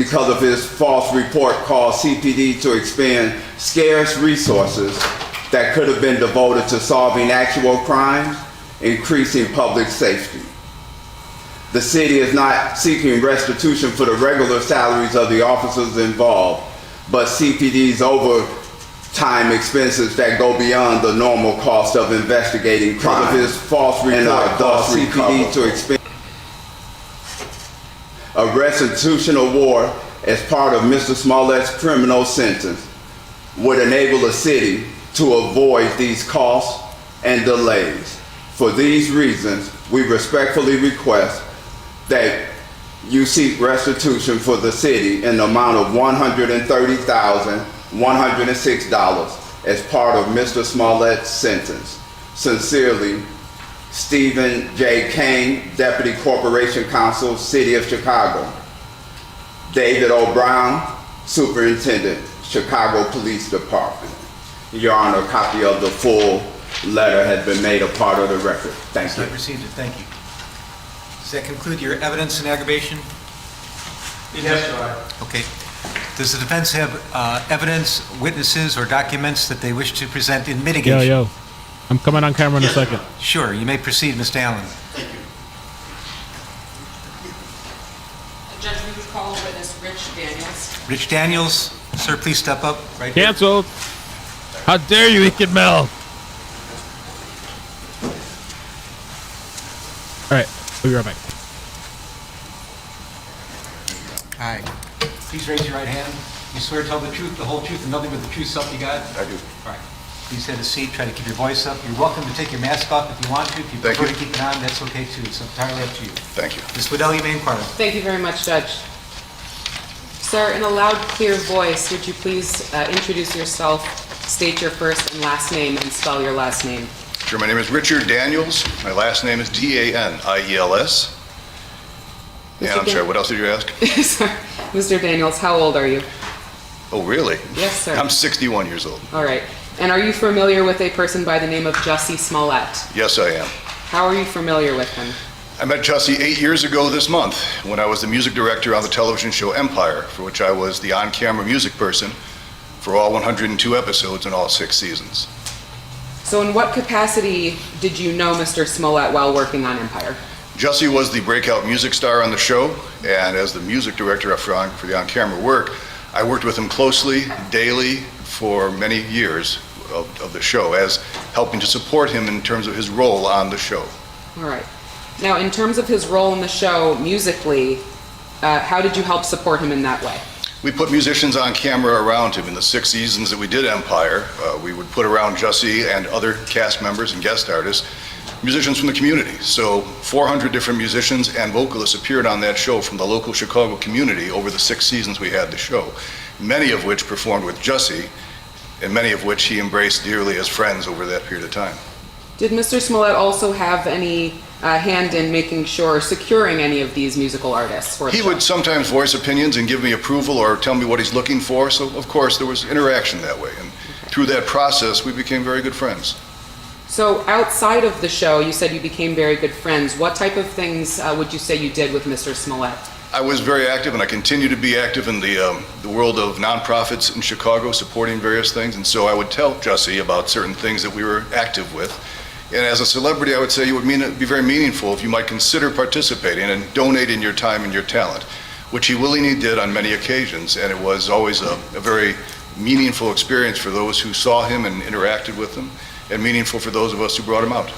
because of his false report caused CPD to expend scarce resources that could have been devoted to solving actual crimes, increasing public safety. The city is not seeking restitution for the regular salaries of the officers involved, but CPD's overtime expenses that go beyond the normal cost of investigating crime. Because of his false report caused CPD to expend a restitution award as part of Mr. Smollett's criminal sentence would enable the city to avoid these costs and delays. For these reasons, we respectfully request that you seek restitution for the city in the amount of $130,106 as part of Mr. Smollett's sentence. Sincerely, Stephen J. Kane, Deputy Corporation Counsel, City of Chicago. David O. Brown, Superintendent, Chicago Police Department. Your Honor, a copy of the full letter has been made a part of the record. Thank you. I received it. Thank you. Does that conclude your evidence and aggravation? Yes, Your Honor. Okay. Does the defense have evidence, witnesses, or documents that they wish to present in mitigation? Yo, I'm coming on camera in a second. Sure. You may proceed, Mr. Allen. Judge, we would call witness Rich Daniels. Rich Daniels, sir, please step up right here. Canceled. How dare you, iCkEdMeL? All right, we'll be right back. Hi. Please raise your right hand. You swear to tell the truth, the whole truth, and nothing but the truth, self you got? I do. All right. Please have a seat. Try to keep your voice up. You're welcome to take your mask off if you want to. If you prefer to keep it on, that's okay too. It's entirely up to you. Thank you. Ms. Waddell, you may inquire. Thank you very much, Judge. Sir, in a loud, clear voice, would you please introduce yourself, state your first and last name, and spell your last name? Sure, my name is Richard Daniels. My last name is D-A-N-I-E-L-S. And I'm sorry, what else did you ask? Sorry. Mr. Daniels, how old are you? Oh, really? Yes, sir. I'm 61 years old. All right. And are you familiar with a person by the name of Jussie Smollett? Yes, I am. How are you familiar with him? I met Jussie 8 years ago this month when I was the music director on the television show Empire, for which I was the on-camera music person for all 102 episodes and all 6 seasons. So in what capacity did you know Mr. Smollett while working on Empire? Jussie was the breakout music star on the show, and as the music director for the on-camera work, I worked with him closely, daily, for many years of the show, as helping to support him in terms of his role on the show. All right. Now, in terms of his role in the show musically, how did you help support him in that way? We put musicians on camera around him. In the 6 seasons that we did Empire, we would put around Jussie and other cast members and guest artists, musicians from the community. So 400 different musicians and vocalists appeared on that show from the local Chicago community over the 6 seasons we had the show, many of which performed with Jussie, and many of which he embraced dearly as friends over that period of time. Did Mr. Smollett also have any hand in making sure, securing any of these musical artists for the He show? would sometimes voice opinions and give me approval or tell me what he's looking for, so of course there was interaction that way, and through that process we became very good friends. So outside of the show, you said you became very good friends. What type of things would you say you did with Mr. Smollett? I was very active, and I continue to be active in the world of nonprofits in Chicago, supporting various things, and so I would tell Jussie about certain things that we were active with. And as a celebrity, I would say it would be very meaningful if you might consider participating and donating your time and your talent, which he willingly did on many occasions, and it was always a very meaningful experience for those who saw him and interacted with him, and meaningful for those of us who brought him out.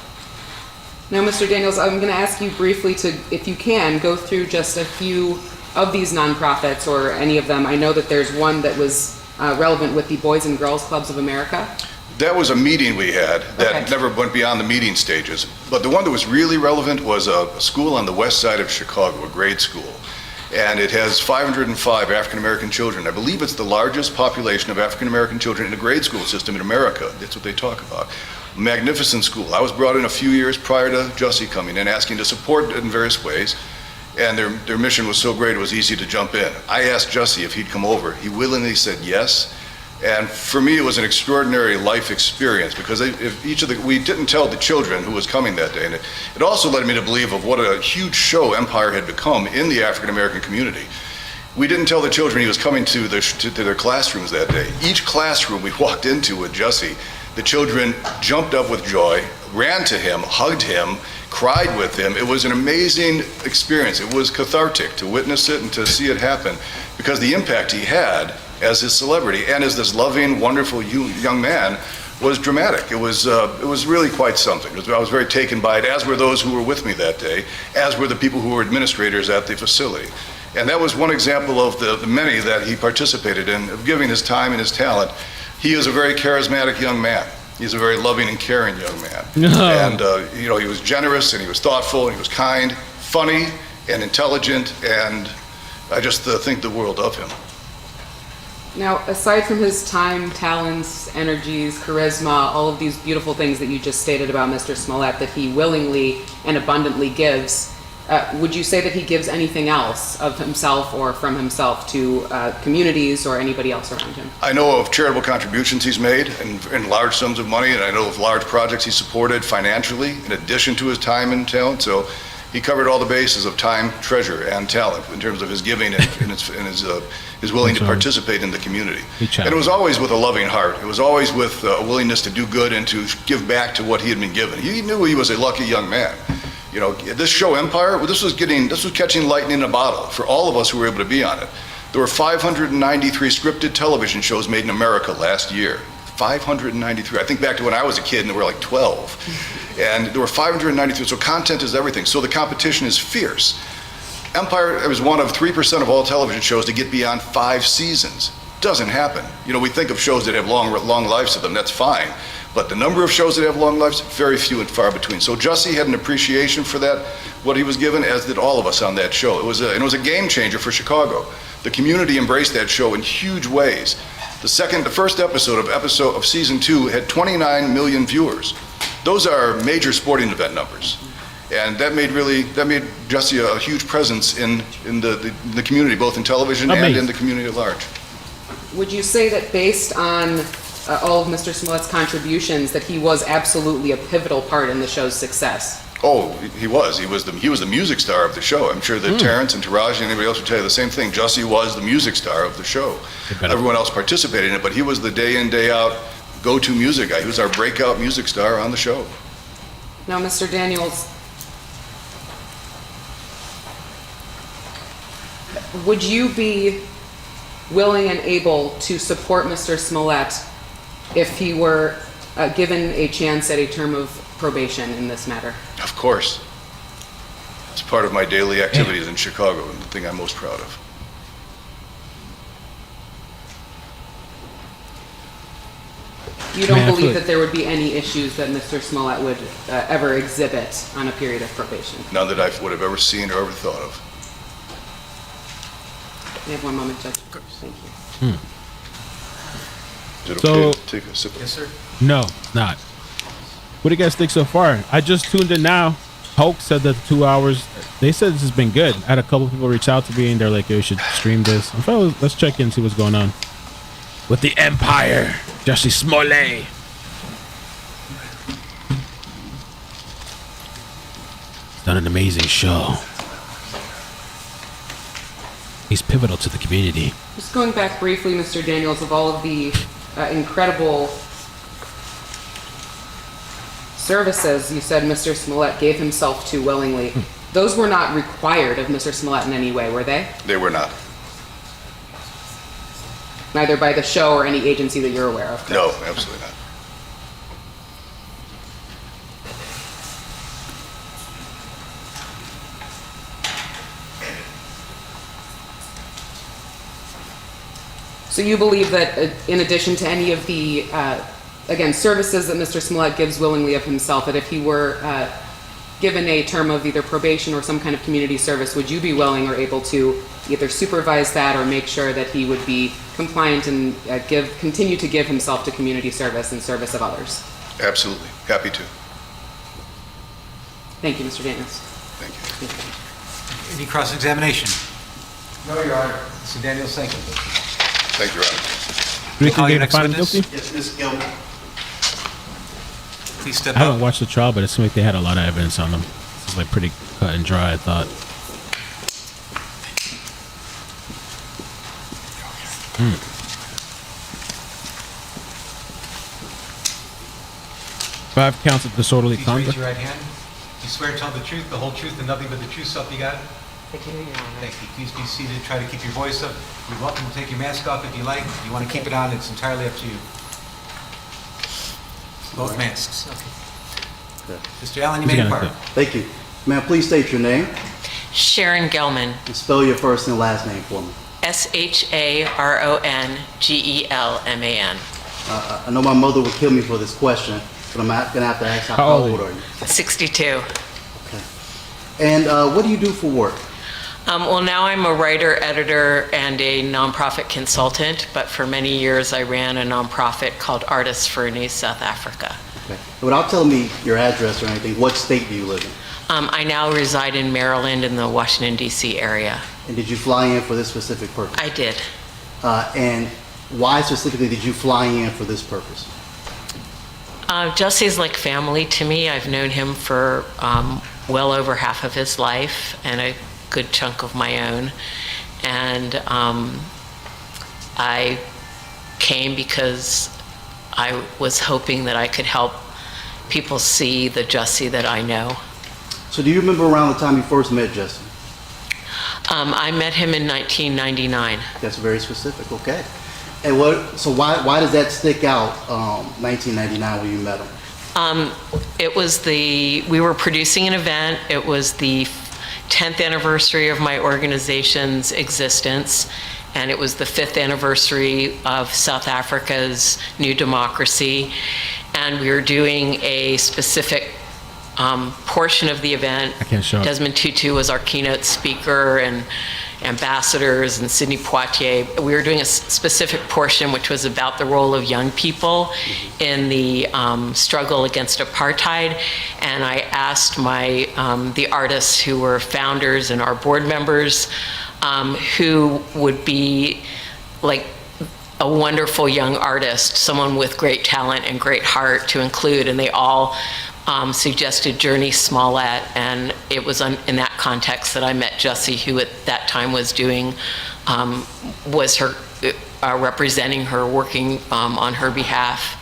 Now, Mr. Daniels, I'm going to ask you briefly to, if you can, go through just a few of these nonprofits or any of them. I know that there's one that was relevant with the Boys and Girls Clubs of America. That was a meeting we had that Okay. never went beyond the meeting stages. But the one that was really relevant was a school on the west side of Chicago, a grade school. And it has 505 African-American children. I believe it's the largest population of African-American children in a grade school system in America. That's what they talk about. Magnificent school. I was brought in a few years prior to Jussie coming in, asking to support it in various ways. And their mission was so great it was easy to jump in. I asked Jussie if he'd come over. He willingly said yes. And for me, it was an extraordinary life experience because we didn't tell the children who was coming that day. And it also led me to believe of what a huge show Empire had become in the African American community. We didn't tell the children he was coming to their classrooms that day. Each classroom we walked into with Jussie, the children jumped up with joy, ran to him, hugged him, cried with him. It was an amazing experience. It was cathartic to witness it and to see it happen, because the impact he had as his celebrity and as this loving, wonderful young man was dramatic. It was really quite something. I was very taken by it, as were those who were with me that day, as were the people who were administrators at the facility. And that was one example of the many that he participated in, of giving his time and his talent. He is a very charismatic young man. He's a very loving and caring young man. And, he was generous, and he was thoughtful, and he was kind, funny, and intelligent, and I just think the world of him. Now, aside from his time, talents, energies, charisma, all of these beautiful things that you just stated about Mr. Smollett that he willingly and abundantly gives, would you say that he gives anything else of himself or from himself to communities or anybody else around him? I know of charitable contributions he's made in large sums of money, and I know of large projects he supported financially in addition to his time and talent. So he covered all the bases of time, treasure, and talent in terms of his giving and his willing to participate in the community. And it was always with a loving heart. It was always with a willingness to do good and to give back to what he had been given. He knew he was a lucky young man. This show Empire, this was catching lightning in a bottle for all of us who were able to be on it. There were 593 scripted television shows made in America last year. 593. I think back to when I was a kid and there were like 12. And there were 593, so content is everything. So the competition is fierce. Empire was one of 3% of all television shows to get beyond 5 seasons. Doesn't happen. We think of shows that have long lives to them, that's fine. But the number of shows that have long lives, very few and far between. So Jussie had an appreciation for that, what he was given, as did all of us on that show. It was a game changer for Chicago. The community embraced that show in huge ways. The first episode of season 2 had 29 million viewers. Those are major sporting event numbers. And that made Jussie a huge presence in the community, both in television and in the community at large. Would you say that based on all of Mr. Smollett's contributions, that he was absolutely a pivotal part in the show's success? Oh, he was. He was the music star of the show. I'm sure that Terrence and Taraji and anybody else would tell you the same thing. Jussie was the music star of the show. Everyone else participated in it, but he was the day in, day out go-to music guy. He was our breakout music star on the show. Now, Mr. Daniels, would you be willing and able to support Mr. Smollett if he were given a chance at a term of probation in this matter? Of course. It's part of my daily activities in Chicago and the thing I'm most proud of. You don't believe that there would be any issues that Mr. Smollett would ever exhibit on a period of probation? None that I would have ever seen or ever thought of. You have one moment, Judge. Thank you. Is it So- okay to take a sip? Yes, sir. No, not. What do you guys think so far? I just tuned in now. Hulk said that 2 hours. They said this has been good. I had a couple people reach out to me and they're like, "Yo, you should stream this." I'm trying to, let's check in and see what's going on with the Empire. Jussie Smollett. He's done an amazing show. He's pivotal to the community. Just going back briefly, Mr. Daniels, of all of the incredible services you said Mr. Smollett gave himself to willingly, those were not required of Mr. Smollett in any way, were they? They were not. Neither by the show or any agency that you're aware of? No, absolutely not. So you believe that in addition to any of the, again, services that Mr. Smollett gives willingly of himself, that if he were given a term of either probation or some kind of community service, would you be willing or able to either supervise that or make sure that he would be compliant and continue to give himself to community service and service of others? Absolutely. Happy to. Thank you, Mr. Daniels. Thank you. Any cross-examination? No, Your Honor. Mr. Daniels, thank you. Thank you, Your Honor. Do we Call your can next find him witness. guilty? Yes, Ms. Gilman. Please step I haven't up. watched the trial, but it seemed like they had a lot of evidence on them. This is like pretty cut and dry, I thought. 5 counts of disorderly Please raise conduct. your right hand. Do you swear to tell the truth, the whole truth, and nothing but the truth, so help you God? Thank you, Your Honor. Thank you. Please be seated. Try to keep your voice up. You're welcome to take your mask off if you like. If you want to keep it on, it's entirely up to you. Both masks. Okay. Mr. Allen, you may Who's gonna depart. take- Thank you. Ma'am, please state your name Sharon Gelman, and spell your first and last name for me. SharonGelman. I know my mother would kill me for this question, but I'm not gonna have to ask How old are are you? 62. Okay. And what do you do for work? Well, now I'm a writer, editor, and a nonprofit consultant, but for many years I ran a nonprofit called Artists for a New South Africa. Okay. Without telling me your address or anything, what state do you live in? I now reside in Maryland in the Washington, D.C. area. And did you fly in for this specific purpose? I did. And why specifically did you fly in for this purpose? Jussie's like family to me. I've known him for well over half of his life and a good chunk of my own. And I came because I was hoping that I could help people see the Jussie that I know. So do you remember around the time you first met Justin? I met him in 1999. That's very specific, okay. And why does that stick out, 1999 when you met him? We were producing an event. It was the 10th anniversary of my organization's existence, and it was the 5th anniversary of South Africa's new democracy. And we were doing a specific portion of the event. I can't show it. Desmond Tutu was our keynote speaker, and ambassadors, and Sidney Poitier. We were doing a specific portion which was about the role of young people in the struggle against apartheid. And I asked the artists who were founders and our board members who would be like a wonderful young artist, someone with great talent and great heart to include, and they all suggested Jussie Smollett, and it was in that context that I met Jussie, who at that time was representing her, working on her behalf.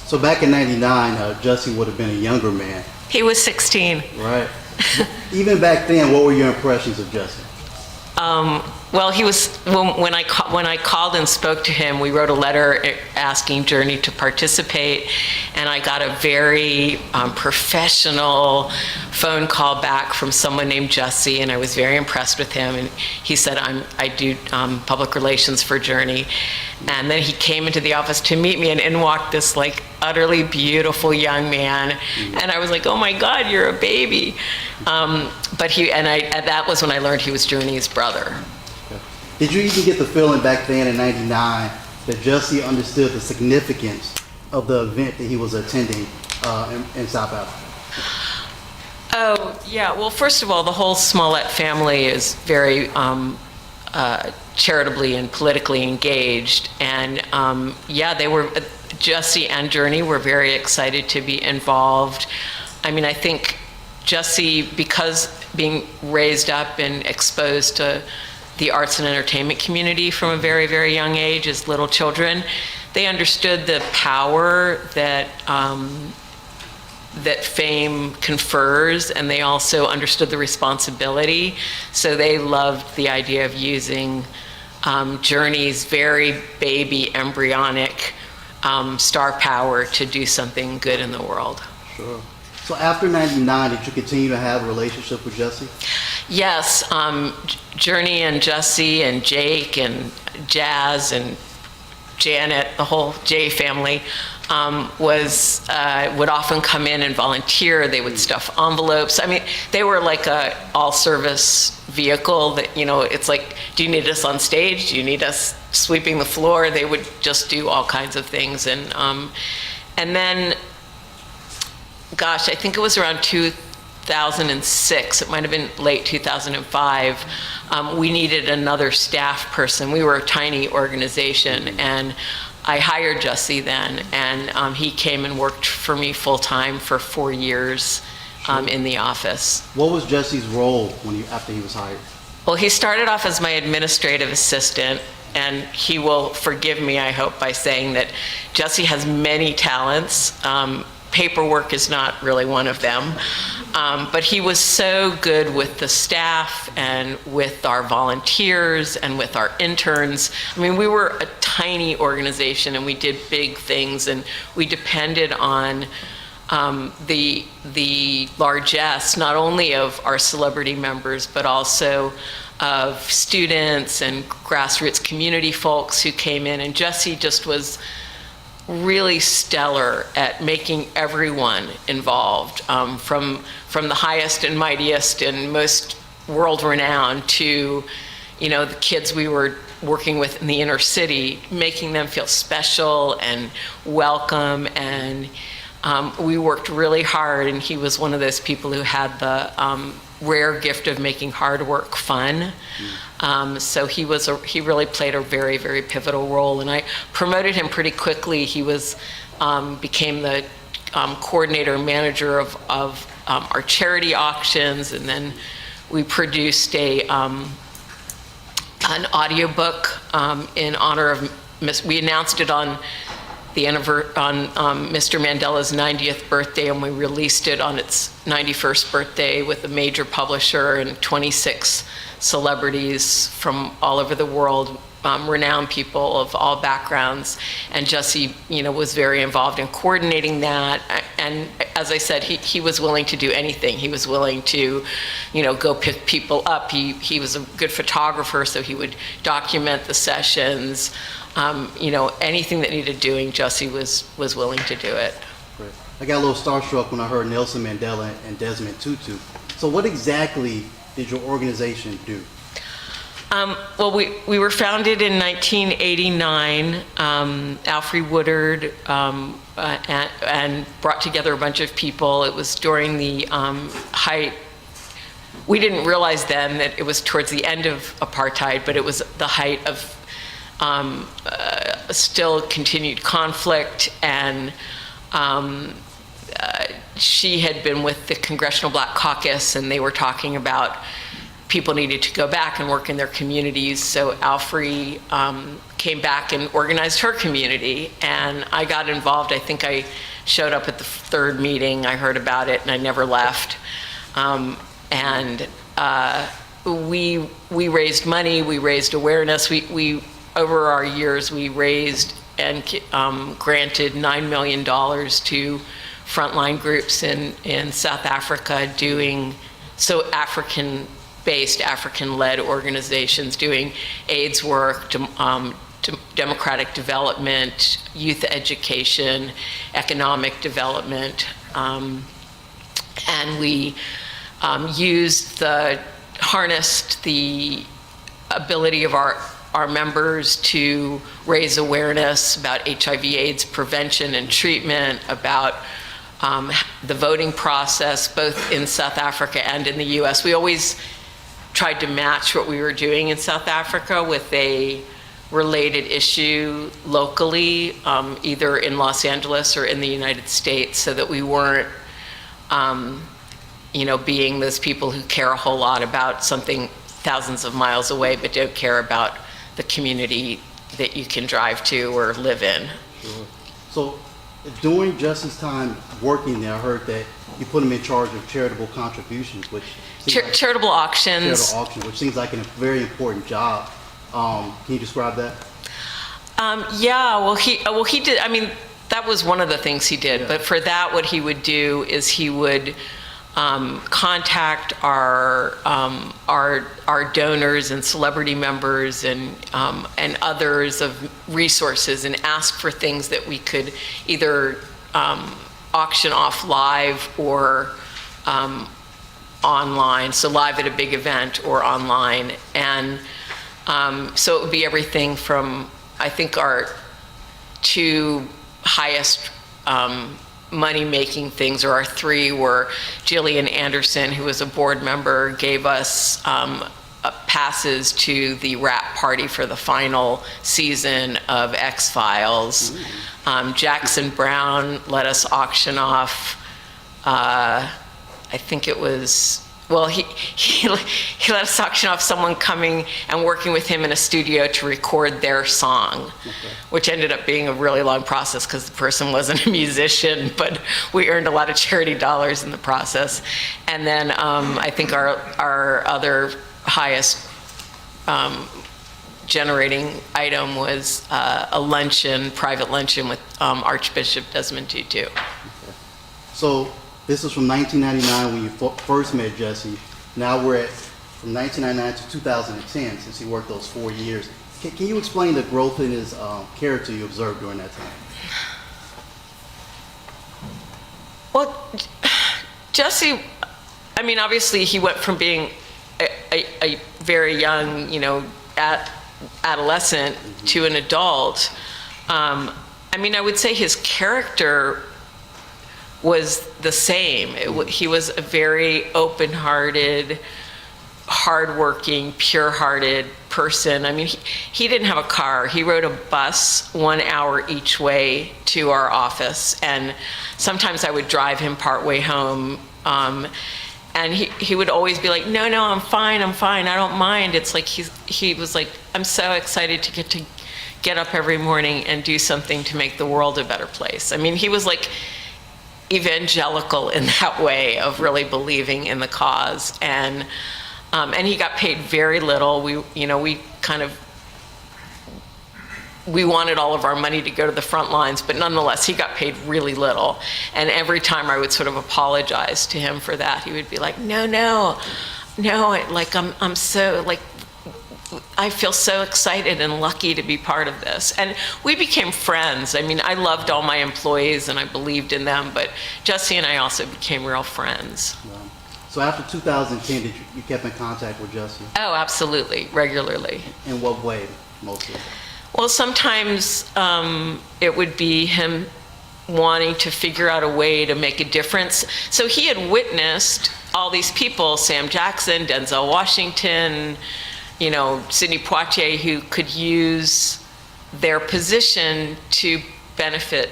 So back in 99, Jussie would have been a younger man. He was 16. Right. Even back then, what were your impressions of Jussie? Well, he was, when I called and spoke to him, we wrote a letter asking Journey to participate, and I got a very professional phone call back from someone named Jussie, and I was very impressed with him, and he said, I do public relations for Journey. And then he came into the office to meet me, and in walked this like utterly beautiful young man, and I was like, oh my God, you're a baby. That was when I learned he was Journey's brother. Did you even get the feeling back then in 99 that Jussie understood the significance of the event that he was attending in South Africa? Oh, yeah. Well, first of all, the whole Smollett family is very charitably and politically engaged. And Jussie and Journey were very excited to be involved. I mean, I think Jussie, because being raised up and exposed to the arts and entertainment community from a very, very young age as little children, they understood the power that that fame confers, and they also understood the responsibility. So they loved the idea of using Journey's very baby, embryonic star power to do something good in the world. Sure. So after 99, did you continue to have a relationship with Jussie? Yes, Journey and Jussie and Jake and Jazz and Janet, the whole J family, would often come in and volunteer. They would stuff envelopes. I mean, they were like a all-service vehicle that, it's like, do you need us on stage? Do you need us sweeping the floor? They would just do all kinds of things. And then, gosh, I think it was around 2006, it might have been late 2005, we needed another staff person. We were a tiny organization, and I hired Jussie then, and he came and worked for me full-time for 4 years in the office. What was Jussie's role after he was hired? Well, he started off as my administrative assistant, and he will forgive me, I hope, by saying that Jussie has many talents. Paperwork is not really one of them. But he was so good with the staff and with our volunteers and with our interns. I mean, we were a tiny organization and we did big things, and we depended on the largesse, not only of our celebrity members, but also of students and grassroots community folks who came in. And Jussie just was really stellar at making everyone involved, from the highest and mightiest and most world-renowned to, the kids we were working with in the inner city, making them feel special and welcome. And we worked really hard, and he was one of those people who had the rare gift of making hard work fun. So he really played a very, very pivotal role, and I promoted him pretty quickly. He became the coordinator and manager of our charity auctions, and then we produced an audiobook in honor of we announced it on Mr. Mandela's 90th birthday, and we released it on its 91st birthday with a major publisher and 26 celebrities from all over the world, renowned people of all backgrounds. And Jussie, was very involved in coordinating that. And as I said, he was willing to do anything. He was willing to, go pick people up. He was a good photographer, so he would document the sessions. Anything that needed doing, Jussie was willing to do it. Great. I got a little starstruck when I heard Nelson Mandela and Desmond Tutu. So what exactly did your organization do? Well, we were founded in 1989. Alfre Woodard and brought together a bunch of people. It was during the height. We didn't realize then that it was towards the end of apartheid, but it was the height of still continued conflict, and she had been with the Congressional Black Caucus, and they were talking about people needed to go back and work in their communities. So Alfre came back and organized her community, and I got involved. I think I showed up at the third meeting. I heard about it, and I never left. We raised money. We raised awareness. We over our years, we raised and granted $9 million to frontline groups in South Africa African-based, African-led organizations doing AIDS work, democratic development, youth education, economic development. And we harnessed the ability of our members to raise awareness about HIV/AIDS prevention and treatment, about the voting process, both in South Africa and in the US. We always tried to match what we were doing in South Africa with a related issue locally, either in Los Angeles or in the United States, so that we weren't being those people who care a whole lot about something thousands of miles away but don't care about the community that you can drive to or live in. Sure. So during Jussie's time working there, I heard that you put him in charge of charitable contributions, which charitable auctions. Charitable auction, which seems like a very important job. Can you describe that? Well, he did. I mean, that was one of the things he did. Yeah. But for that, what he would do is he would contact our donors and celebrity members and others of resources, and ask for things that we could either auction off live or online, so live at a big event or online. And so it would be everything from, I think our two highest money-making things, or our three, were Gillian Anderson, who was a board member, gave us passes to the wrap party for the final season of X-Files. Jackson Brown let us auction off, I think it was well, he let us auction off someone coming and working with him in a studio to record their song, which ended up being a really long process because the person wasn't a musician, but we earned a lot of charity dollars in the process. And then I think our other highest generating item was a luncheon, private luncheon with Archbishop Desmond Tutu. So this is from 1999 when you first met Jussie. Now we're at from 1999 to 2010 since he worked those 4 years. Can you explain the growth in his character you observed during that time? Well, Jussie, I mean, obviously he went from being a very young, adolescent to an adult. I mean, I would say his character was the same. He was a very open-hearted, hardworking, pure-hearted person. I mean, he didn't have a car. He rode a bus 1 hour each way to our office, and sometimes I would drive him partway home. And he would always be like, no, I'm fine, I don't mind. It's like he was like, I'm so excited to get up every morning and do something to make the world a better place. I mean, he was like evangelical in that way of really believing in the cause. And he got paid very little. We wanted all of our money to go to the front lines, but nonetheless, he got paid really little. And every time I would sort of apologize to him for that, he would be like, no, like I'm so, like, I feel so excited and lucky to be part of this. And we became friends. I mean, I loved all my employees and I believed in them, but Jussie and I also became real friends. Wow. So after 2010, did you kept in contact with Jussie? Oh, absolutely, regularly. In what way, mostly? Well, sometimes it would be him wanting to figure out a way to make a difference. So he had witnessed all these people, Sam Jackson, Denzel Washington, Sidney Poitier, who could use their position to benefit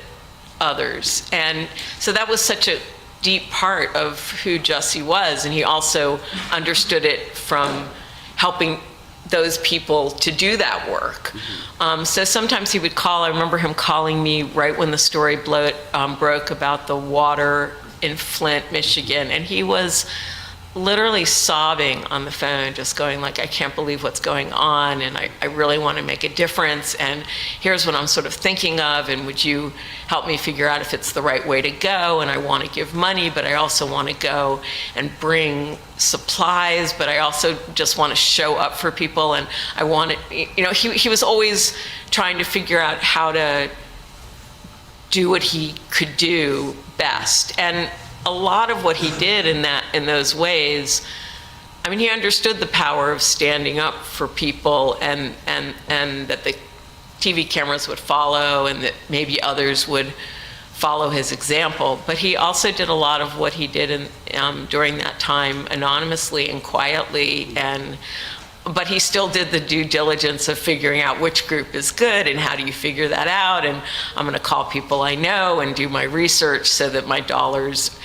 others. And so that was such a deep part of who Jussie was. And he also understood it from helping those people to do that work. So sometimes he would call. I remember him calling me right when the story broke about the water in Flint, Michigan, and he was literally sobbing on the phone, just going like, I can't believe what's going on, and I really want to make a difference, and here's what I'm sort of thinking of, and would you help me figure out if it's the right way to go? And I want to give money, but I also want to go and bring supplies, but I also just want to show up for people, and I want to, he was always trying to figure out how to do what he could do best. And a lot of what he did in those ways, I mean, he understood the power of standing up for people, and that the TV cameras would follow, and that maybe others would follow his example. But he also did a lot of what he did during that time anonymously and quietly, but he still did the due diligence of figuring out which group is good and how do you figure that out, and I'm going to call people I know and do my research so that my dollars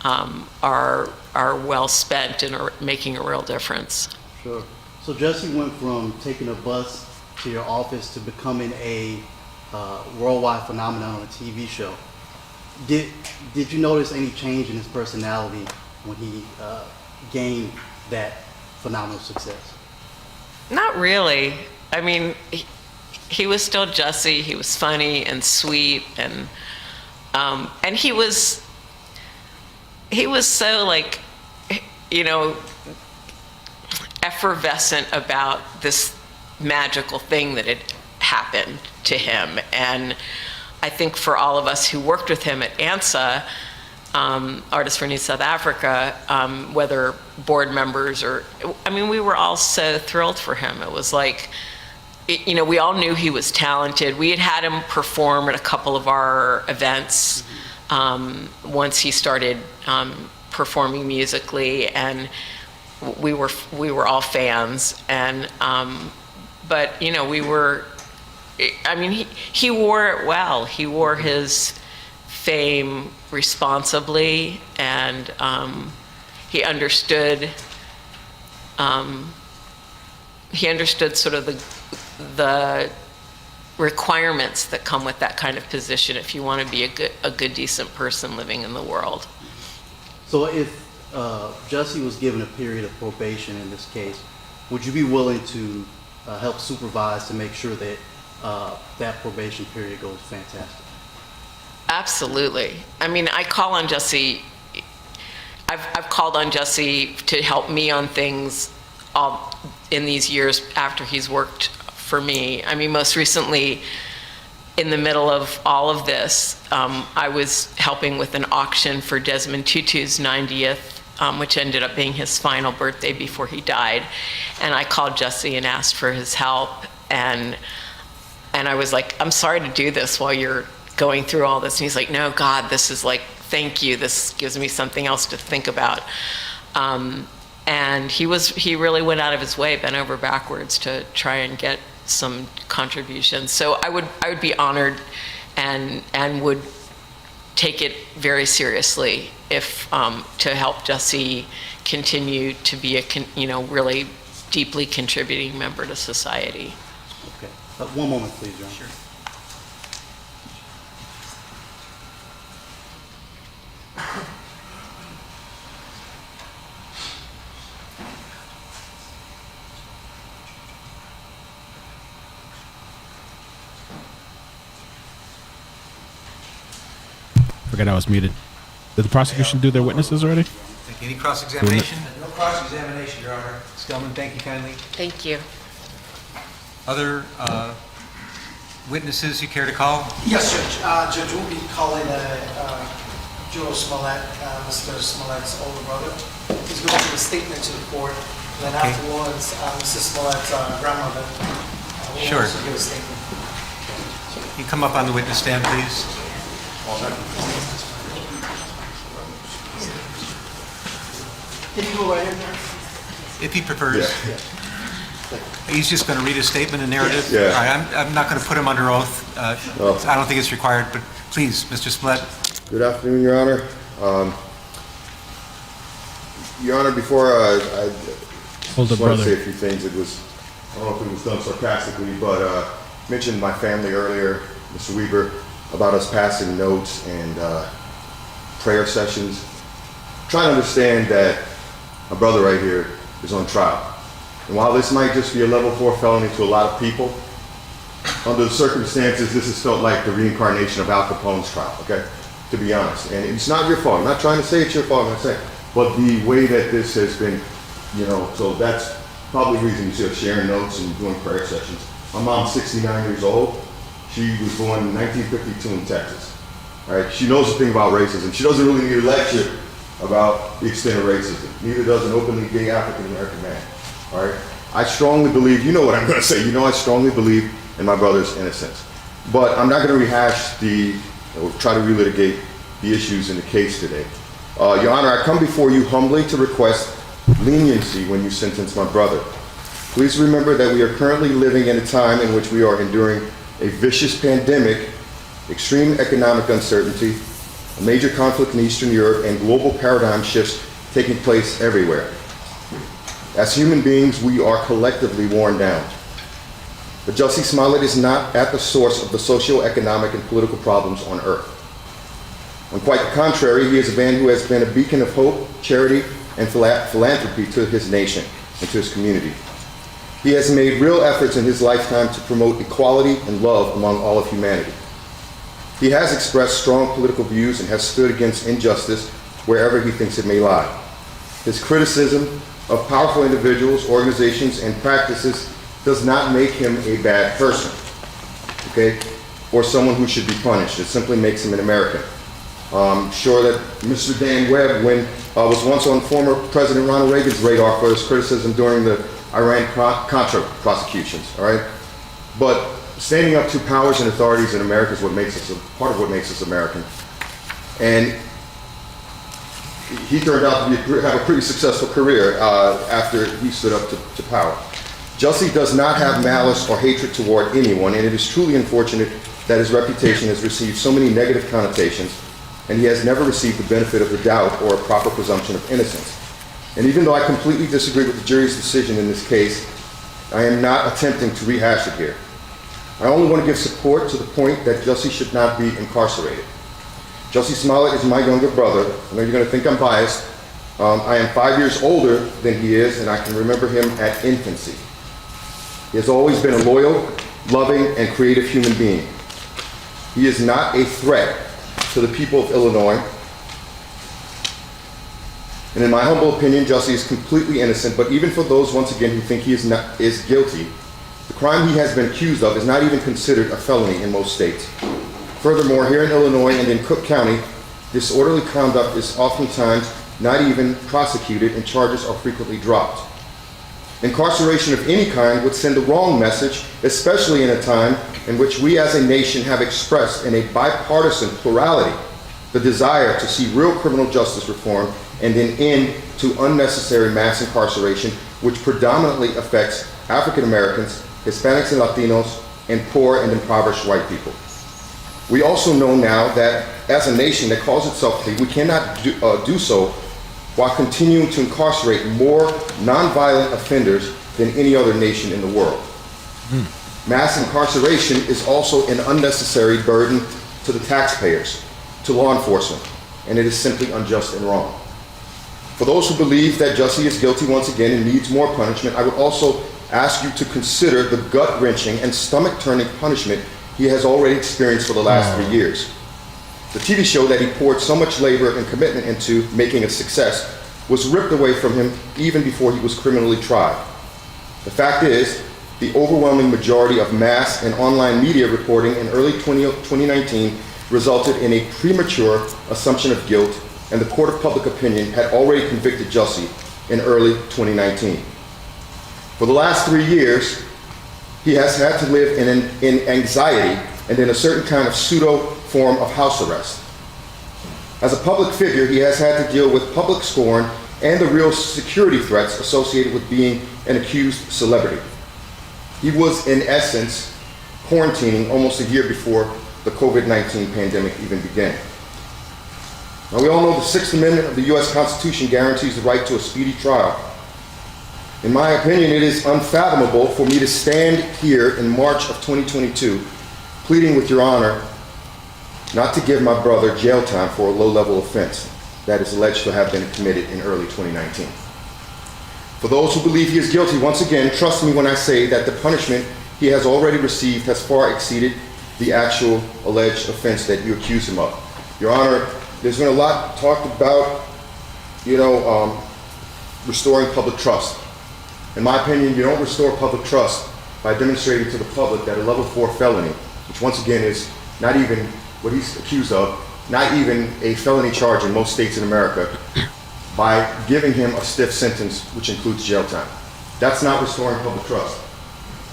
are well spent and are making a real difference. Sure. So Jussie went from taking a bus to your office to becoming a worldwide phenomenon on a TV show. Did you notice any change in his personality when he gained that phenomenal success? Not really. I mean, he was still Jussie. He was funny and sweet, and he was so, like, effervescent about this magical thing that had happened to him. And I think for all of us who worked with him at ANSA, Artists for New South Africa, whether board members or, I mean, we were all so thrilled for him. It was like, we all knew he was talented. We had him perform at a couple of our events once he started performing musically, and we were all fans. And but we were, I mean, he wore it well. He wore his fame responsibly, and He understood sort of the requirements that come with that kind of position if you want to be a good, decent person living in the world. So if Jussie was given a period of probation in this case, would you be willing to help supervise to make sure that that probation period goes fantastic? Absolutely. I mean, I call on Jussie. I've called on Jussie to help me on things in these years after he's worked for me. I mean, most recently, in the middle of all of this, I was helping with an auction for Desmond Tutu's 90th, which ended up being his final birthday before he died. And I called Jussie and asked for his help. And I was like, I'm sorry to do this while you're going through all this. And he's like, no, God, this is like, thank you. This gives me something else to think about. And he really went out of his way, bent over backwards to try and get some contributions. So I would be honored and would take it very seriously if to help Jussie continue to be a really deeply contributing member to society. Okay. One moment, please, John. Sure. Forgot I was muted. Did the prosecution do their witnesses already? Thank you. Any cross-examination? No cross-examination, Your Honor. Stillman, thank you kindly. Thank you. Other witnesses you care to call? Yes, Judge. Judge, we'll be calling Joe Smollett, Mr. Smollett's older brother. He's going to give a statement to the court. And then Okay. afterwards, Mrs. Smollett's grandmother will Sure. also give a statement. You come up on the witness stand, please. Can you go right in there? If he prefers. He's just going to read a statement, a narrative? Yeah. All right, I'm not going to put him under oath. I don't think it's required, but please, Mr. Smollett. Good afternoon, Your Honor. Your Honor, before I Older just want to say brother. a few things. I don't know if it was done sarcastically, but mentioned my family earlier, Mr. Weaver, about us passing notes and prayer sessions. Try to understand that my brother right here is on trial. And while this might just be a level 4 felony to a lot of people, under the circumstances, this has felt like the reincarnation of Al Capone's trial, okay? To be honest. And it's not your fault. I'm not trying to say it's your fault, I'm not saying. But the way that this has been, so that's probably the reason you see us sharing notes and doing prayer sessions. My mom's 69 years old. She was born in 1952 in Texas. All right? She knows a thing about racism. She doesn't really need a lecture about the extent of racism. Neither does an openly gay African-American man. All right? I strongly believe, you know what I'm going to say, I strongly believe in my brother's innocence. But I'm not going to rehash try to relitigate the issues in the case today. Your Honor, I come before you humbly to request leniency when you sentence my brother. Please remember that we are currently living in a time in which we are enduring a vicious pandemic, extreme economic uncertainty, a major conflict in Eastern Europe, and global paradigm shifts taking place everywhere. As human beings, we are collectively worn down. But Jussie Smollett is not at the source of the socio-economic and political problems on earth. On quite the contrary, he is a man who has been a beacon of hope, charity, and philanthropy to his nation and to his community. He has made real efforts in his lifetime to promote equality and love among all of humanity. He has expressed strong political views and has stood against injustice wherever he thinks it may lie. His criticism of powerful individuals, organizations, and practices does not make him a bad person, okay, or someone who should be punished. It simply makes him an American. I'm sure that Mr. Dan Webb was once on former President Ronald Reagan's radar for his criticism during the Iran-Contra prosecutions, all right? But standing up to powers and authorities in America is what makes us, part of what makes us American. And he turned out to have a pretty successful career after he stood up to power. Jussie does not have malice or hatred toward anyone, and it is truly unfortunate that his reputation has received so many negative connotations, and he has never received the benefit of the doubt or a proper presumption of innocence. And even though I completely disagree with the jury's decision in this case, I am not attempting to rehash it here. I only want to give support to the point that Jussie should not be incarcerated. Jussie Smollett is my younger brother. I know you're going to think I'm biased. I am 5 years older than he is, and I can remember him at infancy. He has always been a loyal, loving, and creative human being. He is not a threat to the people of Illinois. And in my humble opinion, Jussie is completely innocent, but even for those, once again, who think he is guilty, the crime he has been accused of is not even considered a felony in most states. Furthermore, here in Illinois and in Cook County, disorderly conduct is oftentimes not even prosecuted and charges are frequently dropped. Incarceration of any kind would send the wrong message, especially in a time in which we as a nation have expressed in a bipartisan plurality the desire to see real criminal justice reform and an end to unnecessary mass incarceration, which predominantly affects African Americans, Hispanics and Latinos, and poor and impoverished white people. We also know now that as a nation that calls itself free, we cannot do so while continuing to incarcerate more nonviolent offenders than any other nation in the world. Mass incarceration is also an unnecessary burden to the taxpayers, to law enforcement, and it is simply unjust and wrong. For those who believe that Jussie is guilty once again and needs more punishment, I would also ask you to consider the gut-wrenching and stomach-turning punishment he has already experienced for the last 3 years. The TV show that he poured so much labor and commitment into making a success was ripped away from him even before he was criminally tried. The fact is, the overwhelming majority of mass and online media reporting in early 2019 resulted in a premature assumption of guilt, and the court of public opinion had already convicted Jussie in early 2019. For the last 3 years, he has had to live in anxiety and in a certain kind of pseudo form of house arrest. As a public figure, he has had to deal with public scorn and the real security threats associated with being an accused celebrity. He was, in essence, quarantining almost a year before the COVID-19 pandemic even began. Now, we all know the Sixth Amendment of the U.S. Constitution guarantees the right to a speedy trial. In my opinion, it is unfathomable for me to stand here in March of 2022 pleading with Your Honor not to give my brother jail time for a low-level offense that is alleged to have been committed in early 2019. For those who believe he is guilty, once again, trust me when I say that the punishment he has already received has far exceeded the actual alleged offense that you accuse him of. Your Honor, there's been a lot talked about, restoring public trust. In my opinion, you don't restore public trust by demonstrating to the public that a level 4 felony, which once again is not even what he's accused of, not even a felony charge in most states in America, by giving him a stiff sentence which includes jail time. That's not restoring public trust.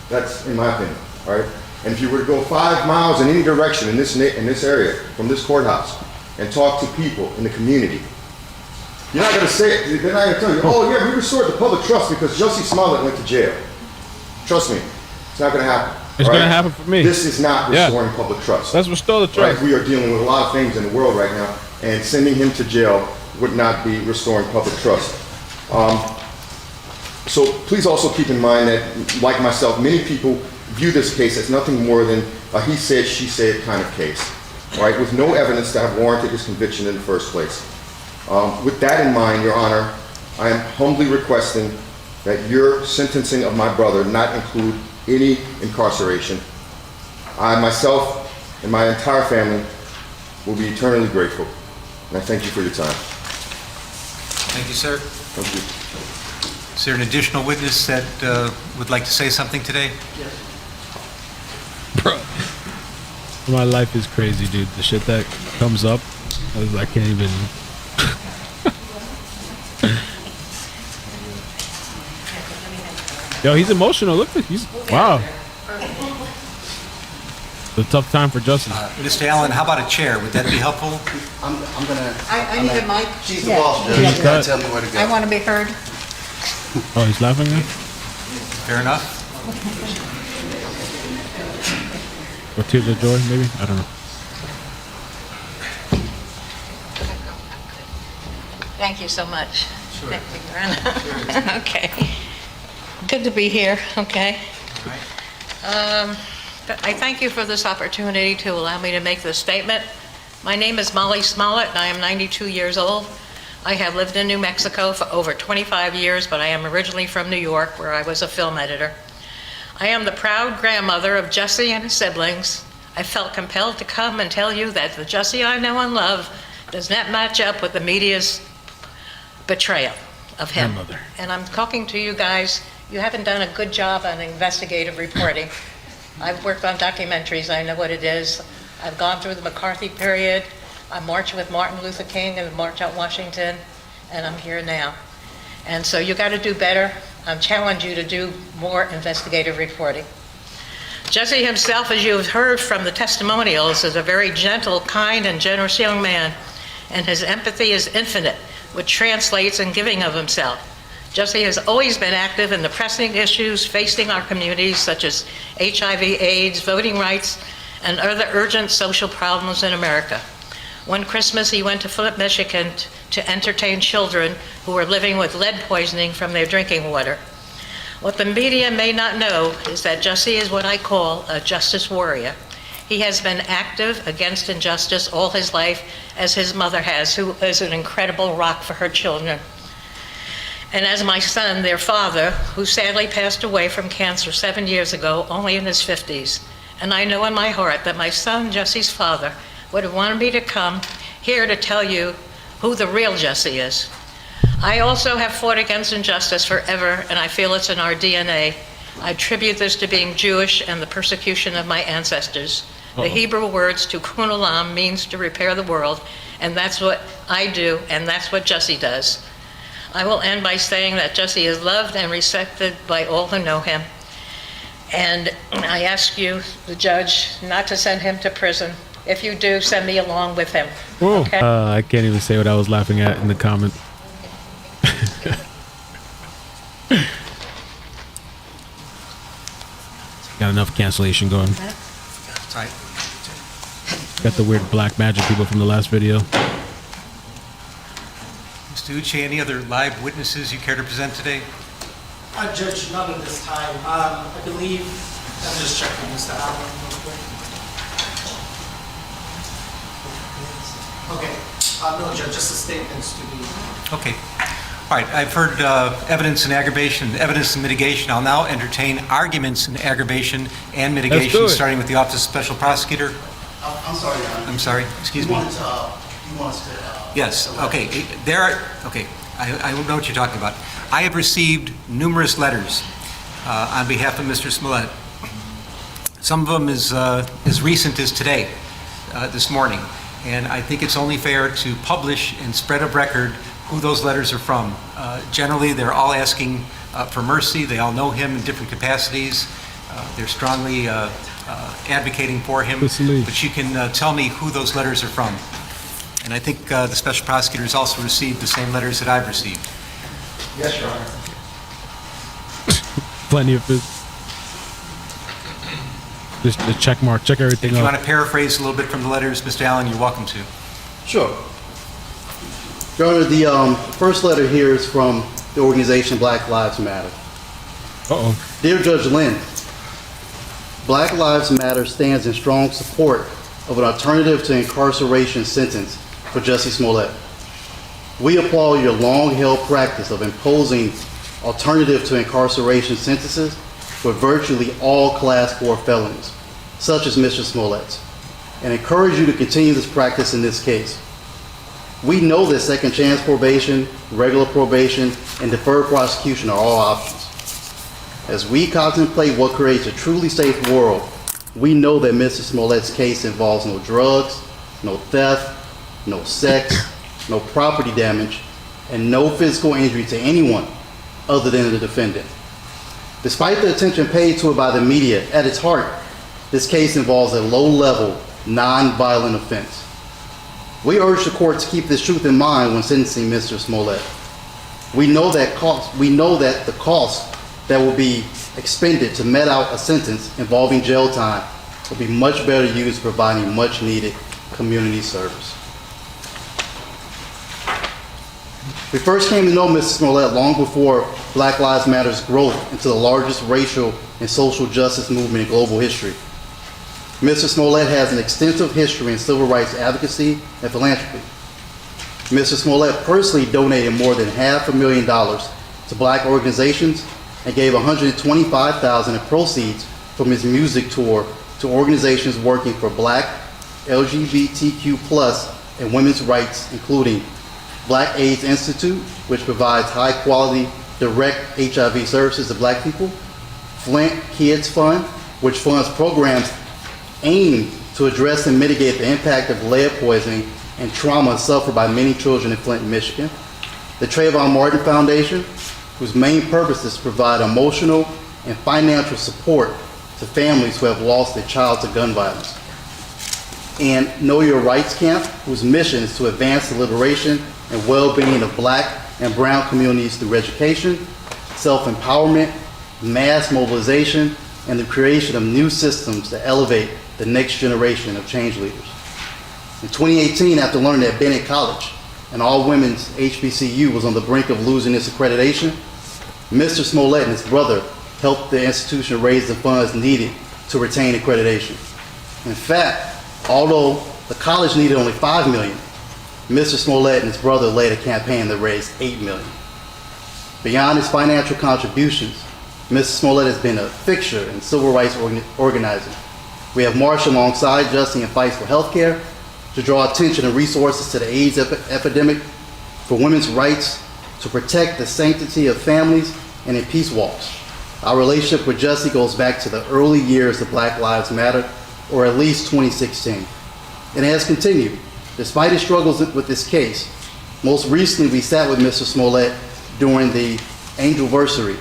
That's in my opinion, all right? And if you were to go 5 miles in any direction in this area, from this courthouse, and talk to people in the community, you're not gonna say it, they're not gonna tell you, oh yeah, we restored the public trust because Jussie Smollett went to jail. Trust me, it's not gonna happen. It's gonna happen for me. This is not restoring public trust. Let's restore the trust. Right? We are dealing with a lot of things in the world right now, and sending him to jail would not be restoring public trust. So please also keep in mind that, like myself, many people view this case as nothing more than a he said, she said kind of case, right? With no evidence to have warranted his conviction in the first place. With that in mind, Your Honor, I am humbly requesting that your sentencing of my brother not include any incarceration. I myself and my entire family will be eternally grateful. And I thank you for your time. Thank you, sir. Thank you. Is there an additional witness that would like to say something today? Bro, my life is crazy, dude. The shit that comes up, I can't even. Yo, he's emotional. Look, wow. It's a tough time for Jussie. Mr. Allen, how about a chair? Would that be helpful? I need a mic. She's the boss, Judge. He's You gotta cut. tell me where to go. I want to be heard. Oh, he's laughing now? Fair enough. Or tears of joy, maybe? I don't know. Thank you so much. Okay. Good to be here, okay. All right. I thank you for this opportunity to allow me to make this statement. My name is Molly Smollett, and I am 92 years old. I have lived in New Mexico for over 25 years, but I am originally from New York, where I was a film editor. I am the proud grandmother of Jussie and his siblings. I felt compelled to come and tell you that the Jussie I know and love does not match up with the media's betrayal of him. Grandmother. And I'm talking to you guys, you haven't done a good job on investigative reporting. I've worked on documentaries, I know what it is. I've gone through the McCarthy period. I marched with Martin Luther King and March on Washington, and I'm here now. And so you got to do better. I challenge you to do more investigative reporting. Jussie himself, as you've heard from the testimonials, is a very gentle, kind, and generous young man, and his empathy is infinite, which translates in giving of himself. Jussie has always been active in the pressing issues facing our communities, such as HIV, AIDS, voting rights, and other urgent social problems in America. One Christmas, he went to Flint, Michigan to entertain children who were living with lead poisoning from their drinking water. What the media may not know is that Jussie is what I call a justice warrior. He has been active against injustice all his life, as his mother has, who is an incredible rock for her children. And as my son, their father, who sadly passed away from cancer 7 years ago, only in his 50s. And I know in my heart that my son, Jussie's father, would have wanted me to come here to tell you who the real Jussie is. I also have fought against injustice forever, and I feel it's in our DNA. I attribute this to being Jewish and the persecution of my ancestors. The Hebrew words tikkun olam means to repair the world, and that's what I do, and that's what Jussie does. I will end by saying that Jussie is loved and respected by all who know him. And I ask you, the judge, not to send him to prison. If you do, send me along with him. Whoa. Okay? I can't even say what I was laughing at in the comment. Got enough cancellation going. That's right. Got the weird black magic people from the last video. Mr. Uche, any other live witnesses you care to present today? Judge, none at this time. I believe, I'm just checking Mr. Allen real quick. Okay, no, Judge, just the statements to be. Okay. All right, I've heard evidence in aggravation, evidence in mitigation. I'll now entertain arguments in aggravation and Let's mitigation, do it. starting with the Office of Special Prosecutor. I'm sorry, Your Honor. I'm sorry, excuse You me. want us to... Yes, okay, I know what you're talking about. I have received numerous letters on behalf of Mr. Smollett. Some of them as recent as today, this morning. And I think it's only fair to publish and spread of record who those letters are from. Generally, they're all asking for mercy. They all know him in different capacities. They're strongly advocating for him. But you can tell me who those letters are from. And I think the special prosecutors also received the same letters that I've received. Yes, Your Honor. Plenty of food. Just the check mark, check everything If you off. want to paraphrase a little bit from the letters, Mr. Allen, you're welcome to. Sure. Your Honor, the first letter here is from the organization Black Lives Matter. Uh-oh. Dear Judge Lynn, Black Lives Matter stands in strong support of an alternative to incarceration sentence for Jussie Smollett. We applaud your long-held practice of imposing alternative to incarceration sentences for virtually all Class 4 felons, such as Mr. Smollett's, and encourage you to continue this practice in this case. We know that second chance probation, regular probation, and deferred prosecution are all options. As we contemplate what creates a truly safe world, we know that Mr. Smollett's case involves no drugs, no theft, no sex, no property damage, and no physical injury to anyone other than the defendant. Despite the attention paid to it by the media, at its heart, this case involves a low-level, non-violent offense. We urge the court to keep this truth in mind when sentencing Mr. Smollett. We know that the cost that will be expended to met out a sentence involving jail time will be much better used providing much needed community service. We first came to know Mr. Smollett long before Black Lives Matter's growth into the largest racial and social justice movement in global history. Mr. Smollett has an extensive history in civil rights advocacy and philanthropy. Mr. Smollett personally donated more than $500,000 to black organizations and gave $125,000 in proceeds from his music tour to organizations working for black, LGBTQ+, and women's rights, including Black AIDS Institute, which provides high-quality, direct HIV services to black people, Flint Kids Fund, which funds programs aimed to address and mitigate the impact of lead poisoning and trauma suffered by many children in Flint, Michigan, the Trayvon Martin Foundation, whose main purpose is to provide emotional and financial support to families who have lost a child to gun violence, and Know Your Rights Camp, whose mission is to advance the liberation and well-being of black and brown communities through education, self-empowerment, mass mobilization, and the creation of new systems to elevate the next generation of change leaders. In 2018, after learning that Bennett College, an all-women's HBCU, was on the brink of losing its accreditation, Mr. Smollett and his brother helped the institution raise the funds needed to retain accreditation. In fact, although the college needed only $5 million, Mr. Smollett and his brother led a campaign that raised $8 million. Beyond his financial contributions, Mr. Smollett has been a fixture in civil rights organizing. We have marched alongside Jussie in fights for health care, to draw attention and resources to the AIDS epidemic, for women's rights, to protect the sanctity of families, and in peace walks. Our relationship with Jussie goes back to the early years of Black Lives Matter, or at least 2016. And it has continued, despite his struggles with this case. Most recently, we sat with Mr. Smollett during the anniversary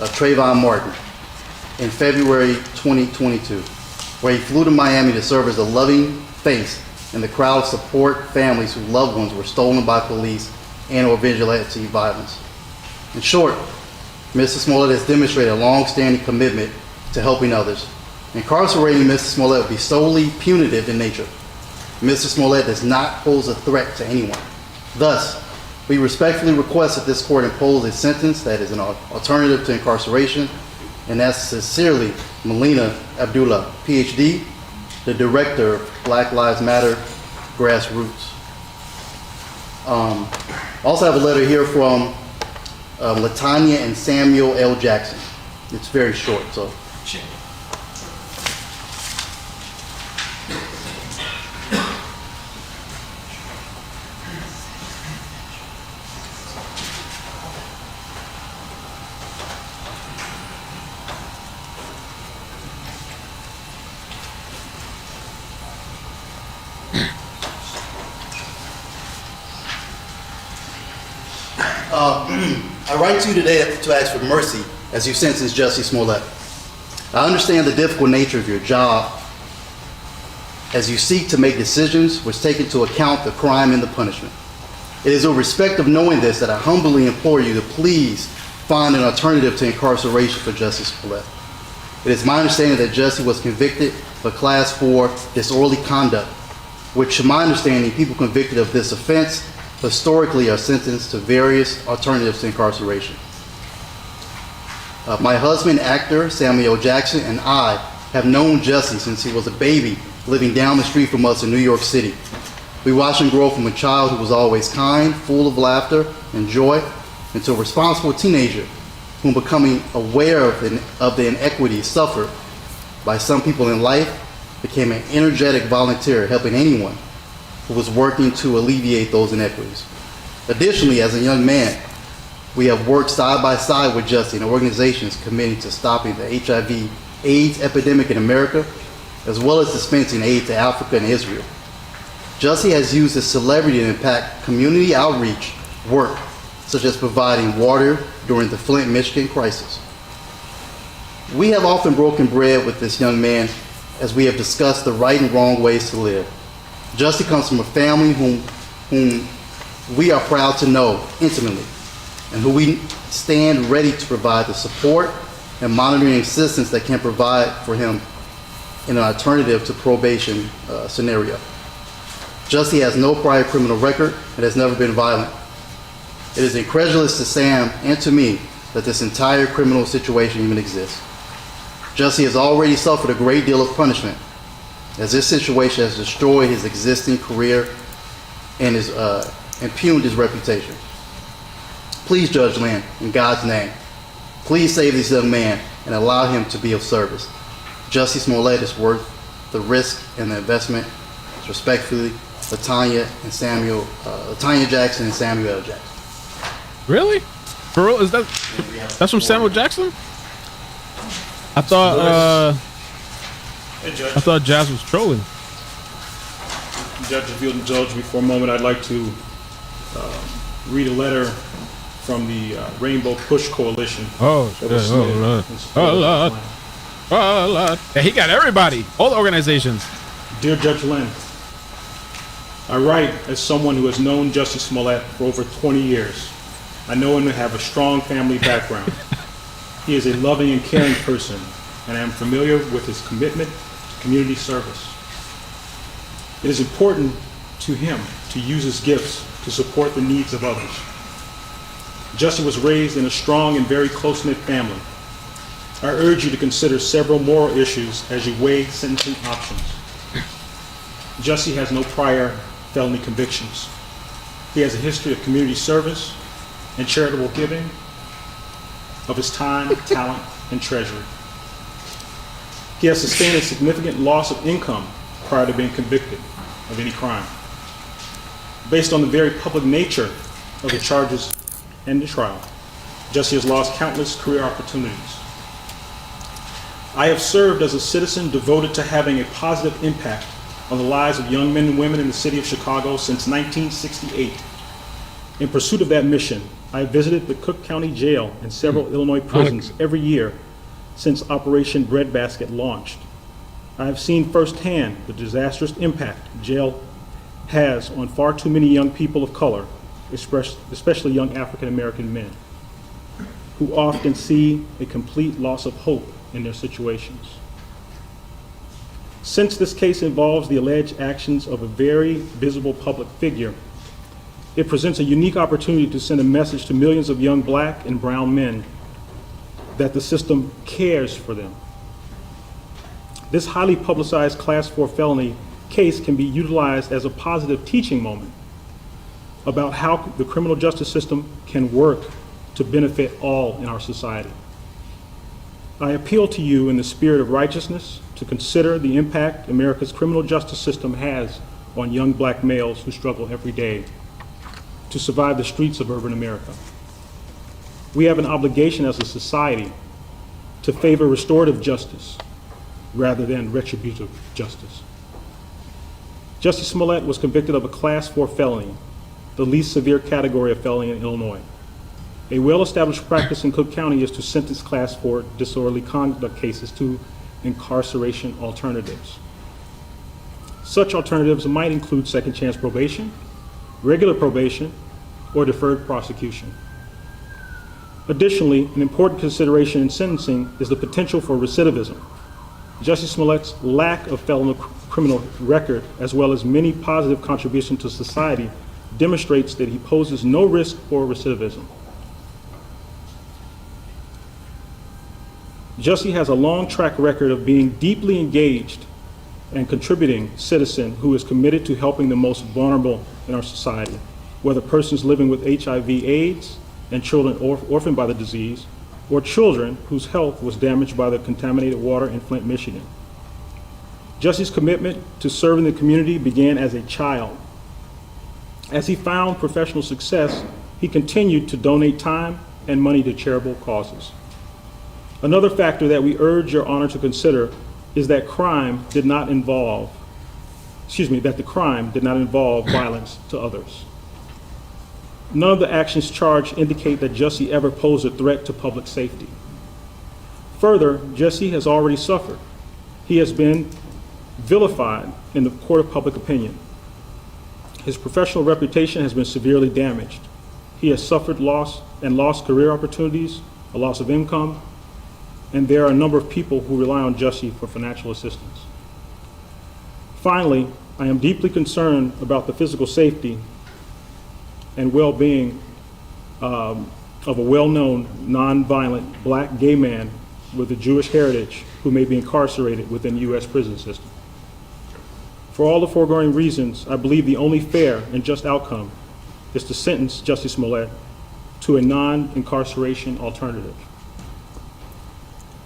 of Trayvon Martin in February 2022, where he flew to Miami to serve as a loving face in the crowd of support families whose loved ones were stolen by police and or vigilante violence. In short, Mr. Smollett has demonstrated a long-standing commitment to helping others. Incarcerating Mr. Smollett would be solely punitive in nature. Mr. Smollett does not pose a threat to anyone. Thus, we respectfully request that this court impose a sentence that is an alternative to incarceration, and that's sincerely Melina Abdullah, PhD, the director of Black Lives Matter Grassroots. Also have a letter here from Latanya and Samuel L. Jackson. It's very short, so. I write to you today to ask for mercy as you sentence Jussie Smollett. I understand the difficult nature of your job as you seek to make decisions which take into account the crime and the punishment. It is in respect of knowing this that I humbly implore you to please find an alternative to incarceration for Jussie Smollett. It is my understanding that Jussie was convicted of a Class 4 disorderly conduct, which, to my understanding, people convicted of this offense historically are sentenced to various alternatives to incarceration. My husband, actor Samuel Jackson, and I have known Jussie since he was a baby living down the street from us in New York City. We watched him grow from a child who was always kind, full of laughter and joy, into a responsible teenager whom, becoming aware of the inequities suffered by some people in life, became an energetic volunteer helping anyone who was working to alleviate those inequities. Additionally, as a young man, we have worked side by side with Jussie and organizations committed to stopping the HIV/AIDS epidemic in America, as well as dispensing aid to Africa and Israel. Jussie has used his celebrity to impact community outreach work, such as providing water during the Flint, Michigan crisis. We have often broken bread with this young man as we have discussed the right and wrong ways to live. Jussie comes from a family whom we are proud to know intimately, and who we stand ready to provide the support and monitoring assistance that can provide for him in an alternative to probation scenario. Jussie has no prior criminal record and has never been violent. It is incredulous to Sam and to me that this entire criminal situation even exists. Jussie has already suffered a great deal of punishment, as this situation has destroyed his existing career and has impugned his reputation. Please, Judge Lynn, in God's name, please save this young man and allow him to be of service. Jussie Smollett is worth the risk and the investment. Respectfully, Latanya Jackson and Samuel L. Jackson. Really? For real? That's from Samuel Jackson? I thought Jazz was trolling. Judge, if you'll indulge me for a moment, I'd like to read a letter from the Rainbow Push Coalition. Oh, that was shit. submitted Lord. in support of the Lord. plan. Lord. Yeah, he got everybody, all the organizations. Dear Judge Lynn, I write as someone who has known Jussie Smollett for over 20 years. I know him to have a strong family background. He is a loving and caring person, and I am familiar with his commitment to community service. It is important to him to use his gifts to support the needs of others. Jussie was raised in a strong and very close-knit family. I urge you to consider several moral issues as you weigh sentencing options. Jussie has no prior felony convictions. He has a history of community service and charitable giving of his time, talent, and treasury. He has sustained a significant loss of income prior to being convicted of any crime. Based on the very public nature of the charges and the trial, Jussie has lost countless career opportunities. I have served as a citizen devoted to having a positive impact on the lives of young men and women in the city of Chicago since 1968. In pursuit of that mission, I have visited the Cook County Jail and several Illinois prisons every year since Operation Breadbasket launched. I have seen firsthand the disastrous impact jail has on far too many young people of color, especially young African American men, who often see a complete loss of hope in their situations. Since this case involves the alleged actions of a very visible public figure, it presents a unique opportunity to send a message to millions of young black and brown men that the system cares for them. This highly publicized Class 4 felony case can be utilized as a positive teaching moment about how the criminal justice system can work to benefit all in our society. I appeal to you in the spirit of righteousness to consider the impact America's criminal justice system has on young black males who struggle every day to survive the streets of urban America. We have an obligation as a society to favor restorative justice rather than retributive justice. Jussie Smollett was convicted of a Class 4 felony, the least severe category of felony in Illinois. A well-established practice in Cook County is to sentence Class 4 disorderly conduct cases to incarceration alternatives. Such alternatives might include second chance probation, regular probation, or deferred prosecution. Additionally, an important consideration in sentencing is the potential for recidivism. Jussie Smollett's lack of felony criminal record, as well as many positive contributions to society, demonstrates that he poses no risk for recidivism. Jussie has a long track record of being deeply engaged and contributing citizen who is committed to helping the most vulnerable in our society, whether persons living with HIV/AIDS and children orphaned by the disease, or children whose health was damaged by the contaminated water in Flint, Michigan. Jussie's commitment to serving the community began as a child. As he found professional success, he continued to donate time and money to charitable causes. Another factor that we urge your honor to consider is that the crime did not involve violence to others. None of the actions charged indicate that Jussie ever posed a threat to public safety. Further, Jussie has already suffered. He has been vilified in the court of public opinion. His professional reputation has been severely damaged. He has suffered lost career opportunities, a loss of income, and there are a number of people who rely on Jussie for financial assistance. Finally, I am deeply concerned about the physical safety and well-being of a well-known, nonviolent black gay man with a Jewish heritage who may be incarcerated within the U.S. prison system. For all the foregoing reasons, I believe the only fair and just outcome is to sentence Jussie Smollett to a non-incarceration alternative.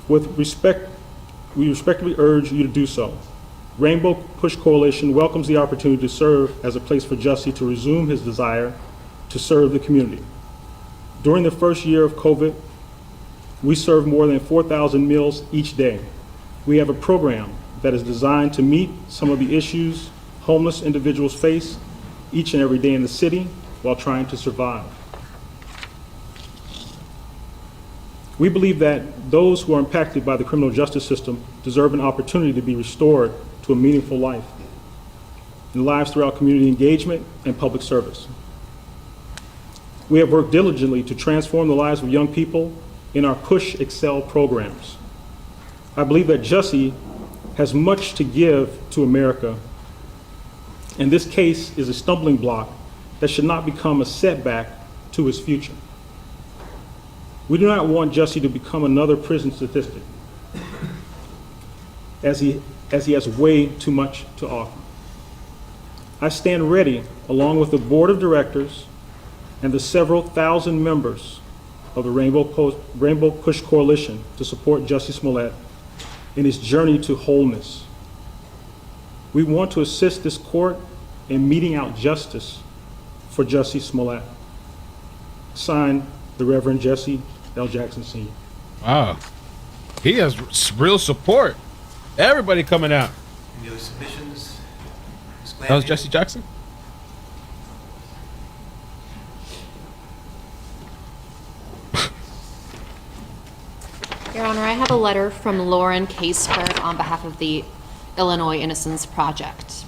With respect, we respectfully urge you to do so. Rainbow Push Coalition welcomes the opportunity to serve as a place for Jussie to resume his desire to serve the community. During the first year of COVID, we served more than 4,000 meals each day. We have a program that is designed to meet some of the issues homeless individuals face each and every day in the city while trying to survive. We believe that those who are impacted by the criminal justice system deserve an opportunity to be restored to a meaningful life and lives throughout community engagement and public service. We have worked diligently to transform the lives of young people in our Push Excel programs. I believe that Jussie has much to give to America, and this case is a stumbling block that should not become a setback to his future. We do not want Jussie to become another prison statistic, as he has way too much to offer. I stand ready, along with the board of directors and the several thousand members of the Rainbow Push Coalition, to support Jussie Smollett in his journey to wholeness. We want to assist this court in meting out justice for Jussie Smollett. Signed, the Reverend Jesse L. Jackson Sr. Wow. He has real support. Everybody coming out. Any other submissions? Ms. That was Glanville? Jesse Jackson? Your Honor, I have a letter from Lauren Caseberg on behalf of the Illinois Innocence Project.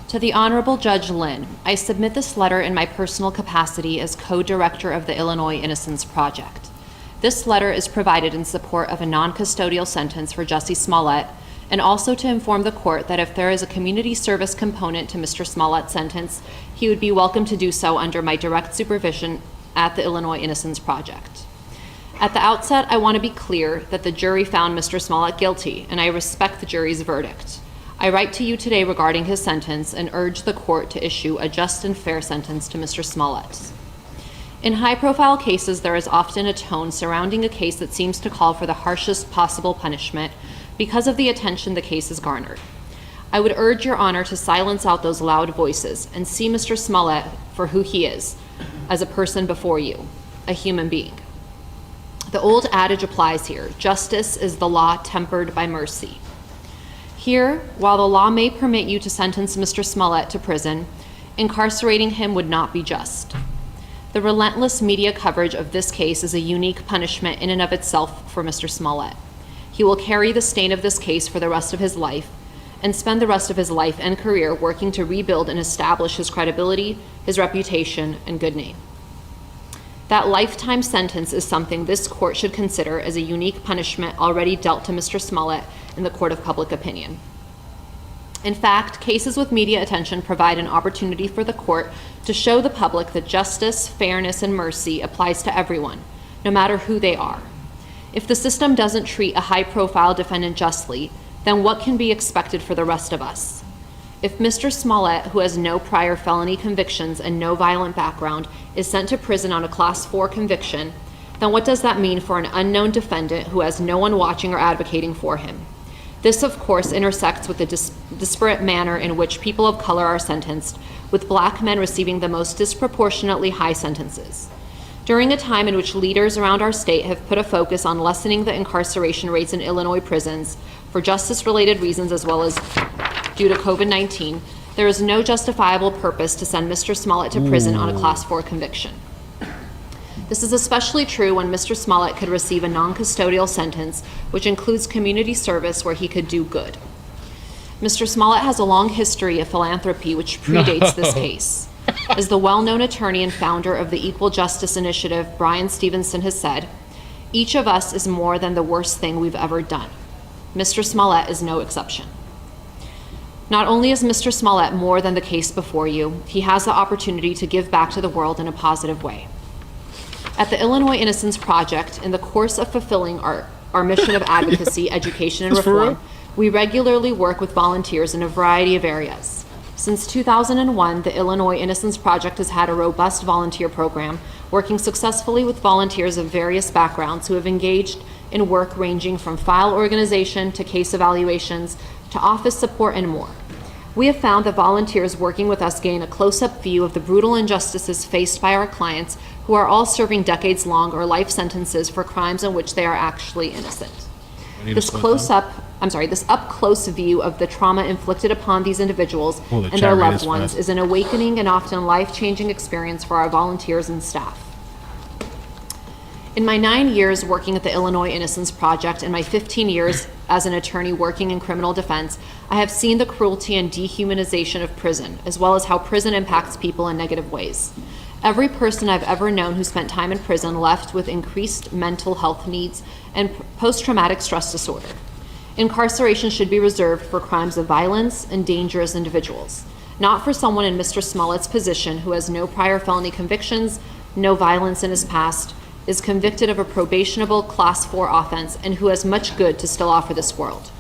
To the Honorable Judge Lynn, I submit this letter in my personal capacity as co-director of the Illinois Innocence Project. This letter is provided in support of a non-custodial sentence for Jussie Smollett, and also to inform the court that if there is a community service component to Mr. Smollett's sentence, he would be welcome to do so under my direct supervision at the Illinois Innocence Project. At the outset, I want to be clear that the jury found Mr. Smollett guilty, and I respect the jury's verdict. I write to you today regarding his sentence and urge the court to issue a just and fair sentence to Mr. Smollett. In high-profile cases, there is often a tone surrounding a case that seems to call for the harshest possible punishment because of the attention the case has garnered. I would urge Your Honor to silence out those loud voices and see Mr. Smollett for who he is, as a person before you, a human being. The old adage applies here: justice is the law tempered by mercy. Here, while the law may permit you to sentence Mr. Smollett to prison, incarcerating him would not be just. The relentless media coverage of this case is a unique punishment in and of itself for Mr. Smollett. He will carry the stain of this case for the rest of his life and spend the rest of his life and career working to rebuild and establish his credibility, his reputation, and good name. That lifetime sentence is something this court should consider as a unique punishment already dealt to Mr. Smollett in the court of public opinion. In fact, cases with media attention provide an opportunity for the court to show the public that justice, fairness, and mercy applies to everyone, no matter who they are. If the system doesn't treat a high-profile defendant justly, then what can be expected for the rest of us? If Mr. Smollett, who has no prior felony convictions and no violent background, is sent to prison on a Class 4 conviction, then what does that mean for an unknown defendant who has no one watching or advocating for him? This, of course, intersects with the disparate manner in which people of color are sentenced, with black men receiving the most disproportionately high sentences. During a time in which leaders around our state have put a focus on lessening the incarceration rates in Illinois prisons for justice-related reasons as well as due to COVID-19, there is no justifiable purpose to send Mr. Smollett to prison on a Class 4 conviction. This is especially true when Mr. Smollett could receive a non-custodial sentence, which includes community service where he could do good. Mr. Smollett has a long history of philanthropy which predates this case. As the well-known attorney and founder of the Equal Justice Initiative, Brian Stevenson, has said, "Each of us is more than the worst thing we've ever done." Mr. Smollett is no exception. Not only is Mr. Smollett more than the case before you, he has the opportunity to give back to the world in a positive way. At the Illinois Innocence Project, in the course of fulfilling our mission of advocacy, education, and That's for reform, real? we regularly work with volunteers in a variety of areas. Since 2001, the Illinois Innocence Project has had a robust volunteer program, working successfully with volunteers of various backgrounds who have engaged in work ranging from file organization to case evaluations to office support and more. We have found that volunteers working with us gain a close-up view of the brutal injustices faced by our clients, who are all serving decades-long or life sentences for crimes in which they are actually innocent. This up-close view of the trauma inflicted upon these individuals Oh, the and their chat rate loved is ones fast. is an awakening and often life-changing experience for our volunteers and staff. In my 9 years working at the Illinois Innocence Project and my 15 years as an attorney working in criminal defense, I have seen the cruelty and dehumanization of prison, as well as how prison impacts people in negative ways. Every person I've ever known who spent time in prison left with increased mental health needs and post-traumatic stress disorder. Incarceration should be reserved for crimes of violence and dangerous individuals, not for someone in Mr. Smollett's position who has no prior felony convictions, no violence in his past, is convicted of a probationable Class 4 offense, and who has much good to still offer this world.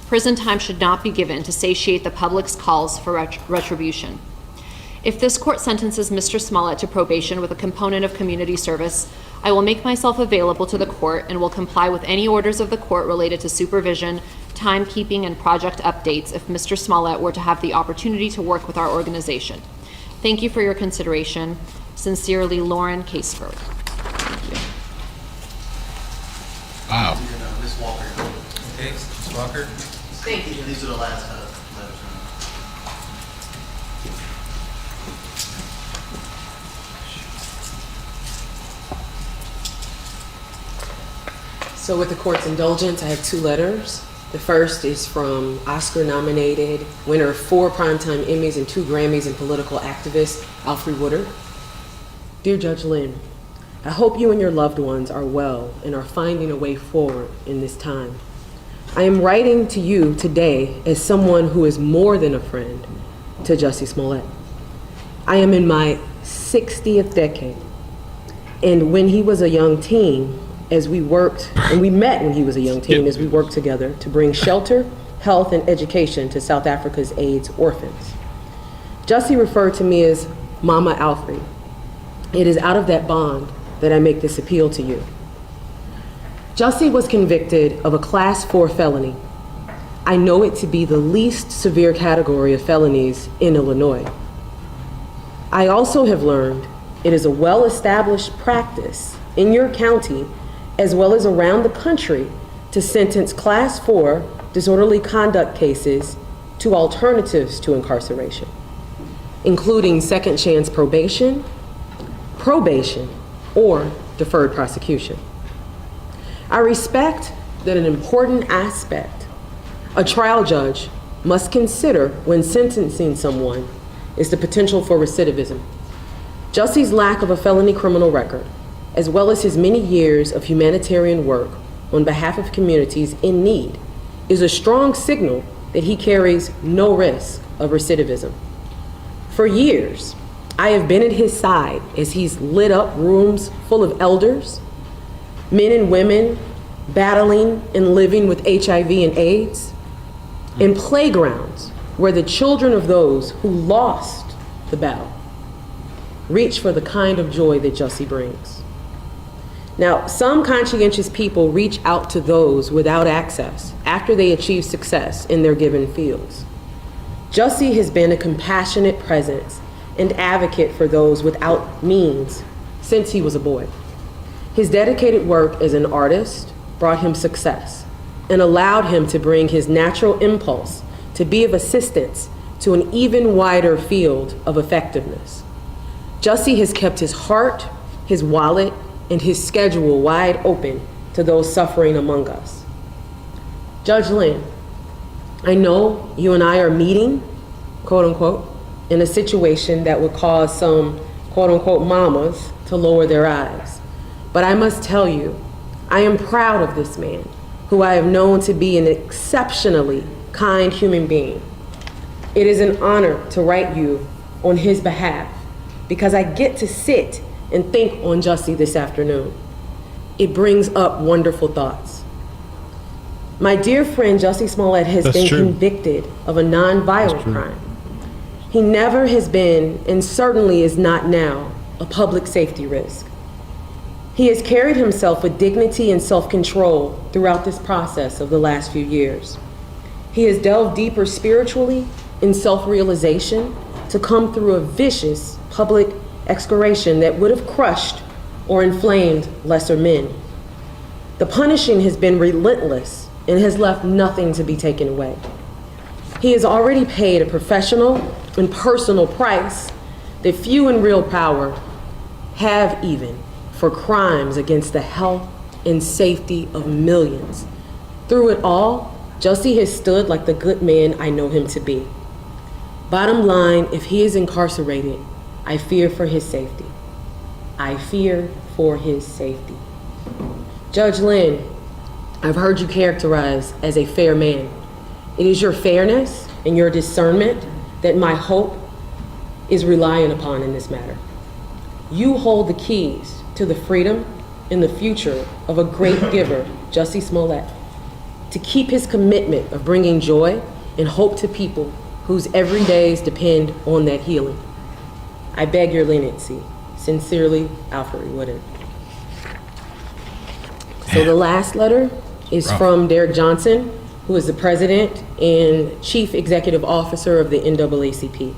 Prison time should not be given to satiate the public's calls for retribution. If this court sentences Mr. Smollett to probation with a component of community service, I will make myself available to the court and will comply with any orders of the court related to supervision, timekeeping, and project updates if Mr. Smollett were to have the opportunity to work with our organization. Thank you for your consideration. Sincerely, Lauren Caseford. Wow. Ms. Walker. Okay, Ms. Walker? Thank you. These are the last letters. So with the court's indulgence, I have 2 letters. The first is from Oscar-nominated winner of 4 Primetime Emmys and 2 Grammys and political activist, Alfre Woodard. Dear Judge Lynn, I hope you and your loved ones are well and are finding a way forward in this time. I am writing to you today as someone who is more than a friend to Jussie Smollett. I am in my 60th decade, and when he was a young teen, as we worked, and we met when he was a young teen, as we worked together to bring shelter, health, and education to South Africa's AIDS orphans. Jussie referred to me as Mama Alfre. It is out of that bond that I make this appeal to you. Jussie was convicted of a Class 4 felony. I know it to be the least severe category of felonies in Illinois. I also have learned it is a well-established practice in your county as well as around the country to sentence Class 4 disorderly conduct cases to alternatives to incarceration, including second chance probation, or deferred prosecution. I respect that an important aspect a trial judge must consider when sentencing someone is the potential for recidivism. Jussie's lack of a felony criminal record, as well as his many years of humanitarian work on behalf of communities in need, is a strong signal that he carries no risk of recidivism. For years, I have been at his side as he's lit up rooms full of elders, men and women battling and living with HIV and AIDS, and playgrounds where the children of those who lost the battle reach for the kind of joy that Jussie brings. Now, some conscientious people reach out to those without access after they achieve success in their given fields. Jussie has been a compassionate presence and advocate for those without means since he was a boy. His dedicated work as an artist brought him success and allowed him to bring his natural impulse to be of assistance to an even wider field of effectiveness. Jussie has kept his heart, his wallet, and his schedule wide open to those suffering among us. Judge Lynn, I know you and I are meeting, quote unquote, in a situation that would cause some, quote unquote, mamas to lower their eyes. But I must tell you, I am proud of this man, who I have known to be an exceptionally kind human being. It is an honor to write you on his behalf, because I get to sit and think on Jussie this afternoon, it brings up wonderful thoughts. My dear friend Jussie Smollett has been convicted of a non-violent crime. He never has been, and certainly is not now, a public safety risk. He has carried himself with dignity and self-control throughout this process of the last few years. He has delved deeper spiritually in self-realization to come through a vicious public excoriation that would have crushed or inflamed lesser men. The punishing has been relentless and has left nothing to be taken away. He has already paid a professional and personal price that few in real power have even for crimes against the health and safety of millions. Through it all, Jussie has stood like the good man I know him to be. Bottom line, if he is incarcerated, I fear for his safety. I fear for his safety. Judge Lynn, I've heard you characterized as a fair man. It is your fairness and your discernment that my hope is relying upon in this matter. You hold the keys to the freedom and the future of a great giver, Jussie Smollett, to keep his commitment of bringing joy and hope to people whose everydays depend on that healing. I beg your leniency. Sincerely, Alfred Woodard. So the last letter is from Derek Johnson, who is the president and chief executive officer of the NAACP.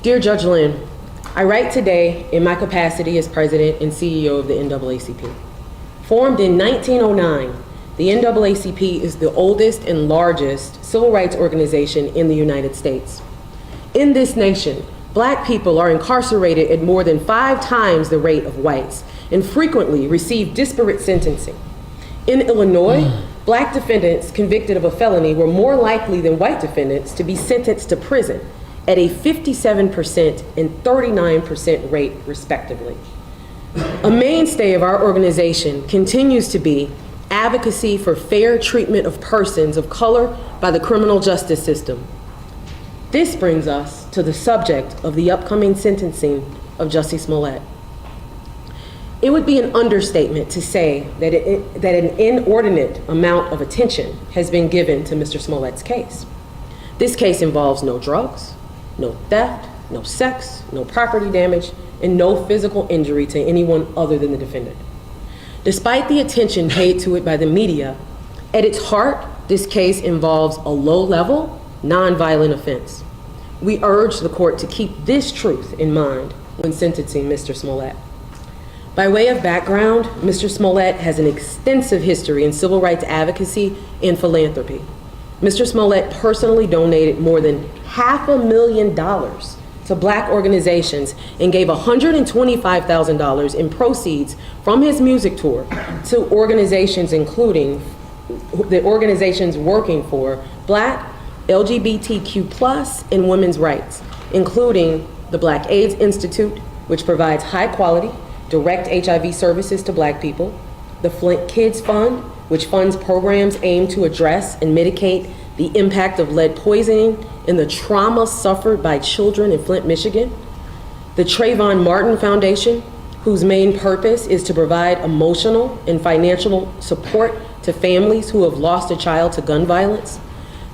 Dear Judge Lynn, I write today in my capacity as president and CEO of the NAACP. Formed in 1909, the NAACP is the oldest and largest civil rights organization in the United States. In this nation, Black people are incarcerated at more than 5 times the rate of whites and frequently receive disparate sentencing. In Illinois, Black defendants convicted of a felony were more likely than white defendants to be sentenced to prison at a 57% and 39% rate, respectively. A mainstay of our organization continues to be advocacy for fair treatment of persons of color by the criminal justice system. This brings us to the subject of the upcoming sentencing of Jussie Smollett. It would be an understatement to say that an inordinate amount of attention has been given to Mr. Smollett's case. This case involves no drugs, no theft, no sex, no property damage, and no physical injury to anyone other than the defendant. Despite the attention paid to it by the media, at its heart, this case involves a low-level, non-violent offense. We urge the court to keep this truth in mind when sentencing Mr. Smollett. By way of background, Mr. Smollett has an extensive history in civil rights advocacy and philanthropy. Mr. Smollett personally donated more than $500,000 to Black organizations and gave $125,000 in proceeds from his music tour to organizations including the organizations working for Black, LGBTQ+ and women's rights, including the Black AIDS Institute, which provides high-quality, direct HIV services to Black people, the Flint Kids Fund, which funds programs aimed to address and mitigate the impact of lead poisoning and the trauma suffered by children in Flint, Michigan, the Trayvon Martin Foundation, whose main purpose is to provide emotional and financial support to families who have lost a child to gun violence,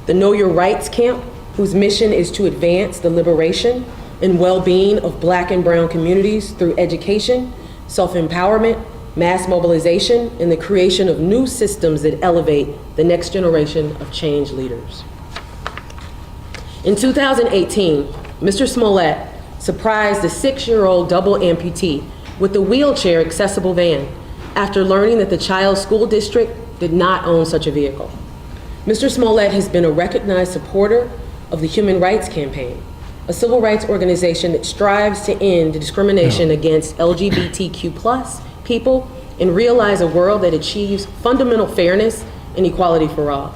the Know Your Rights Camp, whose mission is to advance the liberation and well-being of Black and brown communities through education, self-empowerment, mass mobilization, and the creation of new systems that elevate the next generation of change leaders. In 2018, Mr. Smollett surprised a 6-year-old double amputee with a wheelchair accessible van after learning that the child's school district did not own such a vehicle. Mr. Smollett has been a recognized supporter of the Human Rights Campaign, a civil rights organization that strives to end discrimination against LGBTQ+ people and realize a world that achieves fundamental fairness and equality for all.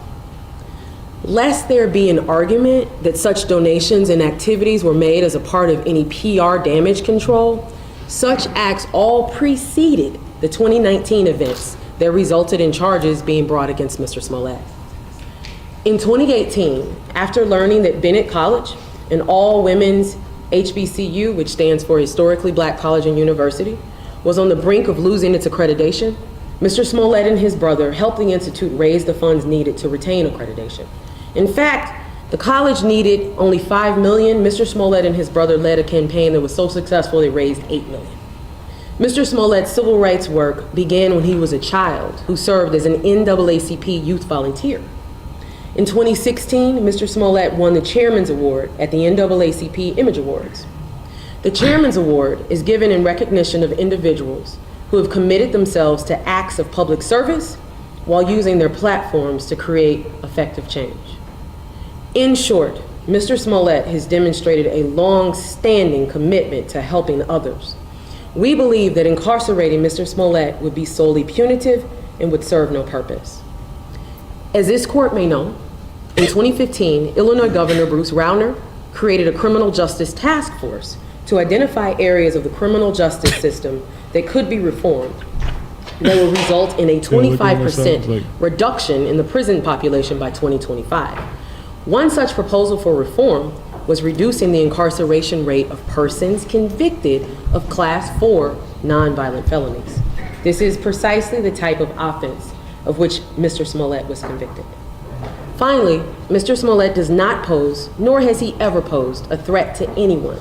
Lest there be an argument that such donations and activities were made as a part of any PR damage control, such acts all preceded the 2019 events that resulted in charges being brought against Mr. Smollett. In 2018, after learning that Bennett College, an all-women's HBCU, which stands for Historically Black College and University, was on the brink of losing its accreditation, Mr. Smollett and his brother helped the institute raise the funds needed to retain accreditation. In fact, the college needed only $5 million. Mr. Smollett and his brother led a campaign that was so successful they raised $8 million. Mr. Smollett's civil rights work began when he was a child who served as an NAACP youth volunteer. In 2016, Mr. Smollett won the Chairman's Award at the NAACP Image Awards. The Chairman's Award is given in recognition of individuals who have committed themselves to acts of public service while using their platforms to create effective change. In short, Mr. Smollett has demonstrated a long-standing commitment to helping others. We believe that incarcerating Mr. Smollett would be solely punitive and would serve no purpose. As this court may know, in 2015, Illinois Governor Bruce Rauner created a criminal justice task force to identify areas of the criminal justice system that could be reformed that will result in a 25% reduction in the prison population by 2025. One such proposal for reform was reducing the incarceration rate of persons convicted of Class 4 nonviolent felonies. This is precisely the type of offense of which Mr. Smollett was convicted. Finally, Mr. Smollett does not pose, nor has he ever posed, a threat to anyone.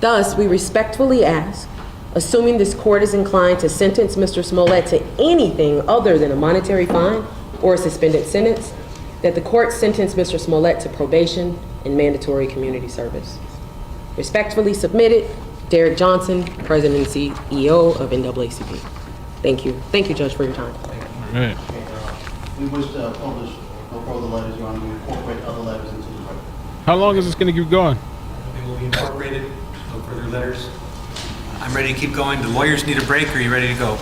Thus, we respectfully ask, assuming this court is inclined to sentence Mr. Smollett to anything other than a monetary fine or a suspended sentence, that the court sentence Mr. Smollett to probation and mandatory community service. Respectfully submitted, Derek Johnson, President and CEO of NAACP. Thank you. Thank you, Judge, for your time. All right. We wish to publish no further letters, Your Honor. We incorporate other letters into the record. How long is this going to keep going? They will be incorporated, no further letters. I'm ready to keep going. The lawyers need a break. Are you ready to go?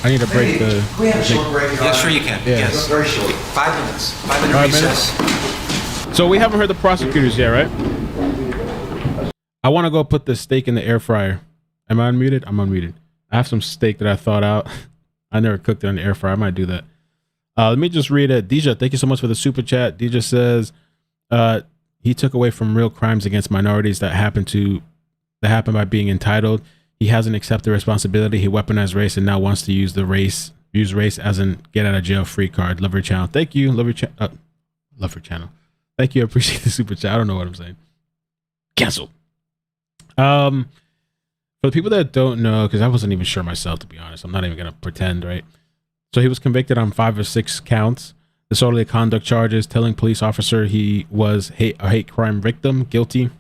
I need a break. Can we have a short break, Your Yes, Honor? sure you can. Yeah. Yes. Very short. 5 minutes. 5-minute 5 recess. So we haven't heard the prosecutors yet, right? I want to go put the steak in the air fryer. Am I unmuted? I'm unmuted. I have some steak that I thought out. I never cooked it in the air fryer. I might do that. Let me just read it. Deja, thank you so much for the super chat. Deja says, he took away from real crimes against minorities that happened by being entitled. He hasn't accepted responsibility. He weaponized race and now wants to use race as an get out of jail free card. Love your channel. Thank you. Love your channel. Thank you. I appreciate the super chat. I don't know what I'm saying. Cancel. For the people that don't know, because I wasn't even sure myself, to be honest, I'm not even gonna pretend, right? So he was convicted on 5 or 6 counts. Disorderly conduct charges, telling police officer he was a hate crime victim, guilty.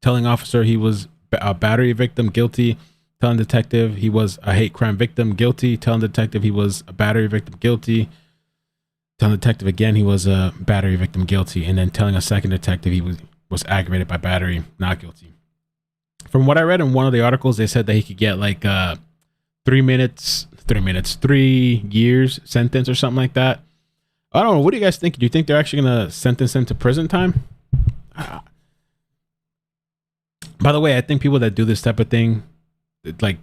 Telling officer he was a battery victim, guilty. Telling detective he was a hate crime victim, guilty. Telling detective he was a battery victim, guilty. Telling detective again he was a battery victim, guilty. And then telling a second detective he was aggravated by battery, not guilty. From what I read in one of the articles, they said that he could get like 3 years sentence or something like that. I don't know. What do you guys think? Do you think they're actually going to sentence him to prison time? By the way, I think people that do this type of thing, like,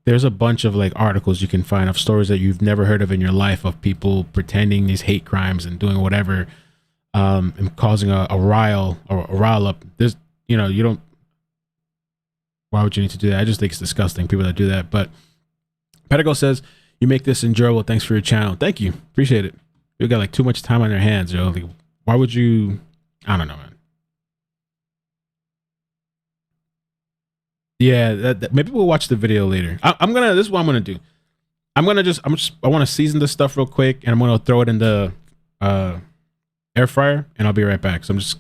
there's a bunch of like articles you can find of stories that you've never heard of in your life of people pretending these hate crimes and doing whatever, and causing a rile up. There's, you don't. Why would you need to do that? I just think it's disgusting, people that do that. But Pedigo says, you make this enjoyable. Thanks for your channel. Thank you. Appreciate it. You got like too much time on your hands, yo. Like, why would you? I don't know, man. Yeah, maybe we'll watch the video later. This is what I'm gonna do. I want to season this stuff real quick, and I'm gonna throw it in the air fryer, and I'll be right back. So let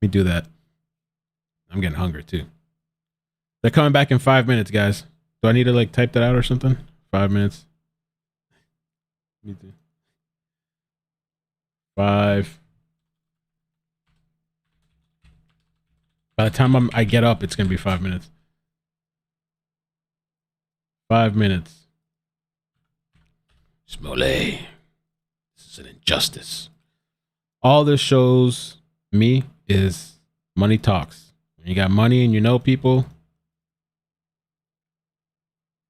me do that. I'm getting hungry too. They're coming back in 5 minutes, guys. Do I need to like type that out or something? 5 minutes. Me too. 5. By the time I get up, it's gonna be 5 minutes. 5 minutes. Smollett. This is an injustice. All this shows me is money talks. When you got money and you know people,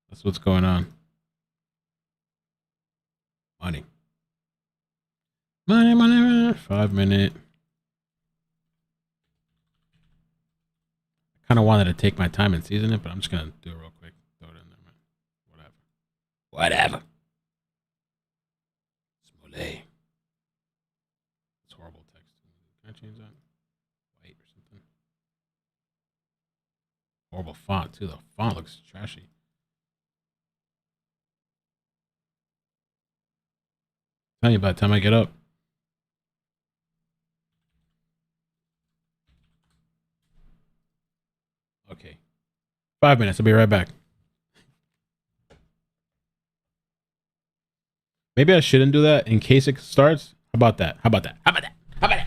that's what's going on. Money. 5 minute. kind of wanted to take my time and season it, but I'm just gonna do it real quick. Throw it in there, man. Whatever. Smollett. It's horrible text. Can I change that? White or something. Horrible font too. The font looks trashy. Tell you by the time I get up. Okay. 5 minutes. I'll be right back. Maybe I shouldn't do that in case it starts. How about that? How about that? How about that? How about that?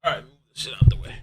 All right, move this shit out the way.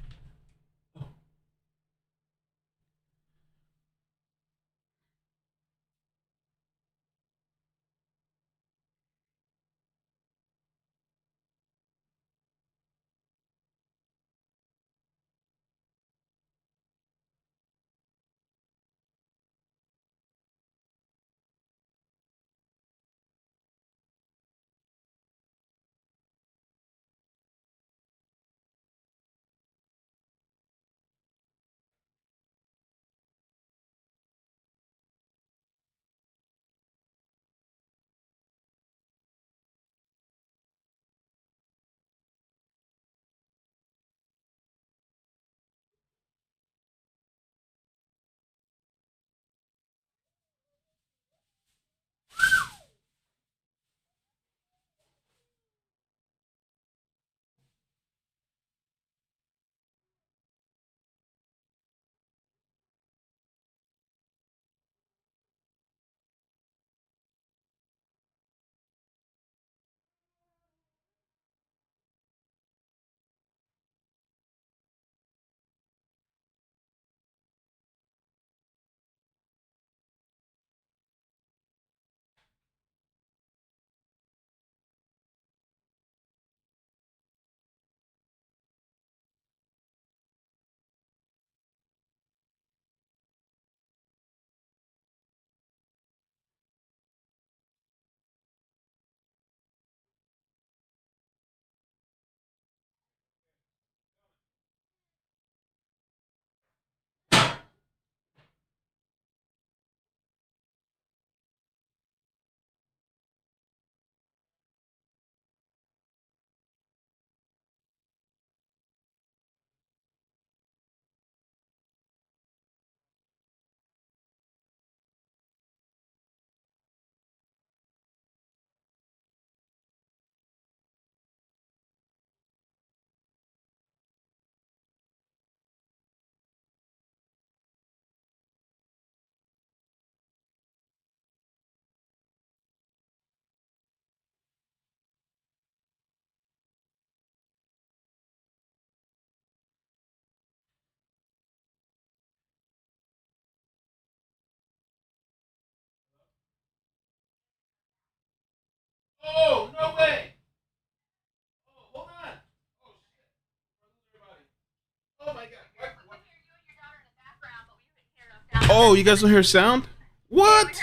Oh, you guys don't hear sound? What?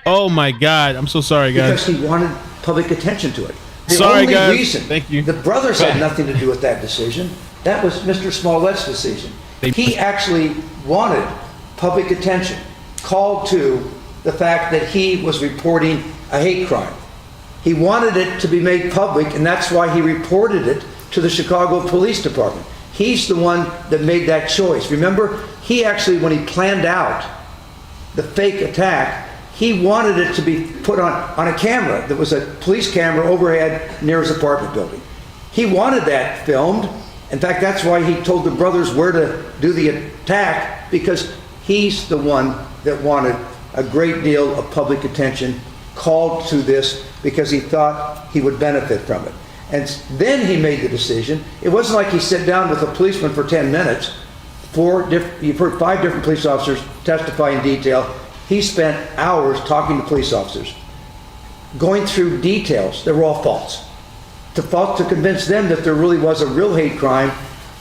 Oh my God! I'm so sorry, guys. Because he wanted public attention to it. The Sorry, only guys. reason Thank you. the brothers had nothing to do with that decision. That was Mr. Smollett's decision. He actually wanted public attention, called to the fact that he was reporting a hate crime. He wanted it to be made public, and that's why he reported it to the Chicago Police Department. He's the one that made that choice. Remember, he actually, when he planned out the fake attack, he wanted it to be put on a camera. There was a police camera overhead near his apartment building. He wanted that filmed. In fact, that's why he told the brothers where to do the attack, because he's the one that wanted a great deal of public attention, called to this because he thought he would benefit from it. And then he made the decision. It wasn't like he sat down with a policeman for 10 minutes. You've heard 5 different police officers testify in detail. He spent hours talking to police officers, going through details that were all false, to convince them that there really was a real hate crime,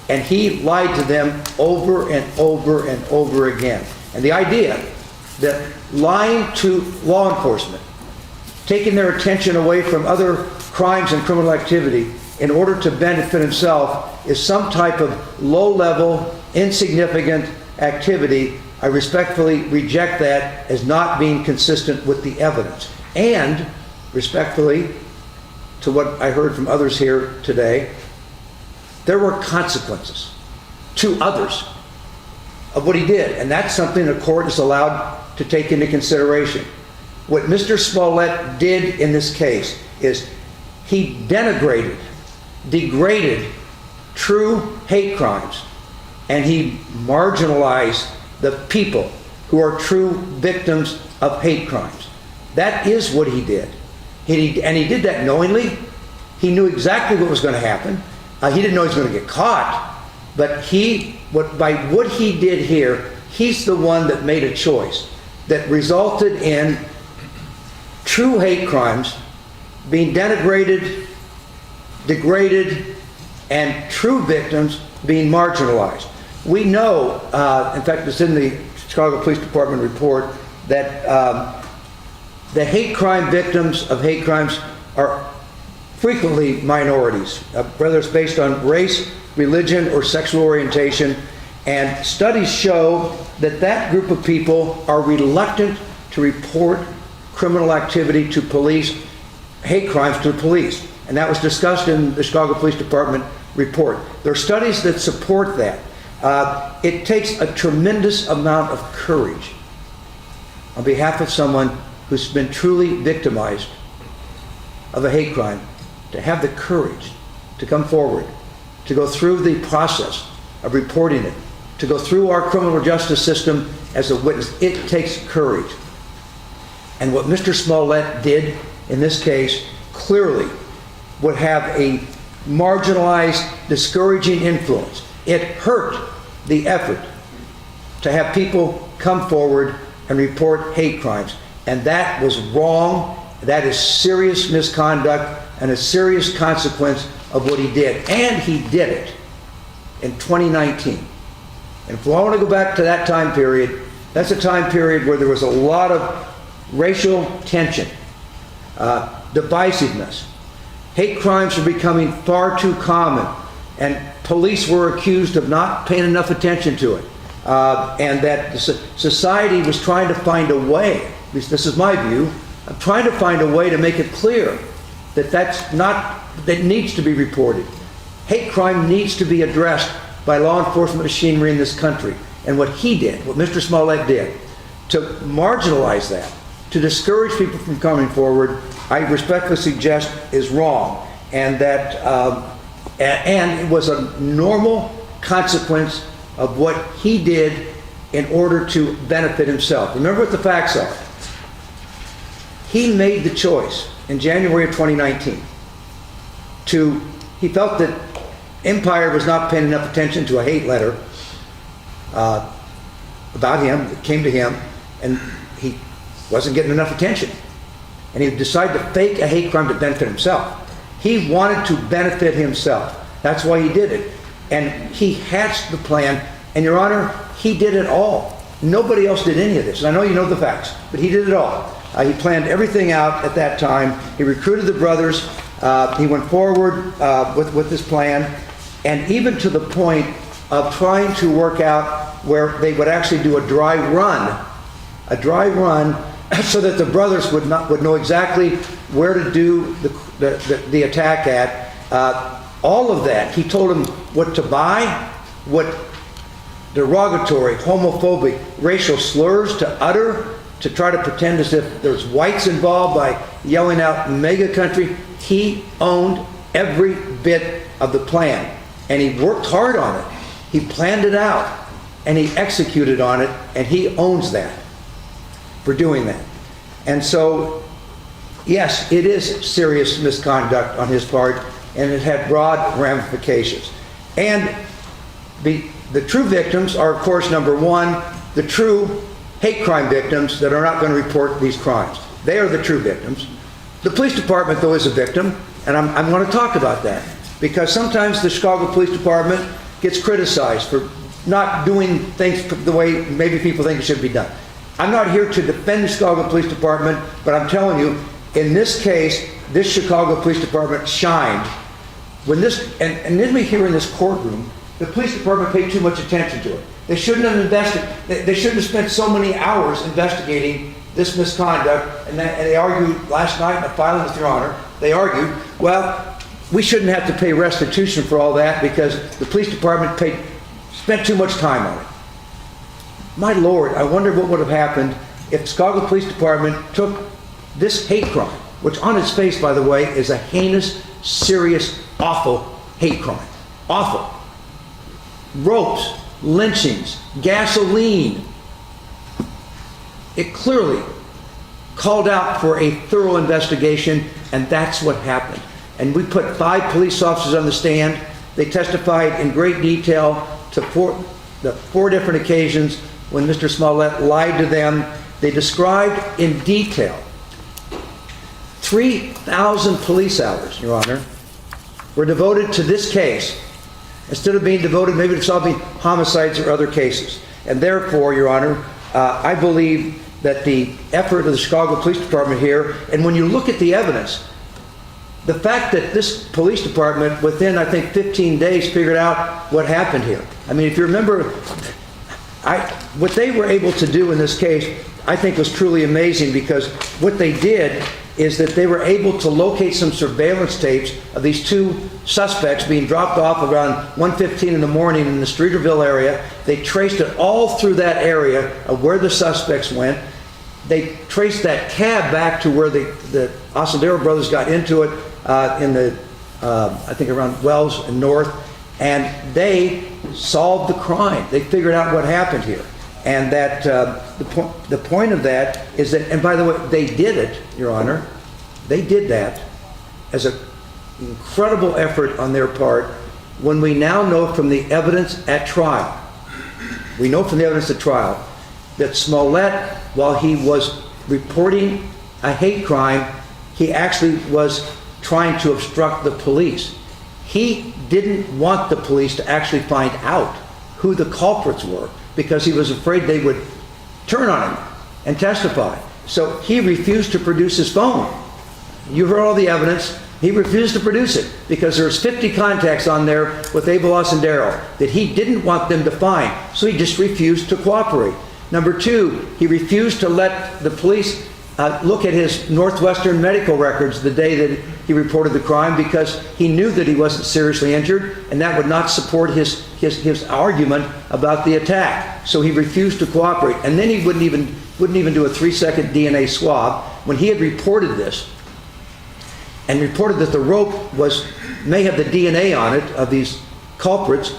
and he lied to them over and over and over again. And the idea that lying to law enforcement, taking their attention away from other crimes and criminal activity in order to benefit himself is some type of low-level, insignificant activity. I respectfully reject that as not being consistent with the evidence. And respectfully, to what I heard from others here today, there were consequences to others of what he did. And that's something the court is allowed to take into consideration. What Mr. Smollett did in this case is he denigrated, degraded true hate crimes, and he marginalized the people who are true victims of hate crimes. That is what he did. And he did that knowingly. He knew exactly what was going to happen. He didn't know he was going to get caught, but by what he did here, he's the one that made a choice that resulted in true hate crimes being denigrated, degraded, and true victims being marginalized. We know, in fact, it's in the Chicago Police Department report, that the hate crime victims of hate crimes are frequently minorities, whether it's based on race, religion, or sexual orientation. And studies show that that group of people are reluctant to report criminal activity to police, hate crimes to the police. And that was discussed in the Chicago Police Department report. There are studies that support that. It takes a tremendous amount of courage on behalf of someone who's been truly victimized of a hate crime to have the courage to come forward, to go through the process of reporting it, to go through our criminal justice system as a witness. It takes courage. And what Mr. Smollett did in this case clearly would have a marginalized, discouraging influence. It hurt the effort to have people come forward and report hate crimes. And that was wrong. That is serious misconduct and a serious consequence of what he did. And he did it in 2019. And if I want to go back to that time period, that's a time period where there was a lot of racial tension, divisiveness. Hate crimes were becoming far too common, and police were accused of not paying enough attention to it. And that society was trying to find a way, at least this is my view, of trying to find a way to make it clear that that needs to be reported. Hate crime needs to be addressed by law enforcement machinery in this country. And what he did, what Mr. Smollett did, to marginalize that, to discourage people from coming forward, I respectfully suggest is wrong. And that, and it was a normal consequence of what he did in order to benefit himself. Remember what the facts are. He made the choice in January of 2019 he felt that Empire was not paying enough attention to a hate letter about him that came to him, and he wasn't getting enough attention. And he decided to fake a hate crime to benefit himself. He wanted to benefit himself. That's why he did it. And he hatched the plan. And Your Honor, he did it all. Nobody else did any of this. And I know you know the facts, but he did it all. He planned everything out at that time. He recruited the brothers. He went forward with this plan, and even to the point of trying to work out where they would actually do a dry run, so that the brothers would know exactly where to do the attack at. All of that. He told them what to buy, what derogatory, homophobic, racial slurs to utter, to try to pretend as if there's whites involved by yelling out MAGA country. He owned every bit of the plan, and he worked hard on it. He planned it out, and he executed on it, and he owns that for doing that. And so, yes, it is serious misconduct on his part, and it had broad ramifications. And the true victims are, of course, number one, the true hate crime victims that are not going to report these crimes. They are the true victims. The police department, though, is a victim, and I'm going to talk about that, because sometimes the Chicago Police Department gets criticized for not doing things the way maybe people think it should be done. I'm not here to defend the Chicago Police Department, but I'm telling you, in this case, this Chicago Police Department shined. When this, and then we hear in this courtroom, the police department paid too much attention to it. They shouldn't have they shouldn't have spent so many hours investigating this misconduct, and they argued last night in a filing with Your Honor, they argued, well, we shouldn't have to pay restitution for all that because the police department spent too much time on it. My Lord, I wonder what would have happened if the Chicago Police Department took this hate crime, which on its face, by the way, is a heinous, serious, awful hate crime. Awful. Ropes, lynchings, gasoline. It clearly called out for a thorough investigation, and that's what happened. And we put 5 police officers on the stand. They testified in great detail to the 4 different occasions when Mr. Smollett lied to them. They described in detail 3,000 police hours, Your Honor, were devoted to this case instead of being devoted maybe to solving homicides or other cases. And therefore, Your Honor, I believe that the effort of the Chicago Police Department here, and when you look at the evidence, the fact that this police department within, I think, 15 days figured out what happened here. I mean, if you remember, what they were able to do in this case, I think was truly amazing, because what they did is that they were able to locate some surveillance tapes of these 2 suspects being dropped off around 1:15 in the morning in the Streeterville area. They traced it all through that area of where the suspects went. They traced that cab back to where the Osaldero brothers got into it I think around Wells and North, and they solved the crime. They figured out what happened here. And that the point of that is that, and by the way, they did it, Your Honor, they did that as an incredible effort on their part, when we now know from the evidence at trial, that Smollett, while he was reporting a hate crime, he actually was trying to obstruct the police. He didn't want the police to actually find out who the culprits were, because he was afraid they would turn on him and testify. So he refused to produce his phone. You heard all the evidence. He refused to produce it because there's 50 contacts on there with Abel Osaldero that he didn't want them to find. So he just refused to cooperate. Number 2, he refused to let the police look at his Northwestern medical records the day that he reported the crime, because he knew that he wasn't seriously injured, and that would not support his argument about the attack. So he refused to cooperate, and then he wouldn't even do a 3-second DNA swab when he had reported this, and reported that the rope may have the DNA on it of these culprits,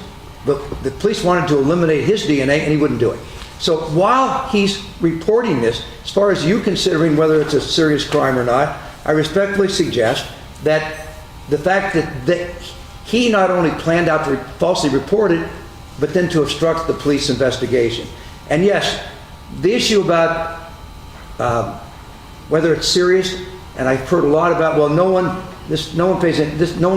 but the police wanted to eliminate his DNA, and he wouldn't do it. So while he's reporting this, as far as you considering whether it's a serious crime or not, I respectfully suggest that the fact that he not only planned out to falsely report it, but then to obstruct the police investigation. And yes, the issue about whether it's serious, and I've heard a lot about, well, no one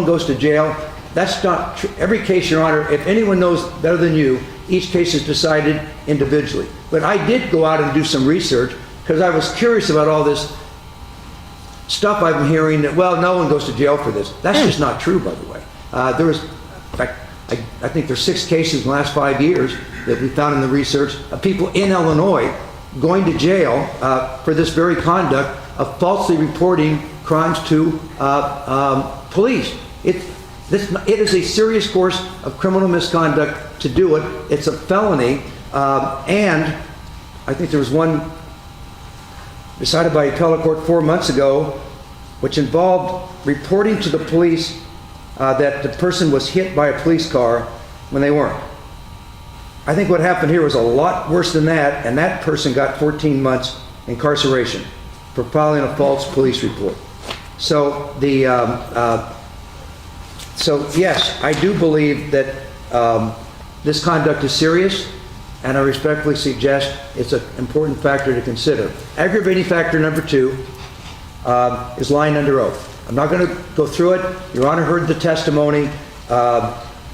goes to jail. That's not true. Every case, Your Honor, if anyone knows better than you, each case is decided individually. But I did go out and do some research because I was curious about all this stuff I've been hearing that, well, no one goes to jail for this. That's just not true, by the way. There was, in fact, I think there's 6 cases in the last 5 years that we found in the research of people in Illinois going to jail for this very conduct of falsely reporting crimes to police. It is a serious course of criminal misconduct to do it. It's a felony, and I think there was one decided by appellate court 4 months ago, which involved reporting to the police that the person was hit by a police car when they weren't. I think what happened here was a lot worse than that, and that person got 14 months incarceration for filing a false police report. So so yes, I do believe that this conduct is serious, and I respectfully suggest it's an important factor to consider. Aggravating factor number 2 is lying under oath. I'm not going to go through it. Your Honor heard the testimony.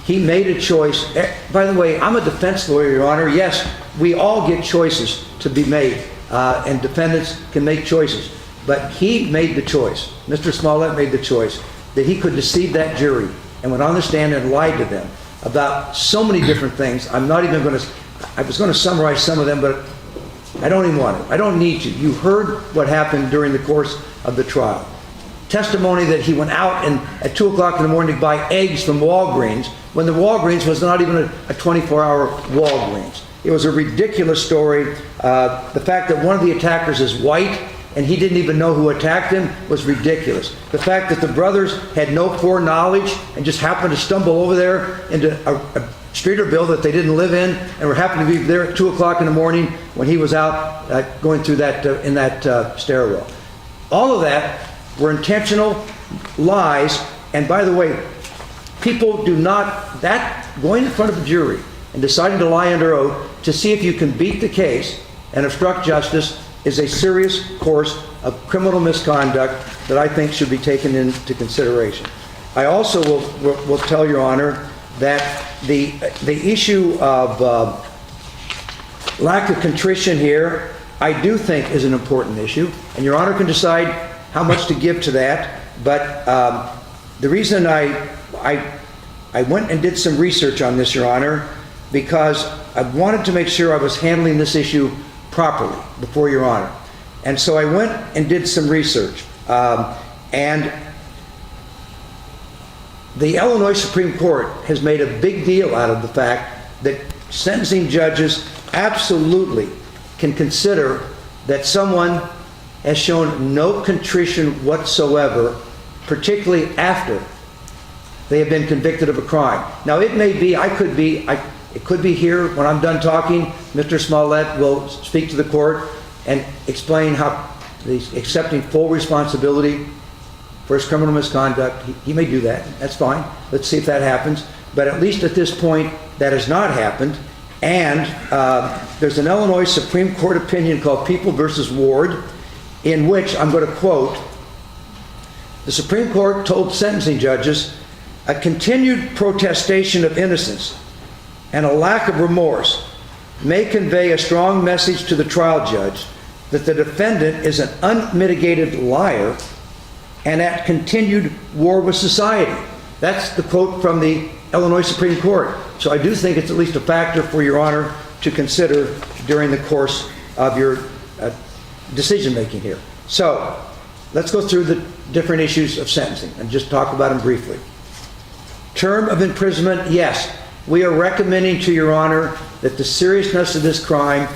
He made a choice. By the way, I'm a defense lawyer, Your Honor. Yes, we all get choices to be made, and defendants can make choices. But he made the choice. Mr. Smollett made the choice that he could deceive that jury and went on the stand and lied to them about so many different things. I'm not even going to, I was going to summarize some of them, but I don't even want to. I don't need to. You heard what happened during the course of the trial. Testimony that he went out and at 2 o'clock in the morning to buy eggs from Walgreens when the Walgreens was not even a 24-hour Walgreens. It was a ridiculous story. The fact that one of the attackers is white and he didn't even know who attacked him was ridiculous. The fact that the brothers had no foreknowledge and just happened to stumble over there into a Streeterville that they didn't live in and were happened to be there at 2 o'clock in the morning when he was out going through that in that stairwell. All of that were intentional lies. And by the way, people do not, that going in front of a jury and deciding to lie under oath to see if you can beat the case and obstruct justice is a serious course of criminal misconduct that I think should be taken into consideration. I also will tell Your Honor that the issue of lack of contrition here, I do think is an important issue, and Your Honor can decide how much to give to that. But the reason I went and did some research on this, Your Honor, because I wanted to make sure I was handling this issue properly before Your Honor. And so I went and did some research. And the Illinois Supreme Court has made a big deal out of the fact that sentencing judges absolutely can consider that someone has shown no contrition whatsoever, particularly after they have been convicted of a crime. Now, it may be, it could be here when I'm done talking, Mr. Smollett will speak to the court and explain how he's accepting full responsibility for his criminal misconduct. He may do that. That's fine. Let's see if that happens. But at least at this point, that has not happened. And there's an Illinois Supreme Court opinion called People versus Ward, in which, I'm going to quote, the Supreme Court told sentencing judges, a continued protestation of innocence and a lack of remorse may convey a strong message to the trial judge that the defendant is an unmitigated liar and at continued war with society. That's the quote from the Illinois Supreme Court. So I do think it's at least a factor for Your Honor to consider during the course of your decision-making here. So let's go through the different issues of sentencing and just talk about them briefly. Term of imprisonment, yes. We are recommending to Your Honor that the seriousness of this crime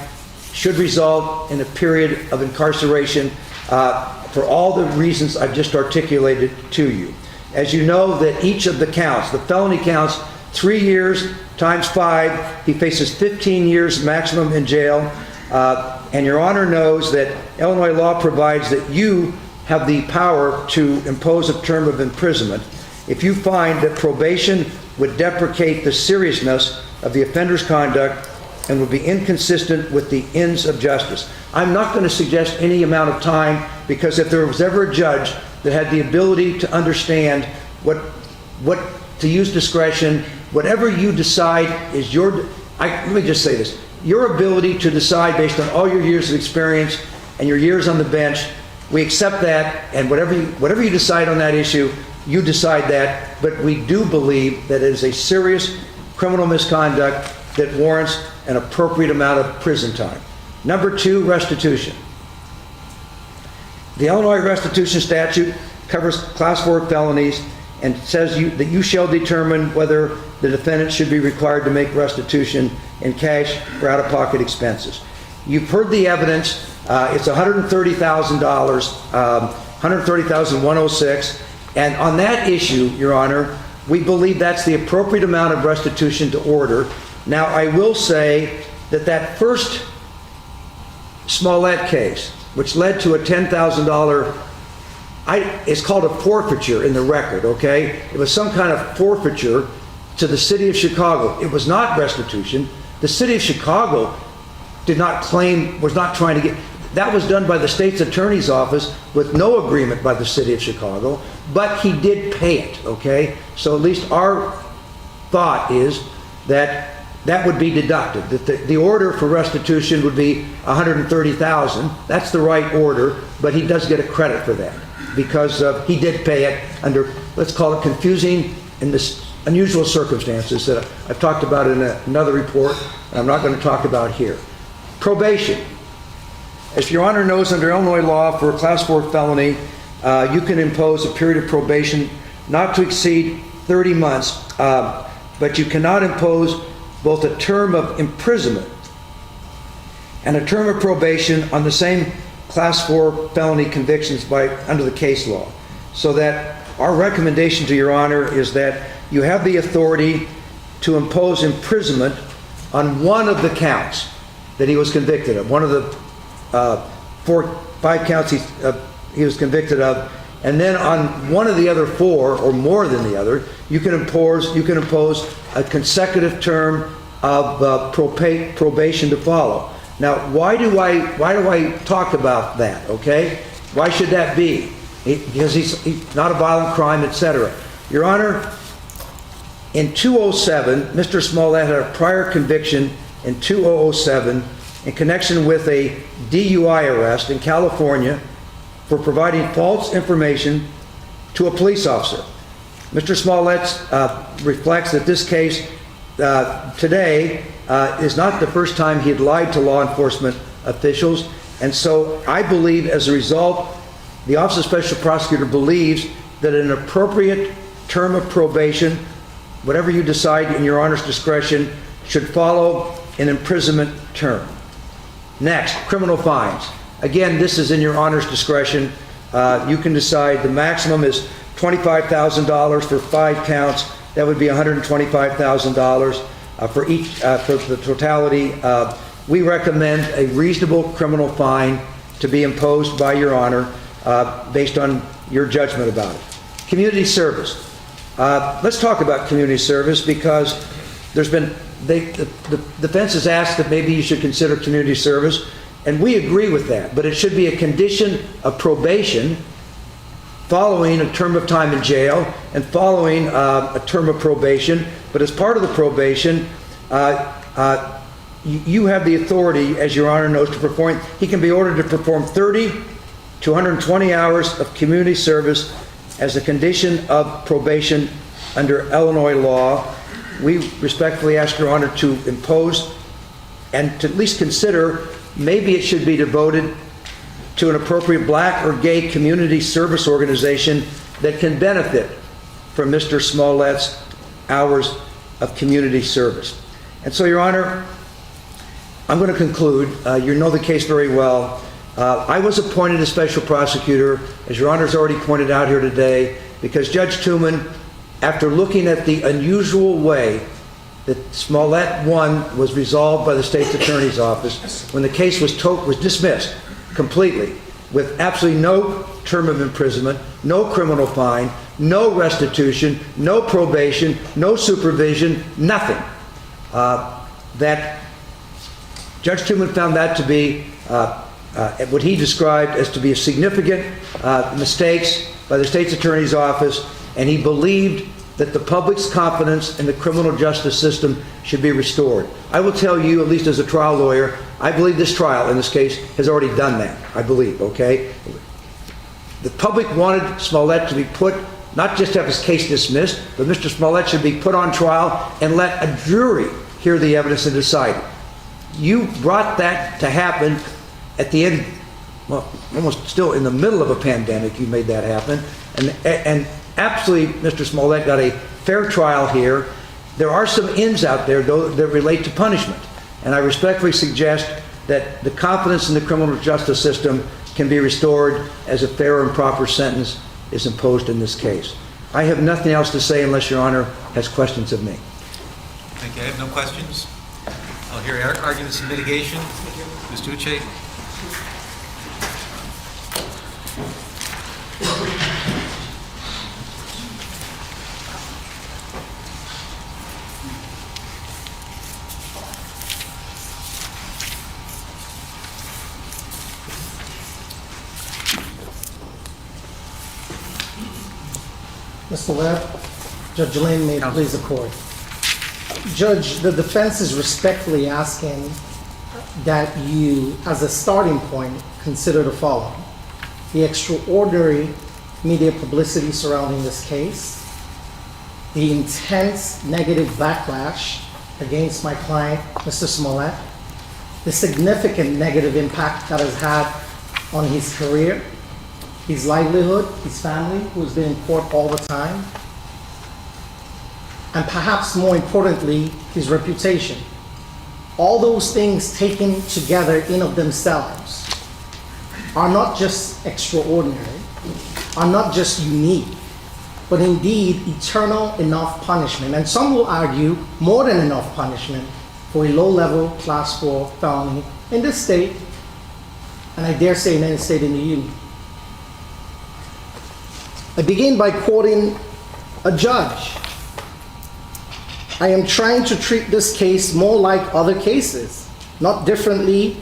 should result in a period of incarceration for all the reasons I've just articulated to you. As you know, that each of the counts, the felony counts, 3 years times 5, he faces 15 years maximum in jail. And Your Honor knows that Illinois law provides that you have the power to impose a term of imprisonment if you find that probation would deprecate the seriousness of the offender's conduct and would be inconsistent with the ends of justice. I'm not going to suggest any amount of time, because if there was ever a judge that had the ability to understand what to use discretion, whatever you decide is your, let me just say this, your ability to decide based on all your years of experience and your years on the bench, we accept that, and whatever you decide on that issue, you decide that, but we do believe that it is a serious criminal misconduct that warrants an appropriate amount of prison time. Number two, restitution. The Illinois restitution statute covers class 4 felonies and says that you shall determine whether the defendant should be required to make restitution in cash for out-of-pocket expenses. You've heard the evidence. It's $130,000, $130,106, and on that issue, Your Honor, we believe that's the appropriate amount of restitution to order. Now, I will say that first Smollett case, which led to a $10,000, it's called a forfeiture in the record, okay? It was some kind of forfeiture to the city of Chicago. It was not restitution. The city of Chicago did not claim, was not trying to get, that was done by the state's attorney's office with no agreement by the city of Chicago, but he did pay it, okay? So at least our thought is that that would be deducted, that the order for restitution would be $130,000. That's the right order, but he does get a credit for that because he did pay it under, let's call it confusing and unusual circumstances that I've talked about in another report, and I'm not going to talk about here. Probation. As Your Honor knows, under Illinois law, for a class 4 felony, you can impose a period of probation not to exceed 30 months, but you cannot impose both a term of imprisonment and a term of probation on the same class 4 felony convictions under the case law. So that our recommendation to Your Honor is that you have the authority to impose imprisonment on one of the counts that he was convicted of, one of the 5 counts he was convicted of, and then on one of the other 4, or more than the other, you can impose a consecutive term of probation to follow. Now, why do I talk about that? Okay, why should that be? Because he's not a violent crime, etc. Your Honor, in 2007, Mr. Smollett had a prior conviction in 2007 in connection with a DUI arrest in California for providing false information to a police officer. Mr. Smollett reflects that this case today is not the first time he had lied to law enforcement officials, and so I believe as a result, the Office of Special Prosecutor believes that an appropriate term of probation, whatever you decide in Your Honor's discretion, should follow an imprisonment term. Next, criminal fines. Again, this is in Your Honor's discretion. You can decide the maximum is $25,000 for 5 counts. That would be $125,000 for the totality. We recommend a reasonable criminal fine to be imposed by Your Honor based on your judgment about it. Community service. Let's talk about community service because there's been, the defense has asked that maybe you should consider community service, and we agree with that, but it should be a condition of probation following a term of time in jail and following a term of probation. But as part of the probation, you have the authority, as Your Honor knows, to perform, he can be ordered to perform 30 to 120 hours of community service as a condition of probation under Illinois law. We respectfully ask Your Honor to impose and to at least consider maybe it should be devoted to an appropriate black or gay community service organization that can benefit from Mr. Smollett's hours of community service. And so, Your Honor, I'm going to conclude. You know the case very well. I was appointed as special prosecutor, as Your Honor's already pointed out here today, because Judge Tooman, after looking at the unusual way that Smollett 1 was resolved by the state's attorney's office, when the case was dismissed completely, with absolutely no term of imprisonment, no criminal fine, no restitution, no probation, no supervision, nothing. That Judge Tooman found that to be what he described as to be a significant mistakes by the state's attorney's office, and he believed that the public's confidence in the criminal justice system should be restored. I will tell you, at least as a trial lawyer, I believe this trial in this case has already done that, I believe, okay? The public wanted Smollett to be put, not just have his case dismissed, but Mr. Smollett should be put on trial and let a jury hear the evidence and decide. You brought that to happen at the end, well, almost still in the middle of a pandemic, you made that happen. And absolutely, Mr. Smollett got a fair trial here. There are some ins out there, though, that relate to punishment. And I respectfully suggest that the confidence in the criminal justice system can be restored as a fair and proper sentence is imposed in this case. I have nothing else to say unless Your Honor has questions of me. Thank you. I have no questions. I'll hear arguments in mitigation. Ms. Duce. Mr. Webb, Judge Lane, may it please the court. Judge, the defense is respectfully asking that you, as a starting point, consider the following: the extraordinary media publicity surrounding this case, the intense negative backlash against my client, Mr. Smollett, the significant negative impact that has had on his career, his livelihood, his family, who's been in court all the time, and perhaps more importantly, his reputation. All those things taken together in of themselves are not just extraordinary, are not just unique, but indeed eternal enough punishment, and some will argue more than enough punishment for a low-level Class 4 felony in this state, and I dare say in any state in the Union. I begin by quoting a judge. I am trying to treat this case more like other cases, not differently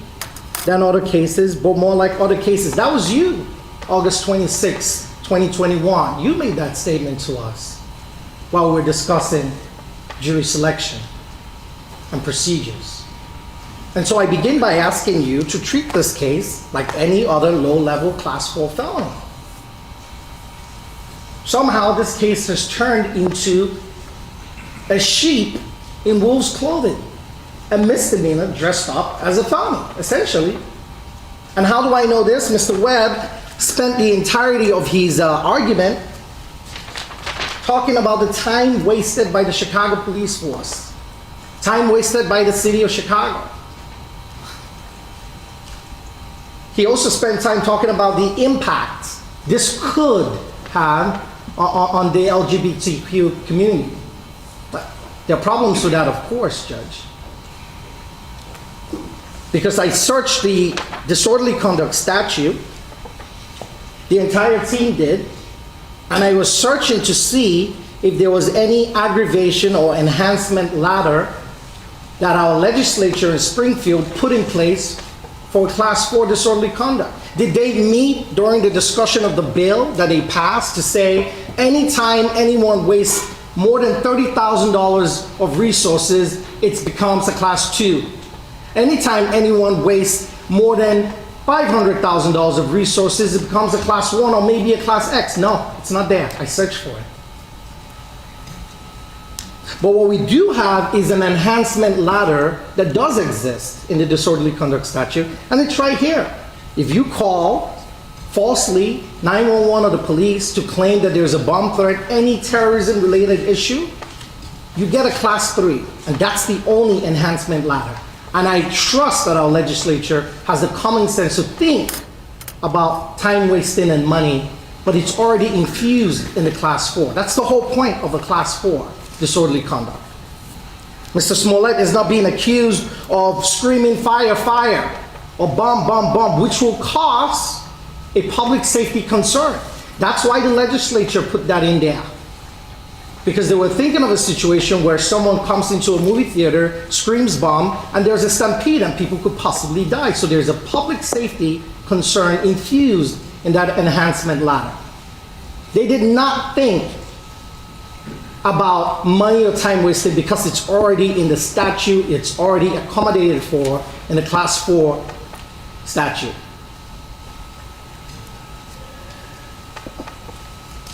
than other cases, but more like other cases. That was you, August 26, 2021. You made that statement to us while we were discussing jury selection and procedures. And so I begin by asking you to treat this case like any other low-level Class 4 felony. Somehow this case has turned into a sheep in wolf's clothing, a misdemeanor dressed up as a felony, essentially. And how do I know this? Mr. Webb spent the entirety of his argument talking about the time wasted by the Chicago police force, time wasted by the city of Chicago. He also spent time talking about the impact this could have on the LGBTQ community. But there are problems with that, of course, Judge. Because I searched the disorderly conduct statute, the entire team did, and I was searching to see if there was any aggravation or enhancement ladder that our legislature in Springfield put in place for Class 4 disorderly conduct. Did they meet during the discussion of the bill that they passed to say anytime anyone wastes more than $30,000 of resources, it becomes a Class 2? Anytime anyone wastes more than $500,000 of resources, it becomes a Class 1 or maybe a Class X. No, it's not there. I searched for it. But what we do have is an enhancement ladder that does exist in the disorderly conduct statute, and it's right here. If you call falsely 911 or the police to claim that there's a bomb threat, any terrorism-related issue, you get a Class 3, and that's the only enhancement ladder. And I trust that our legislature has the common sense to think about time wasting and money, but it's already infused in the Class 4. That's the whole point of a Class 4 disorderly conduct. Mr. Smollett is not being accused of screaming fire, fire, or bomb, bomb, bomb, which will cause a public safety concern. That's why the legislature put that in there. Because they were thinking of a situation where someone comes into a movie theater, screams bomb, and there's a stampede and people could possibly die. So there's a public safety concern infused in that enhancement ladder. They did not think, about money or time wasted because it's already in the statute, it's already accommodated for in the Class 4 statute.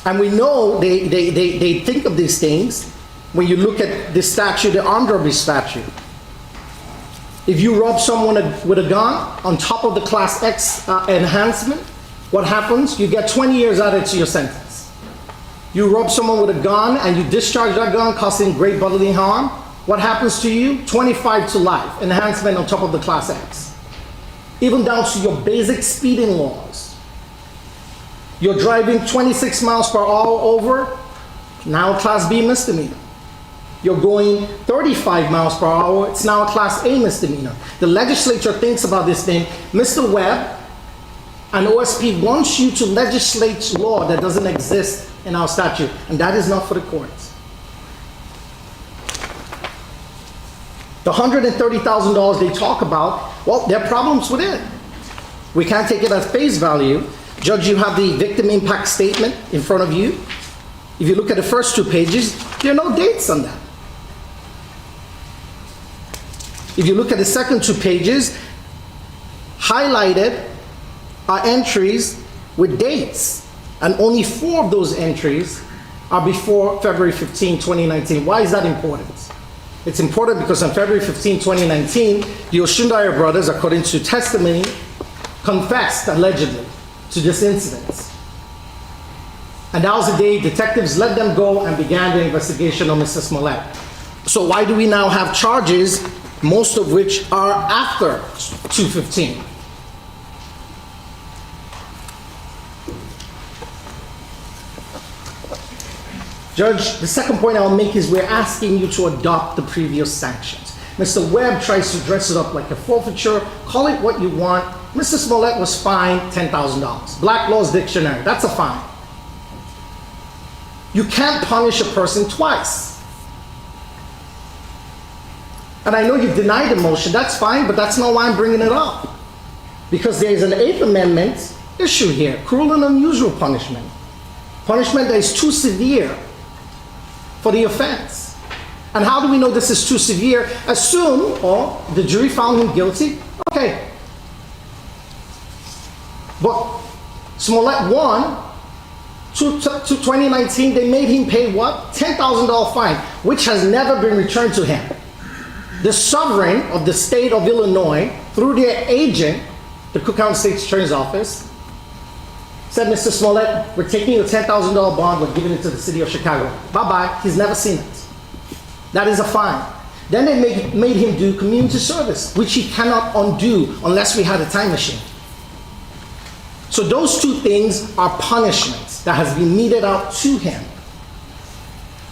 And we know they think of these things when you look at the statute, the armed robbery statute. If you rob someone with a gun on top of the Class X enhancement, what happens? You get 20 years added to your sentence. You rob someone with a gun and you discharge that gun causing great bodily harm, what happens to you? 25 to life, enhancement on top of the Class X. Even down to your basic speeding laws. You're driving 26 miles per hour over, now Class B misdemeanor. You're going 35 miles per hour, it's now a Class A misdemeanor. The legislature thinks about this thing. Mr. Webb and OSP wants you to legislate law that doesn't exist in our statute, and that is not for the courts. The $130,000 they talk about, well, there are problems with it. We can't take it at face value. Judge, you have the victim impact statement in front of you. If you look at the first 2 pages, there are no dates on that. If you look at the second 2 pages, highlighted are entries with dates, and only 4 of those entries are before February 15, 2019. Why is that important? It's important because on February 15, 2019, the Oshundaya brothers, according to testimony, confessed allegedly to this incident. And that was the day detectives let them go and began the investigation on Mr. Smollett. So why do we now have charges, most of which are after 215? Judge, the second point I'll make is we're asking you to adopt the previous sanctions. Mr. Webb tries to dress it up like a forfeiture, call it what you want. Mr. Smollett was fined $10,000. Black Law's Dictionary, that's a fine. You can't punish a person twice. And I know you denied the motion, that's fine, but that's not why I'm bringing it up. Because there's an 8th Amendment issue here, cruel and unusual punishment. Punishment that is too severe for the offense. And how do we know this is too severe? Assume, oh, the jury found him guilty, okay. But Smollett won. To 2019, they made him pay what? $10,000 fine, which has never been returned to him. The sovereign of the state of Illinois, through their agent, the Cook County State's Attorney's Office, said, Mr. Smollett, we're taking your $10,000 bond, we're giving it to the city of Chicago. Bye-bye, he's never seen it. That is a fine. Then they made him do community service, which he cannot undo unless we had a time machine. So those 2 things are punishments that has been meted out to him.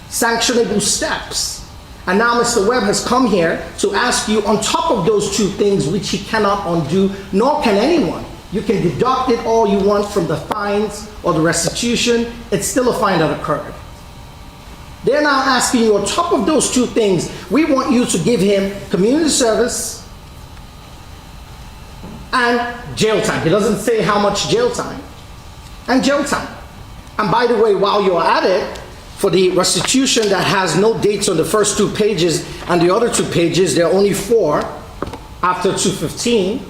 Sanctionable steps. And now Mr. Webb has come here to ask you on top of those 2 things which he cannot undo, nor can anyone. You can deduct it all you want from the fines or the restitution, it's still a fine that occurred. They're now asking you on top of those 2 things, we want you to give him community service and jail time. He doesn't say how much jail time. And jail time. And by the way, while you're at it, for the restitution that has no dates on the first 2 pages and the other 2 pages, there are only 4 after 215,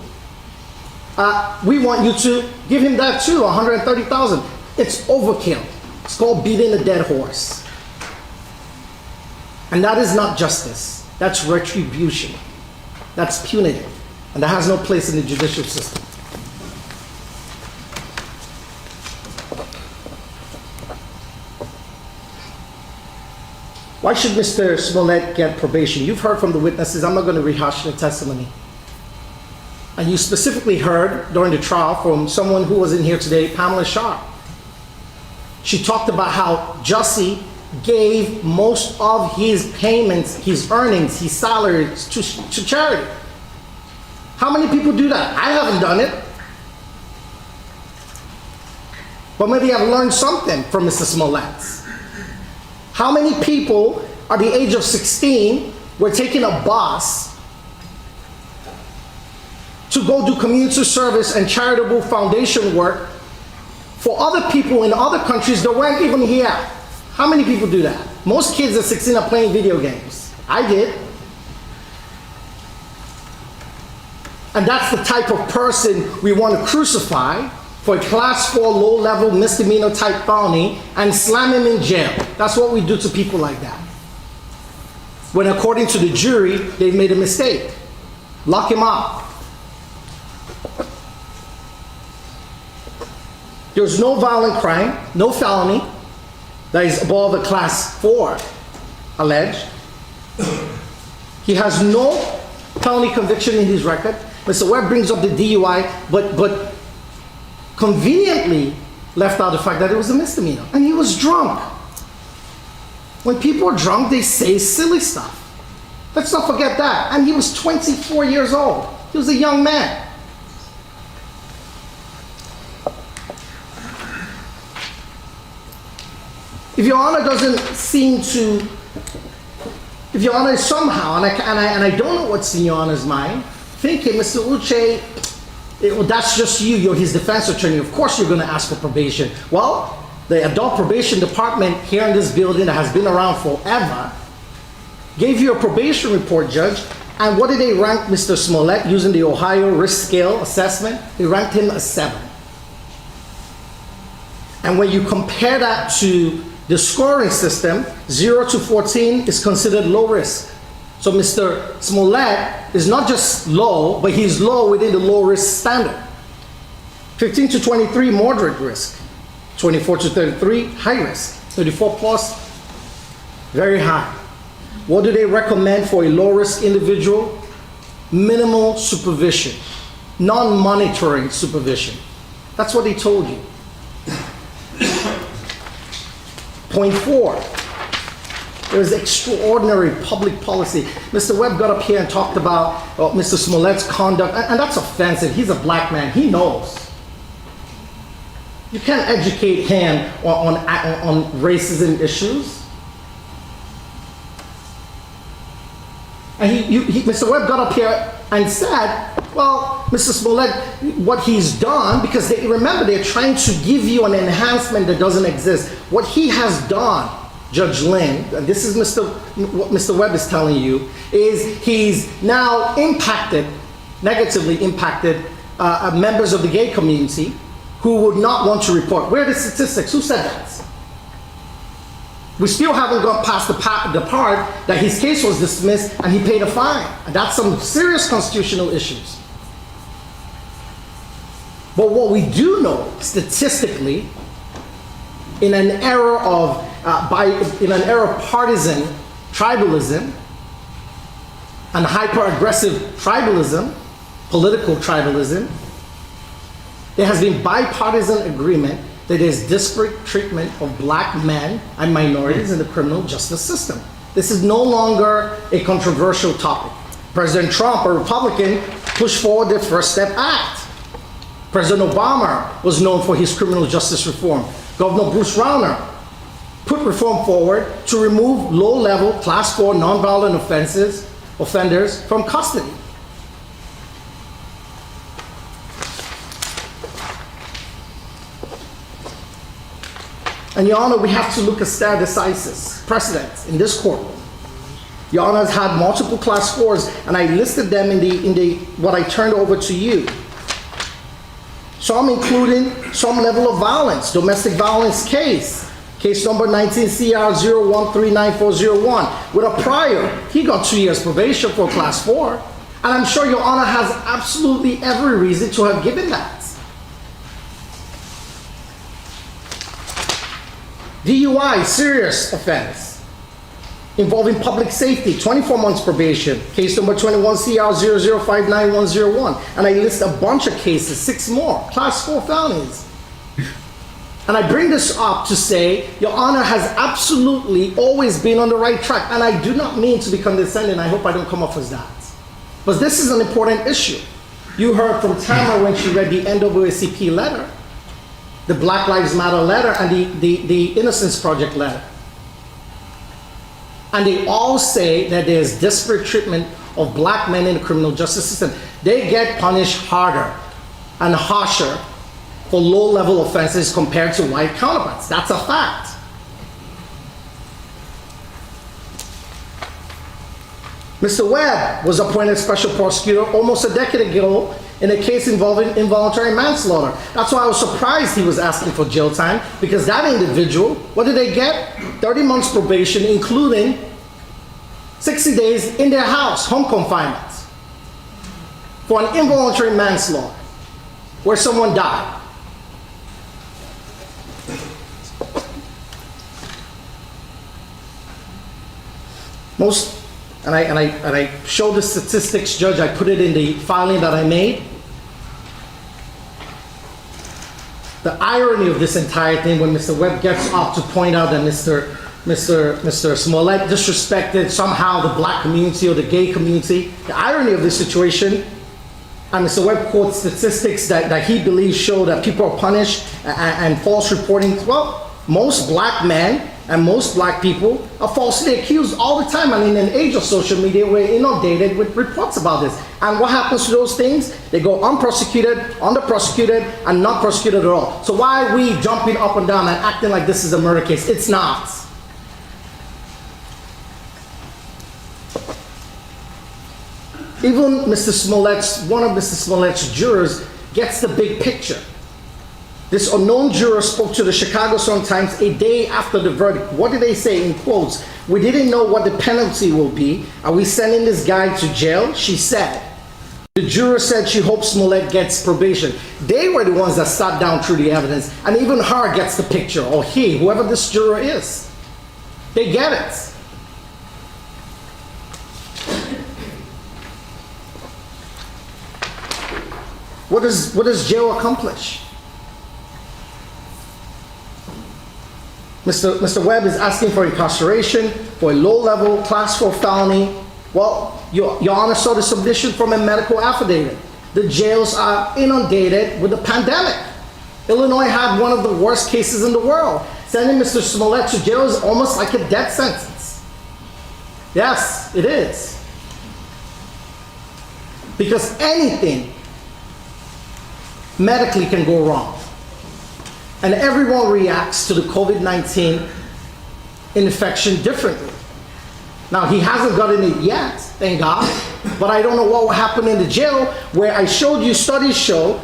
we want you to give him that too, $130,000. It's overkill. It's called beating a dead horse. And that is not justice. That's retribution. That's punitive. And that has no place in the judicial system. Why should Mr. Smollett get probation? You've heard from the witnesses. I'm not going to rehash the testimony. And you specifically heard during the trial from someone who was in here today, Pamela Sharp. She talked about how Jussie gave most of his payments, his earnings, his salaries to charity. How many people do that? I haven't done it. But maybe I've learned something from Mr. Smollett. How many people at the age of 16 were taking a bus to go do community service and charitable foundation work for other people in other countries that weren't even here? How many people do that? Most kids at 16 are playing video games. I did. And that's the type of person we want to crucify for a class 4 low-level misdemeanor type felony and slam him in jail. That's what we do to people like that. When according to the jury, they've made a mistake. Lock him up. There's no violent crime, no felony that is above a class 4 alleged. He has no felony conviction in his record. Mr. Webb brings up the DUI, but conveniently left out the fact that it was a misdemeanor. And he was drunk. When people are drunk, they say silly stuff. Let's not forget that. And he was 24 years old. He was a young man. If Your Honor doesn't seem to, if Your Honor is somehow, and I don't know what's in Your Honor's mind, thinking, Mr. Uche, well, that's just you, you're his defense attorney, of course you're going to ask for probation. Well, the adult probation department here in this building that has been around forever gave you a probation report, Judge, and what did they rank Mr. Smollett using the Ohio risk scale assessment? They ranked him a 7. And when you compare that to the scoring system, 0 to 14 is considered low risk. So Mr. Smollett is not just low, but he's low within the low risk standard. 15 to 23, moderate risk. 24 to 33, high risk. 34 plus, very high. What do they recommend for a low risk individual? Minimal supervision, non-monitoring supervision. That's what they told you. Point 4. There is extraordinary public policy. Mr. Webb got up here and talked about Mr. Smollett's conduct, and that's offensive. He's a black man. He knows. You can't educate him on racism issues. And Mr. Webb got up here and said, well, Mr. Smollett, what he's done, because remember, they're trying to give you an enhancement that doesn't exist. What he has done, Judge Lynn, and this is what Mr. Webb is telling you, is he's now negatively impacted members of the gay community who would not want to report. Where are the statistics? Who said that? We still haven't got past the part that his case was dismissed and he paid a fine. And that's some serious constitutional issues. But what we do know statistically, in an era of partisan tribalism and hyper-aggressive tribalism, political tribalism, there has been bipartisan agreement that there's disparate treatment of black men and minorities in the criminal justice system. This is no longer a controversial topic. President Trump, a Republican, pushed forward the First Step Act. President Obama was known for his criminal justice reform. Governor Bruce Rauner put reform forward to remove low-level Class 4 nonviolent offenders from custody. And Your Honor, we have to look at stare decisis, precedents in this courtroom. Your Honor has had multiple Class 4s, and I listed them in what I turned over to you. Some including some level of violence, domestic violence case number 19CR01394001. With a prior, he got 2 years probation for Class 4. And I'm sure Your Honor has absolutely every reason to have given that. DUI, serious offense, involving public safety, 24 months probation, case number 21CR00591101. And I list a bunch of cases, 6 more, Class 4 felonies. And I bring this up to say, Your Honor has absolutely always been on the right track. And I do not mean to be condescending, I hope I don't come off as that. But this is an important issue. You heard from Tamara when she read the NAACP letter, the Black Lives Matter letter, and the Innocence Project letter. And they all say that there's disparate treatment of black men in the criminal justice system. They get punished harder and harsher for low-level offenses compared to white counterparts. That's a fact. Mr. Webb was appointed special prosecutor almost a decade ago in a case involving involuntary manslaughter. That's why I was surprised he was asking for jail time, because that individual, what did they get? 30 months probation, including 60 days in their house, home confinement, for an involuntary manslaughter where someone died. And I showed the statistics, Judge, I put it in the filing that I made. The irony of this entire thing, when Mr. Webb gets up to point out that Mr. Smollett disrespected somehow the black community or the gay community, the irony of this situation, and Mr. Webb quotes statistics that he believes show that people are punished and false reporting. Well, most black men and most black people are falsely accused all the time. I mean, in an age of social media, we're inundated with reports about this. And what happens to those things? They go unprosecuted, underprosecuted, and not prosecuted at all. So why are we jumping up and down and acting like this is a murder case? It's not. Even one of Mr. Smollett's jurors gets the big picture. This unknown juror spoke to the Chicago Sun-Times a day after the verdict. What did they say in quotes? "We didn't know what the penalty will be. Are we sending this guy to jail?" she said. The juror said she hopes Smollett gets probation. They were the ones that sat down through the evidence, and even her gets the picture, or he, whoever this juror is. They get it. What does jail accomplish? Mr. Webb is asking for incarceration for a low-level Class 4 felony. Well, Your Honor saw the submission from a medical affidavit. The jails are inundated with the pandemic. Illinois had one of the worst cases in the world. Sending Mr. Smollett to jail is almost like a death sentence. Yes, it is. Because anything medically can go wrong. And everyone reacts to the COVID-19 infection differently. Now, he hasn't gotten it yet, thank God, but I don't know what will happen in the jail, where I showed you studies show,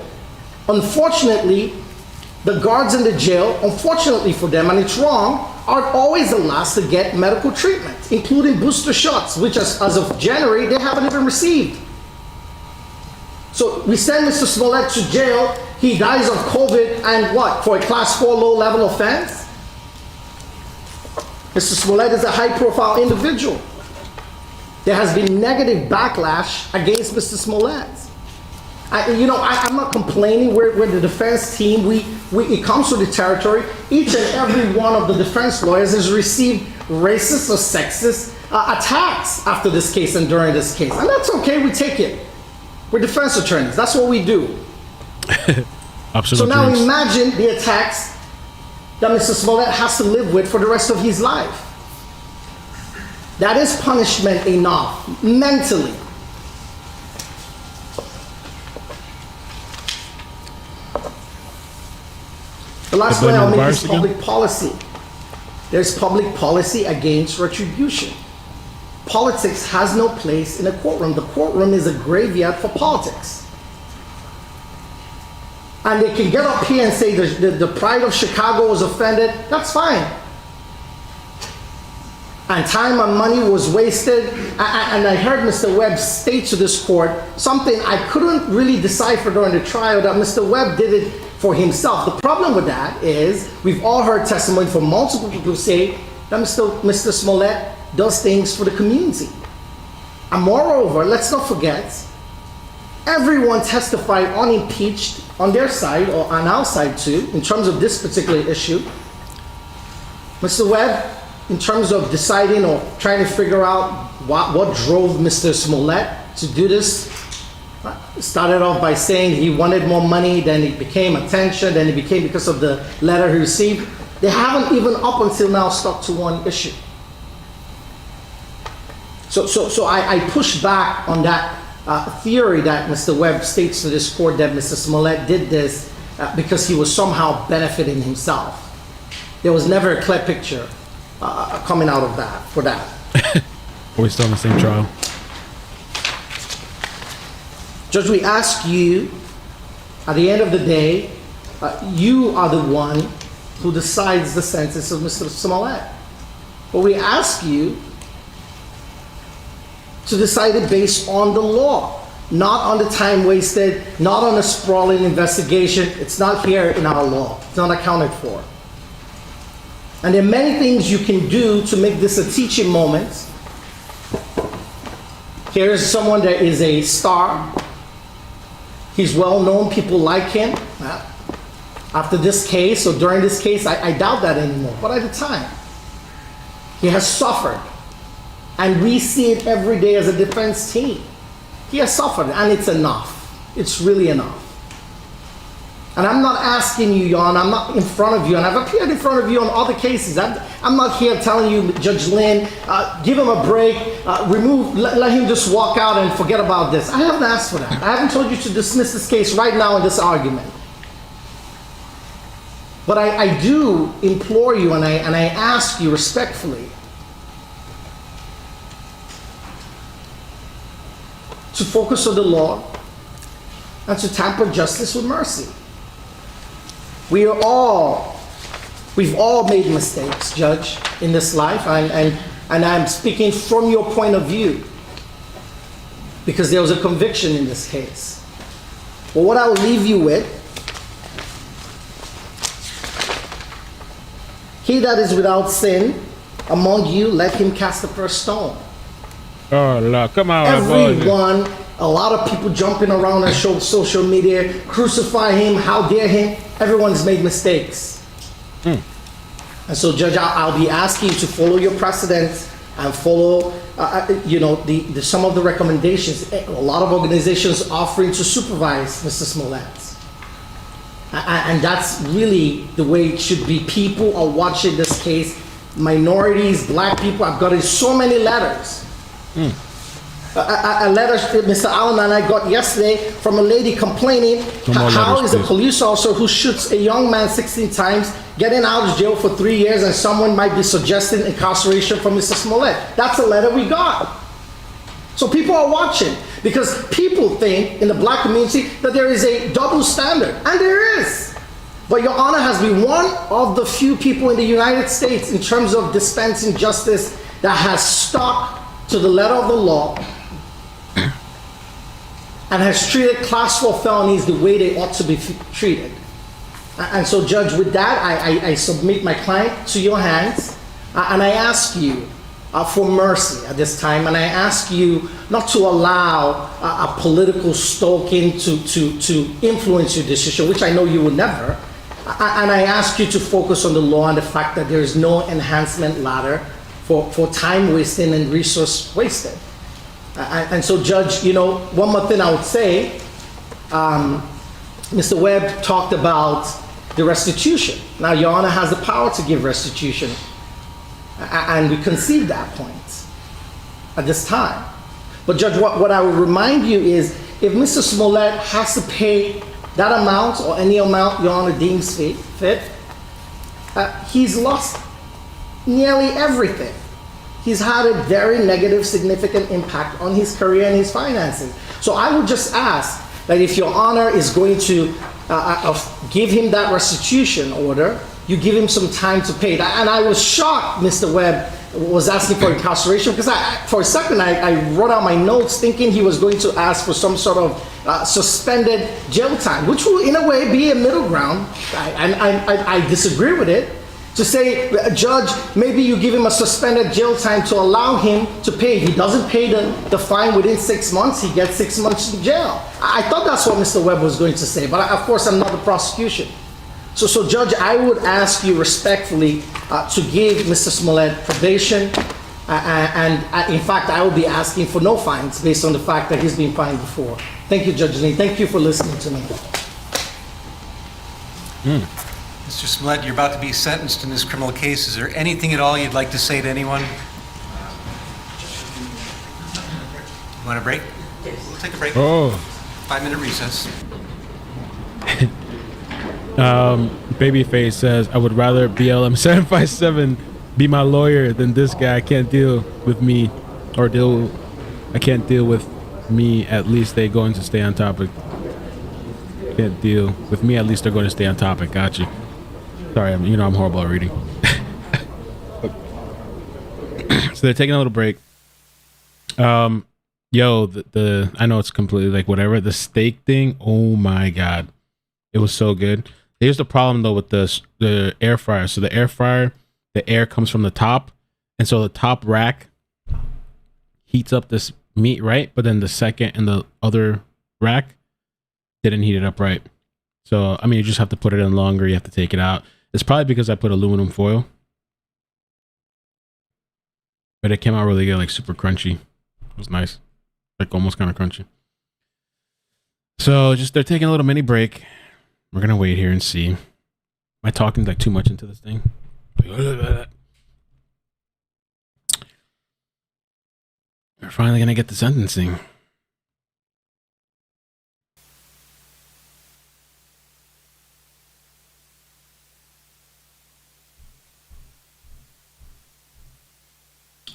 unfortunately, the guards in the jail, unfortunately for them, and it's wrong, are always the last to get medical treatment, including booster shots, which as of January, they haven't even received. So we send Mr. Smollett to jail, he dies of COVID, and what, for a Class 4 low-level offense? Mr. Smollett is a high-profile individual. There has been negative backlash against Mr. Smollett. I'm not complaining. We're the defense team. It comes to the territory. Each and every one of the defense lawyers has received racist or sexist attacks after this case and during this case. And that's okay, we take it. We're defense attorneys, that's what we do. So now imagine the attacks that Mr. Smollett has to live with for the rest of his life. That is punishment enough, mentally. The last point I'll make is public policy. There's public policy against retribution. Politics has no place in a courtroom. The courtroom is a graveyard for politics. And they can get up here and say the pride of Chicago was offended. That's fine. And time and money was wasted. And I heard Mr. Webb state to this court something I couldn't really decipher during the trial, that Mr. Webb did it for himself. The problem with that is we've all heard testimony from multiple people who say that Mr. Smollett does things for the community. And moreover, let's not forget, everyone testified unimpeached on their side, or on our side too, in terms of this particular issue. Mr. Webb, in terms of deciding or trying to figure out what drove Mr. Smollett to do this, started off by saying he wanted more money, then it became attention, then it became because of the letter he received. They haven't even up until now stuck to one issue. So I push back on that theory that Mr. Webb states to this court that Mr. Smollett did this because he was somehow benefiting himself. There was never a clear picture coming out of that for that. Are we still in the same trial? Judge, we ask you, at the end of the day, you are the one who decides the sentence of Mr. Smollett. But we ask you to decide it based on the law, not on the time wasted, not on a sprawling investigation. It's not here in our law. It's not accounted for. And there are many things you can do to make this a teaching moment. Here's someone that is a star. He's well known, people like him. After this case, or during this case, I doubt that anymore. But at the time, he has suffered. And we see it every day as a defense team. He has suffered, and it's enough. It's really enough. And I'm not asking you, Your Honor, I'm not in front of you, and I've appeared in front of you on other cases. I'm not here telling you, Judge Lynn, give him a break, let him just walk out and forget about this. I haven't asked for that. I haven't told you to dismiss this case right now in this argument. But I do implore you, and I ask you respectfully, to focus on the law and to temper justice with mercy. We've all made mistakes, Judge, in this life, and I'm speaking from your point of view because there was a conviction in this case. But what I will leave you with, he that is without sin among you, let him cast the first stone. Oh, Lord, come on. Everyone, a lot of people jumping around on social media, crucify him, how dare him. Everyone's made mistakes. And so, Judge, I'll be asking you to follow your precedents and follow, some of the recommendations. A lot of organizations offering to supervise Mr. Smollett. And that's really the way it should be. People are watching this case. Minorities, black people, I've gotten so many letters. A letter Mr. Allen and I got yesterday from a lady complaining how is a police officer who shoots a young man 16 times getting out of jail for 3 years, and someone might be suggesting incarceration for Mr. Smollett. That's a letter we got. So people are watching because people think in the black community that there is a double standard, and there is. But Your Honor has been one of the few people in the United States in terms of dispensing justice that has stuck to the letter of the law and has treated class 4 felonies the way they ought to be treated. And so, Judge, with that, I submit my client to your hands, and I ask you for mercy at this time, and I ask you not to allow a political stoking to influence your decision, which I know you would never, and I ask you to focus on the law and the fact that there is no enhancement ladder for time wasting and resource wasted. And so, Judge, one more thing I would say, Mr. Webb talked about the restitution. Now, Your Honor has the power to give restitution, and we concede that point at this time. But, Judge, what I would remind you is, if Mr. Smollett has to pay that amount or any amount Your Honor deems fit, he's lost nearly everything. He's had a very negative, significant impact on his career and his finances. So I would just ask that if Your Honor is going to give him that restitution order, you give him some time to pay that. And I was shocked Mr. Webb was asking for incarceration, because for a second I wrote out my notes thinking he was going to ask for some sort of suspended jail time, which will in a way be a middle ground. I disagree with it. To say, Judge, maybe you give him a suspended jail time to allow him to pay. If he doesn't pay the fine within 6 months, he gets 6 months in jail. I thought that's what Mr. Webb was going to say, but of course I'm not the prosecution. So Judge, I would ask you respectfully to give Mr. Smollett probation, and in fact, I will be asking for no fines based on the fact that he's been fined before. Thank you, Judge Lee. Thank you for listening to me. Mr. Smollett, you're about to be sentenced in this criminal case. Is there anything at all you'd like to say to anyone? You want a break? We'll take a break. Oh. 5-minute recess. Babyface says, I would rather BLM 757 be my lawyer than this guy. I can't deal with me, or I can't deal with me, at least they're going to stay on topic. Can't deal. With me, at least they're going to stay on topic. Got you. Sorry, I'm horrible at reading. So they're taking a little break. Yo, the I know it's completely like whatever. The steak thing, oh my God. It was so good. Here's the problem though with the air fryer. So the air fryer, the air comes from the top. And so the top rack heats up this meat, right? But then the second and the other rack didn't heat it up right. So, I mean, you just have to put it in longer. You have to take it out. It's probably because I put aluminum foil. But it came out really good, like super crunchy. It was nice. Like almost kind of crunchy. So they're taking a little mini break. We're going to wait here and see. Am I talking like too much into this thing? We're finally going to get the sentencing.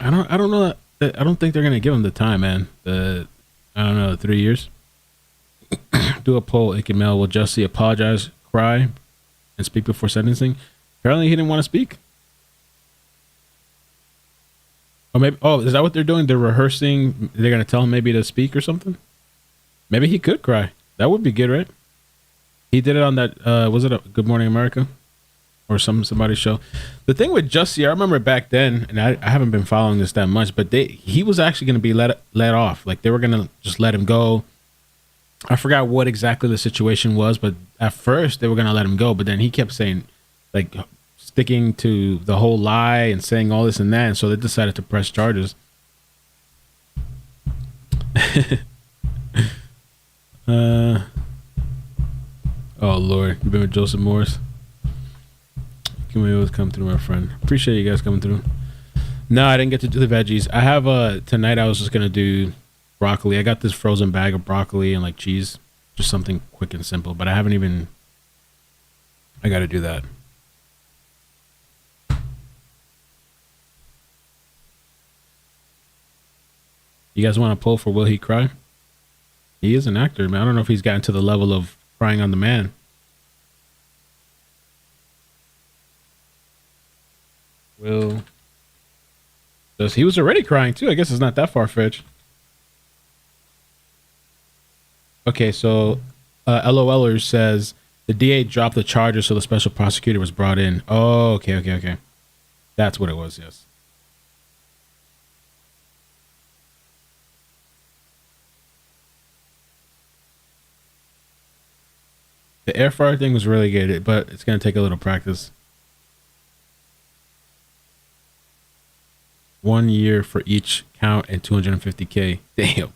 I don't know that I don't think they're gonna give him the time, man. I don't know, 3 years. Do a poll, iCkEdMeL. Will Jussie apologize, cry, and speak before sentencing? Apparently he didn't want to speak. Or maybe is that what they're doing? They're rehearsing, they're gonna tell him maybe to speak or something? Maybe he could cry. That would be good, right? He did it on that was it a Good Morning America? Or somebody's show. The thing with Jussie, I remember back then, and I haven't been following this that much, but he was actually going to be let off. Like they were going to just let him go. I forgot what exactly the situation was, but at first they were going to let him go, but then he kept saying, like, sticking to the whole lie and saying all this and that, and so they decided to press charges. Oh Lord, you've been with Joseph Morris. Can we always come through, my friend? Appreciate you guys coming through. No, I didn't get to do the veggies. I have tonight I was just gonna do broccoli. I got this frozen bag of broccoli and like cheese. Just something quick and simple, but I haven't even I gotta do that. You guys want to pull for Will He Cry? He is an actor, man. I don't know if he's gotten to the level of crying on the man. He was already crying too. I guess it's not that far-fetched. Okay, so LOLer says the DA dropped the charges, so the special prosecutor was brought in. Oh, okay. That's what it was, yes. The air fryer thing was really good, but it's going to take a little practice. 1 year for each count and $250K. Damn.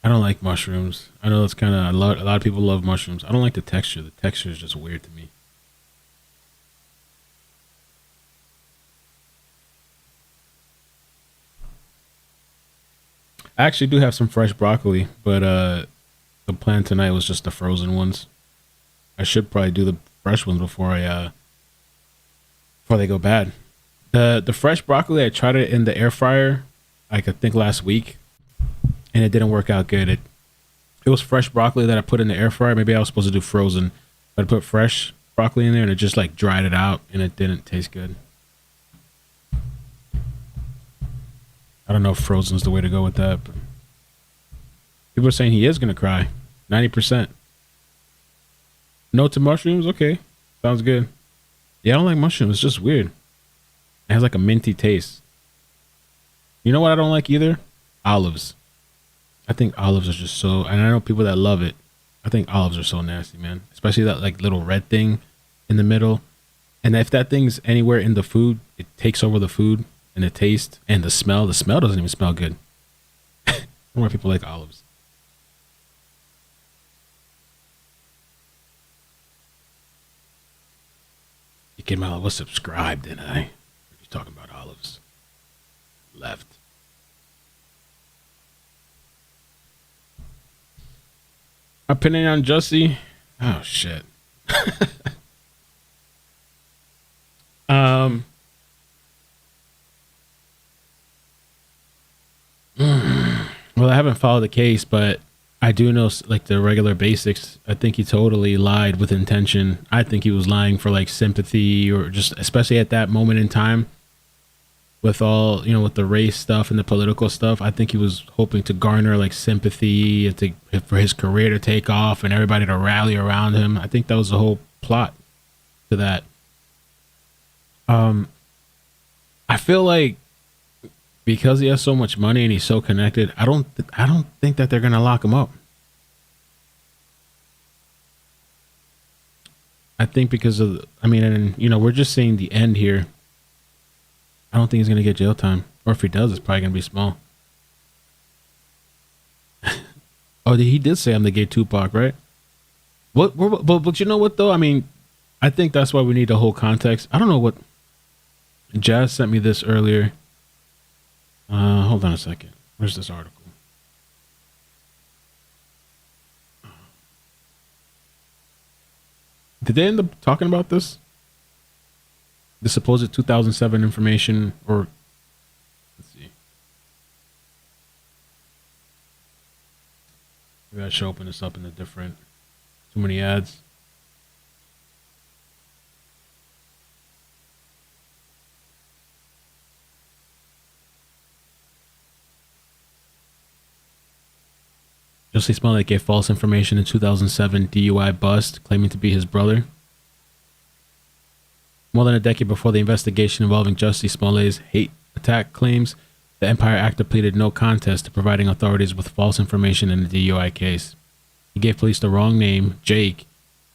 I don't like mushrooms. I know it's kind of a lot of people love mushrooms. I don't like the texture. The texture is just weird to me. I actually do have some fresh broccoli, but the plan tonight was just the frozen ones. I should probably do the fresh ones before they go bad. The fresh broccoli, I tried it in the air fryer, like I think last week, and it didn't work out good. It was fresh broccoli that I put in the air fryer. Maybe I was supposed to do frozen, but I put fresh broccoli in there and it just like dried it out and it didn't taste good. I don't know if frozen's the way to go with that, but people are saying he is gonna cry. 90%. No to mushrooms? Okay. Sounds good. Yeah, I don't like mushrooms. It's just weird. It has like a minty taste. You know what I don't like either? Olives. I think olives are just so, and I know people that love it. I think olives are so nasty, man. Especially that like little red thing in the middle. And if that thing's anywhere in the food, it takes over the food and the taste and the smell. The smell doesn't even smell good. I don't know why people like olives. iCkEdMeL, I was subscribed, didn't I? You're talking about olives. Left. Opinion on Jussie? Oh shit. Well, I haven't followed the case, but I do know like the regular basics. I think he totally lied with intention. I think he was lying for like sympathy, or just especially at that moment in time with all, with the race stuff and the political stuff. I think he was hoping to garner like sympathy for his career to take off and everybody to rally around him. I think that was the whole plot to that. I feel like because he has so much money and he's so connected, I don't think that they're gonna lock him up. I think because of, we're just seeing the end here. I don't think he's gonna get jail time, or if he does, it's probably gonna be small. Oh, he did say I'm the gay Tupac, right? But you know what though? I mean, I think that's why we need the whole context. I don't know what. Jazz sent me this earlier. Hold on a second. Where's this article? Did they end up talking about this? The supposed 2007 information, or let's see. Maybe I should open this up in a different. Too many ads. Jussie Smollett gave false information in 2007 DUI bust, claiming to be his brother. More than a decade before the investigation involving Jussie Smollett's hate attack claims, the Empire actor pleaded no contest to providing authorities with false information in the DUI case. He gave police the wrong name, Jake,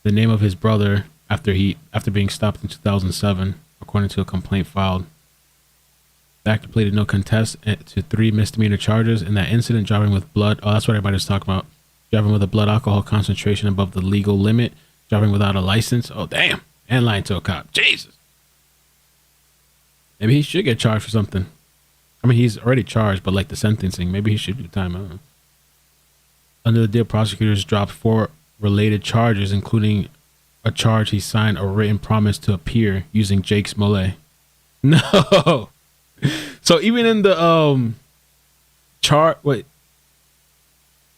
the name of his brother, after being stopped in 2007, according to a complaint filed. The actor pleaded no contest to 3 misdemeanor charges in that incident, driving with blood. Oh, that's what everybody's talking about. Driving with a blood alcohol concentration above the legal limit, driving without a license. Oh, damn. And lying to a cop. Jesus. Maybe he should get charged for something. I mean, he's already charged, but like the sentencing, maybe he should do time. I don't know. Under the deal, prosecutors dropped 4 related charges, including a charge he signed a written promise to appear using Jake Smollett. No. So even in the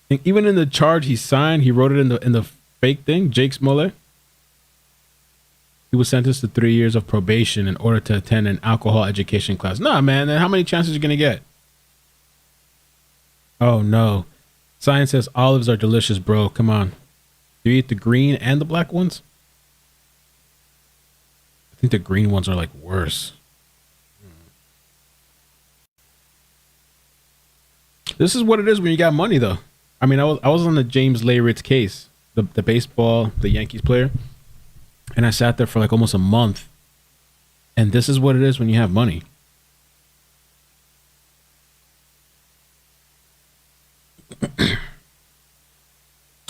even in the charge he signed, he wrote it in the fake thing, Jake Smollett. He was sentenced to 3 years of probation in order to attend an alcohol education class. Nah, man, then how many chances are you gonna get? Oh no. Science says olives are delicious, bro. Come on. Do you eat the green and the black ones? I think the green ones are like worse. This is what it is when you got money, though. I mean, I was on the James Layritz case, the baseball, the Yankees player, and I sat there for like almost a month. And this is what it is when you have money.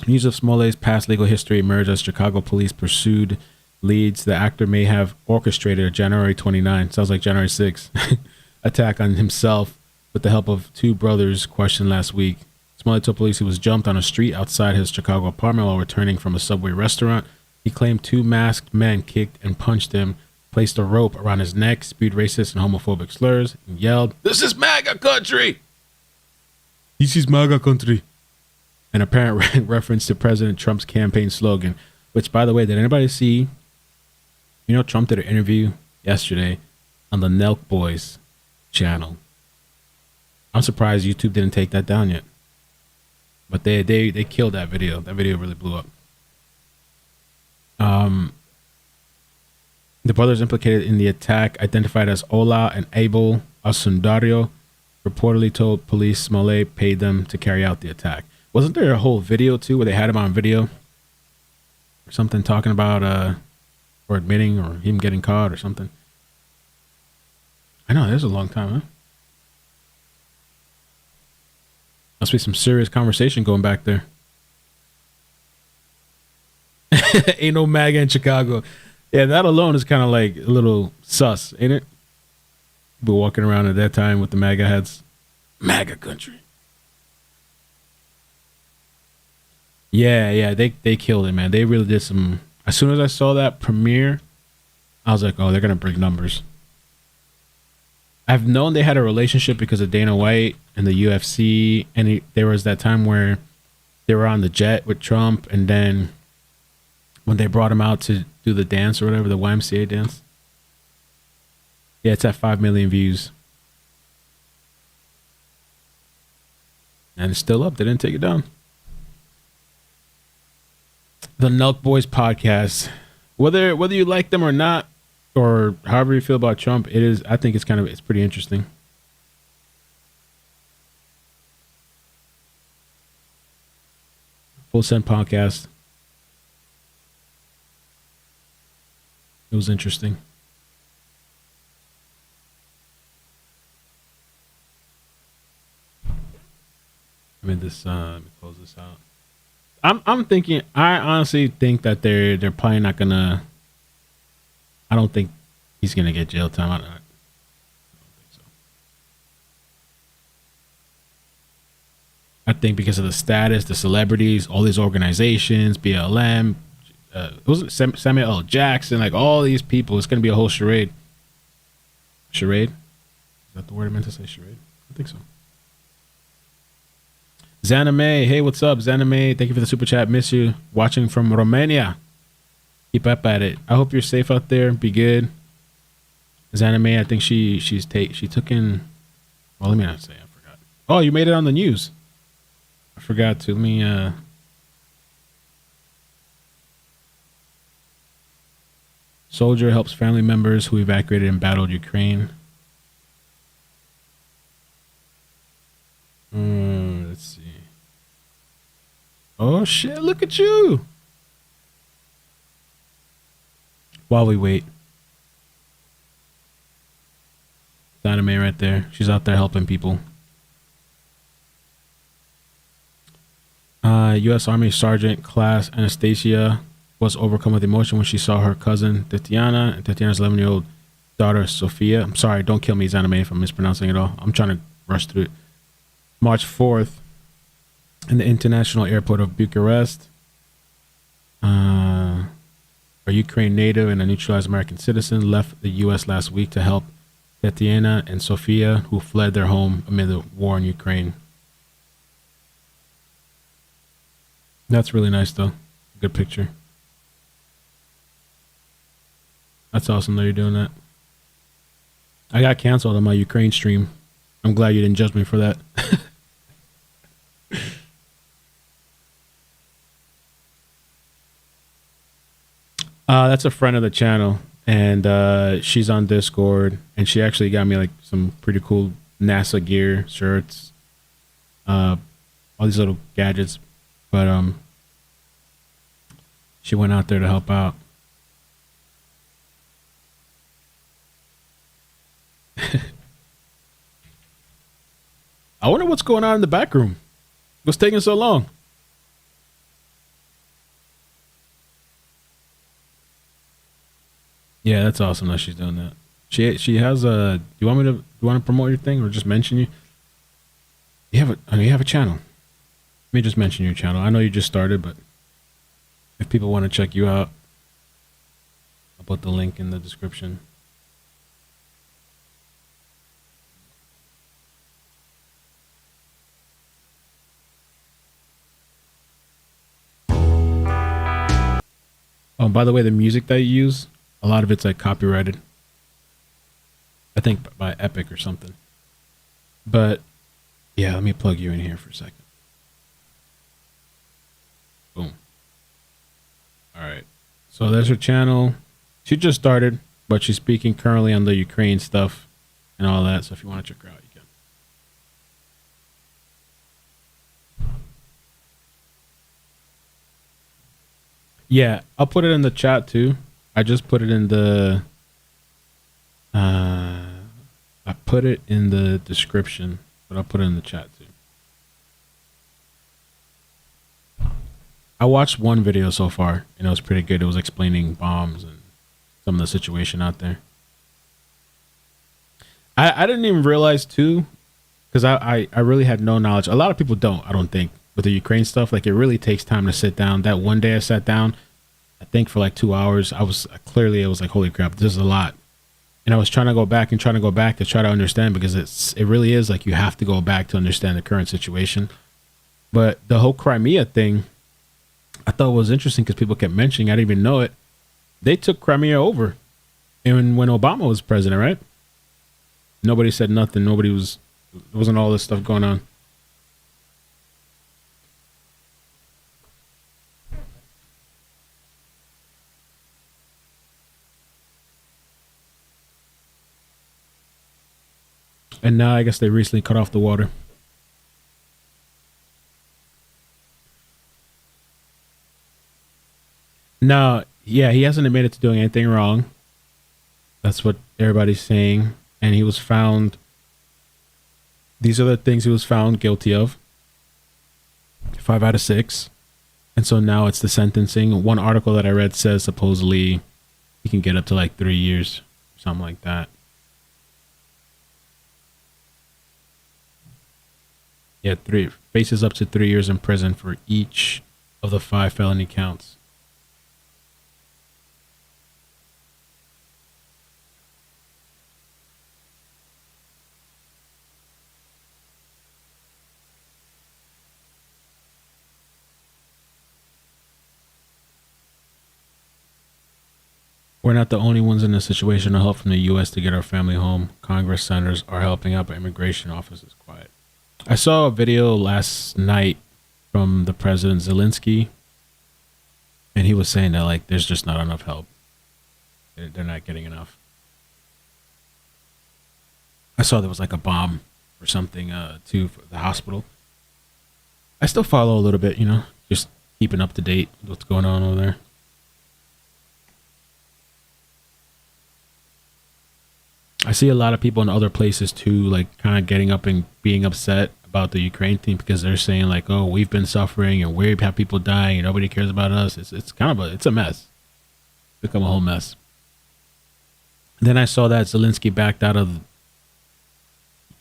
News of Smollett's past legal history emerged as Chicago police pursued leads the actor may have orchestrated a January 29, sounds like January 6, attack on himself with the help of 2 brothers questioned last week. Smollett told police he was jumped on a street outside his Chicago apartment while returning from a Subway restaurant. He claimed 2 masked men kicked and punched him, placed a rope around his neck, spewed racist and homophobic slurs, and yelled, "This is MAGA country! This is MAGA country!" An apparent reference to President Trump's campaign slogan, which, by the way, did anybody see? Trump did an interview yesterday on the Nelk Boys channel. I'm surprised YouTube didn't take that down yet. But they killed that video. That video really blew up. The brothers implicated in the attack, identified as Ola and Abel Asundario, reportedly told police Smollett paid them to carry out the attack. Wasn't there a whole video too where they had him on video or something talking about or admitting or him getting caught or something? I know, there's a long time, huh? Must be some serious conversation going back there. Ain't no MAGA in Chicago. Yeah, that alone is kind of like a little sus, ain't it? People walking around at that time with the MAGA hats. MAGA country. Yeah, they killed it, man. They really did some. As soon as I saw that premiere, I was like, oh, they're going to bring numbers. I've known they had a relationship because of Dana White and the UFC, and there was that time where they were on the jet with Trump, and then when they brought him out to do the dance or whatever, the YMCA dance. Yeah, it's at 5 million views. And it's still up. They didn't take it down. The Nelk Boys podcast. Whether you like them or not, or however you feel about Trump, I think it's pretty interesting. Full Send podcast. It was interesting. Let me close this out. I'm thinking. I honestly think that they're probably not gonna. I don't think he's gonna get jail time. I don't think so. I think because of the status, the celebrities, all these organizations, BLM, it wasn't Samuel L. Jackson, like all these people. It's gonna be a whole charade. Charade? Is that the word I meant to say? Charade? I think so. Zaname, hey, what's up, Zaname? Thank you for the super chat. Miss you. Watching from Romania. Keep up at it. I hope you're safe out there. Be good. Zaname, I think she took in. Well, let me not say. I forgot. Oh, you made it on the news. I forgot to. Let me. Soldier helps family members who evacuated and battled Ukraine. Let's see. Oh shit, look at you. While we wait. Dynamite right there. She's out there helping people. U.S. Army Sergeant Class Anastasia was overcome with emotion when she saw her cousin Tatiana and Tatiana's 11-year-old daughter Sophia. I'm sorry, don't kill me, Zaname, if I'm mispronouncing it all. I'm trying to rush through it. March 4th, in the international airport of Bucharest, a Ukraine native and a neutralized American citizen left the U.S. last week to help Tatiana and Sophia, who fled their home amid the war in Ukraine. That's really nice, though. Good picture. That's awesome that you're doing that. I got canceled on my Ukraine stream. I'm glad you didn't judge me for that. That's a friend of the channel, and she's on Discord, and she actually got me like some pretty cool NASA gear, shirts, all these little gadgets, but she went out there to help out. I wonder what's going on in the back room. What's taking so long? Yeah, that's awesome that she's doing that. She has a. Do you want to promote your thing or just mention you? You have a channel. Let me just mention your channel. I know you just started, but if people want to check you out, I'll put the link in the description. Oh, by the way, the music that you use, a lot of it's like copyrighted. I think by Epic or something. But yeah, let me plug you in here for a second. Boom. All right. So there's her channel. She just started, but she's speaking currently on the Ukraine stuff and all that. So if you want to check her out, you can. Yeah, I'll put it in the chat too. I just put it in the I put it in the description, but I'll put it in the chat too. I watched one video so far, and it was pretty good. It was explaining bombs and some of the situation out there. I didn't even realize too, because I really had no knowledge. A lot of people don't, I don't think, with the Ukraine stuff. Like, it really takes time to sit down. That one day I sat down, I think for like 2 hours, it was like, holy crap, this is a lot. And I was trying to go back and to try to understand, because it really is like you have to go back to understand the current situation. But the whole Crimea thing, I thought was interesting because people kept mentioning, I didn't even know it. They took Crimea over, and when Obama was president, right? Nobody said nothing. There wasn't all this stuff going on. And now I guess they recently cut off the water. No, yeah, he hasn't admitted to doing anything wrong. That's what everybody's saying. And he was found, these are the things he was found guilty of. 5 out of 6. And so now it's the sentencing. One article that I read says supposedly he can get up to like 3 years, something like that. Yeah, faces up to 3 years in prison for each of the 5 felony counts. We're not the only ones in this situation. No help from the U.S. to get our family home. Congress senators are helping out, but immigration office is quiet. I saw a video last night from the President Zelensky, and he was saying that like there's just not enough help. They're not getting enough. I saw there was like a bomb or something too for the hospital. I still follow a little bit, you know, just keeping up to date with what's going on over there. I see a lot of people in other places too, like kind of getting up and being upset about the Ukraine thing, because they're saying like, oh, we've been suffering and we have people dying and nobody cares about us. It's kind of it's a mess. It's become a whole mess. Then I saw that Zelensky backed out of,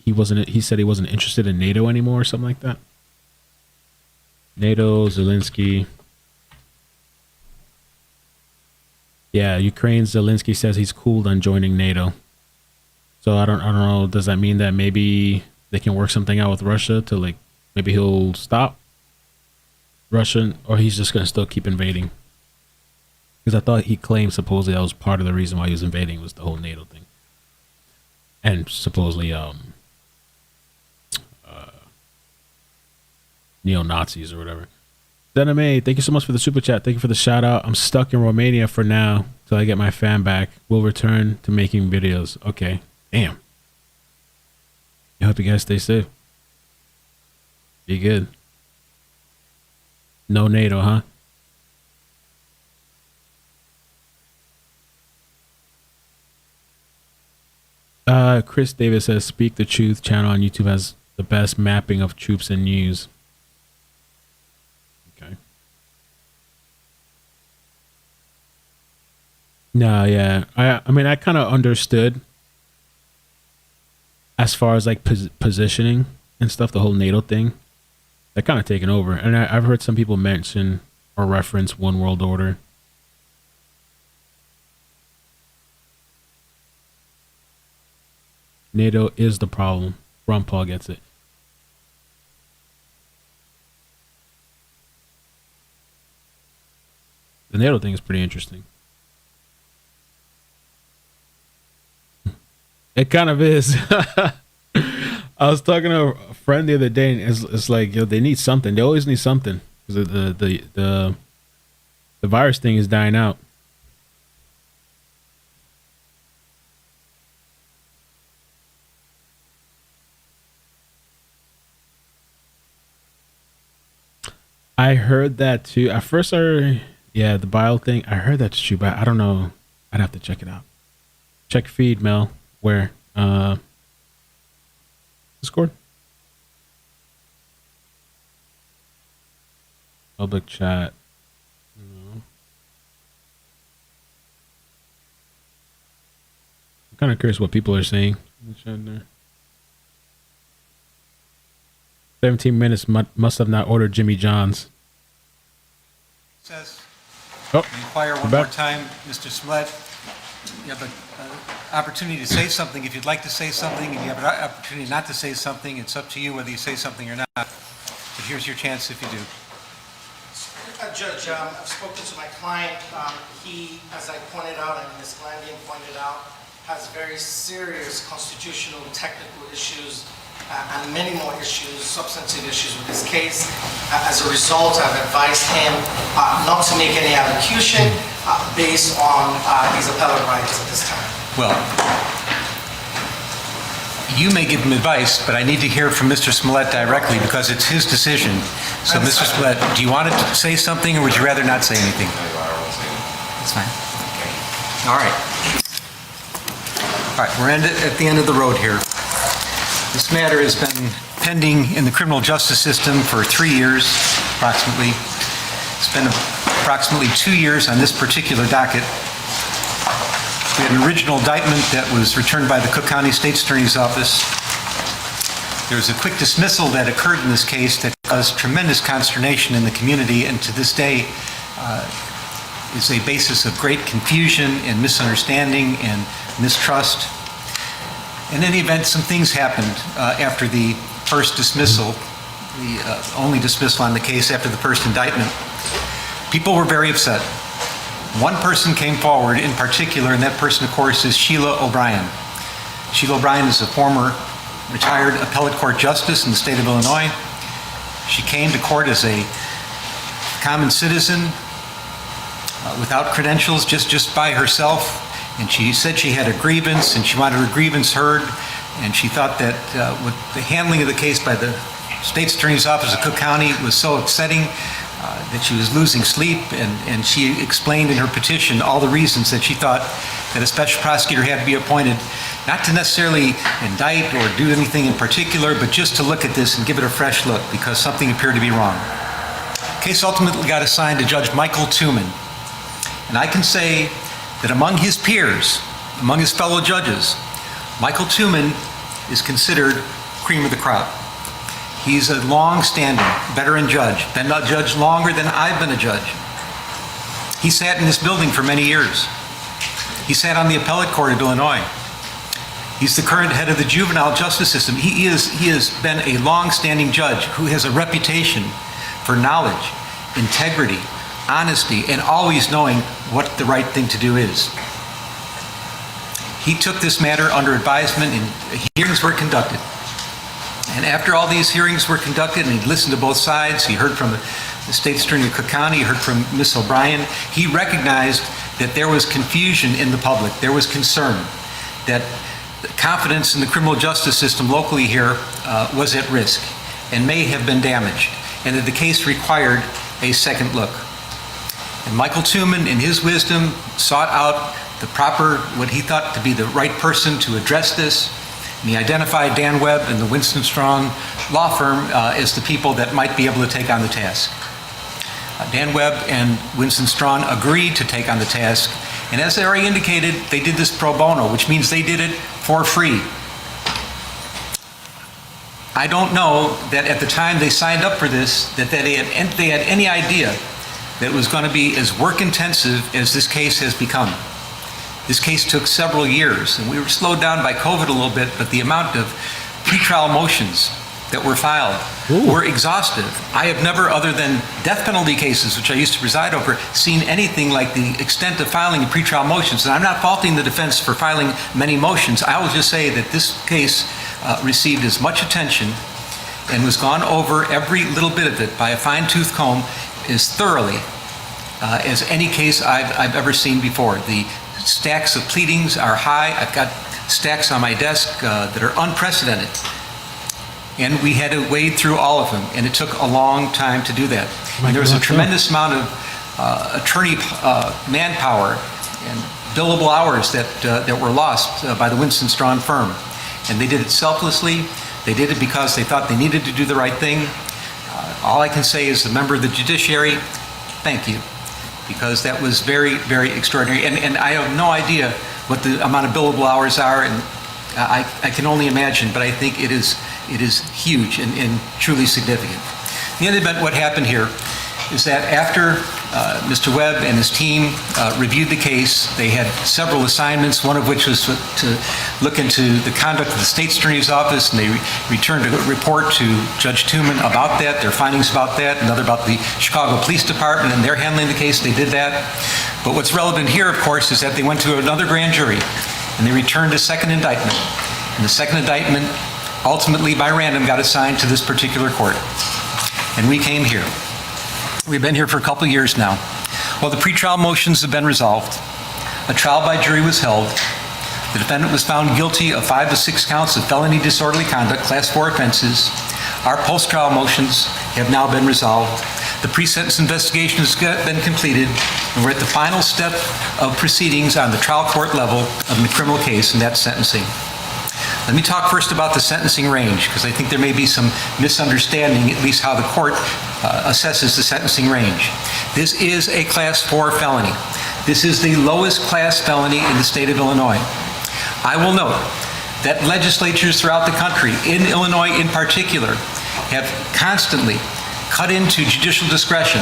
he said he wasn't interested in NATO anymore or something like that. NATO, Zelensky. Yeah, Ukraine's Zelensky says he's cooled on joining NATO. So I don't know. Does that mean that maybe they can work something out with Russia to like, maybe he'll stop Russia, or he's just going to still keep invading? Because I thought he claimed supposedly that was part of the reason why he was invading was the whole NATO thing. And supposedly neo-Nazis or whatever. Dename, thank you so much for the super chat. Thank you for the shout out. I'm stuck in Romania for now till I get my fan back. We'll return to making videos. Okay. Damn. I hope you guys stay safe. Be good. No NATO, huh? Chris Davis says, Speak the Truth channel on YouTube has the best mapping of troops and news. Okay. No, yeah. I mean, I kind of understood as far as like positioning and stuff, the whole NATO thing. That kind of taken over. And I've heard some people mention or reference One World Order. NATO is the problem. Ron Paul gets it. The NATO thing is pretty interesting. It kind of is. I was talking to a friend the other day, and it's like, yo, they need something. They always need something, because the virus thing is dying out. I heard that too. At first, the bio thing, I heard that's true, but I don't know. I'd have to check it out. Check feed, Mel. Where? Discord? Public chat. No. I'm kind of curious what people are saying in the chat there. 17 minutes must have not ordered Jimmy John's. Says, oh, inquire one more time, Mr. Smollett. You have an opportunity to say something if you'd like to say something, and you have an opportunity not to say something. It's up to you whether you say something or not. But here's your chance if you do. Judge, I've spoken to my client. He, as I pointed out and Ms. Glandian pointed out, has very serious constitutional technical issues and many more issues, substantive issues with this case. As a result, I've advised him not to make any allocution based on his appellate rights at this time. Well, you may give him advice, but I need to hear from Mr. Smollett directly because it's his decision. So, Mr. Smollett, do you want to say something or would you rather not say anything? That's fine. All right. All right, we're at the end of the road here. This matter has been pending in the criminal justice system for 3 years, approximately. It's been approximately 2 years on this particular docket. We had an original indictment that was returned by the Cook County State's Attorney's Office. There was a quick dismissal that occurred in this case that caused tremendous consternation in the community, and to this day is a basis of great confusion and misunderstanding and mistrust. In any event, some things happened after the first dismissal, the only dismissal on the case after the first indictment. People were very upset. One person came forward in particular, and that person, of course, is Sheila O'Brien. Sheila O'Brien is a former retired appellate court justice in the state of Illinois. She came to court as a common citizen without credentials, just by herself. And she said she had a grievance and she wanted her grievance heard. And she thought that with the handling of the case by the State's Attorney's Office of Cook County was so upsetting that she was losing sleep. And she explained in her petition all the reasons that she thought that a special prosecutor had to be appointed, not to necessarily indict or do anything in particular, but just to look at this and give it a fresh look because something appeared to be wrong. The case ultimately got assigned to Judge Michael Tooman. And I can say that among his peers, among his fellow judges, Michael Tooman is considered cream of the crop. He's a long-standing veteran judge, been a judge longer than I've been a judge. He sat in this building for many years. He sat on the appellate court of Illinois. He's the current head of the juvenile justice system. He has been a long-standing judge who has a reputation for knowledge, integrity, honesty, and always knowing what the right thing to do is. He took this matter under advisement and hearings were conducted. And after all these hearings were conducted and he listened to both sides, he heard from the State's Attorney of Cook County, he heard from Ms. O'Brien, he recognized that there was confusion in the public, there was concern, that confidence in the criminal justice system locally here was at risk and may have been damaged, and that the case required a second look. And Michael Tooman, in his wisdom, sought out the proper, what he thought to be the right person to address this, and he identified Dan Webb and the Winston Strong law firm as the people that might be able to take on the task. Dan Webb and Winston Strong agreed to take on the task, and as I already indicated, they did this pro bono, which means they did it for free. I don't know that at the time they signed up for this, that they had any idea that it was going to be as work-intensive as this case has become. This case took several years, and we were slowed down by COVID a little bit, but the amount of pretrial motions that were filed were exhaustive. I have never, other than death penalty cases, which I used to preside over, seen anything like the extent of filing of pretrial motions. And I'm not faulting the defense for filing many motions. I will just say that this case received as much attention and was gone over every little bit of it by a fine-tooth comb as thoroughly as any case I've ever seen before. The stacks of pleadings are high. I've got stacks on my desk that are unprecedented. And we had to wade through all of them, and it took a long time to do that. And there was a tremendous amount of attorney manpower and billable hours that were lost by the Winston Strong firm. And they did it selflessly. They did it because they thought they needed to do the right thing. All I can say as a member of the judiciary, thank you, because that was very, very extraordinary. And I have no idea what the amount of billable hours are, and I can only imagine, but I think it is huge and truly significant. In the event, what happened here is that after Mr. Webb and his team reviewed the case. They had several assignments, one of which was to look into the conduct of the State Attorney's Office, and they returned a report to Judge Tooman about that, their findings about that, another about the Chicago Police Department and their handling the case. They did that. But what's relevant here, of course, is that they went to another grand jury, and they returned a second indictment. And the second indictment, ultimately by random, got assigned to this particular court. And we came here. We've been here for a couple of years now. Well, the pretrial motions have been resolved. A trial by jury was held. The defendant was found guilty of 5 to 6 counts of felony disorderly conduct, Class 4 offenses. Our post-trial motions have now been resolved. The pre-sentence investigation has been completed, and we're at the final step of proceedings on the trial court level of the criminal case, and that's sentencing. Let me talk first about the sentencing range, because I think there may be some misunderstanding, at least how the court assesses the sentencing range. This is a Class 4 felony. This is the lowest class felony in the state of Illinois. I will note that legislatures throughout the country, in Illinois in particular, have constantly cut into judicial discretion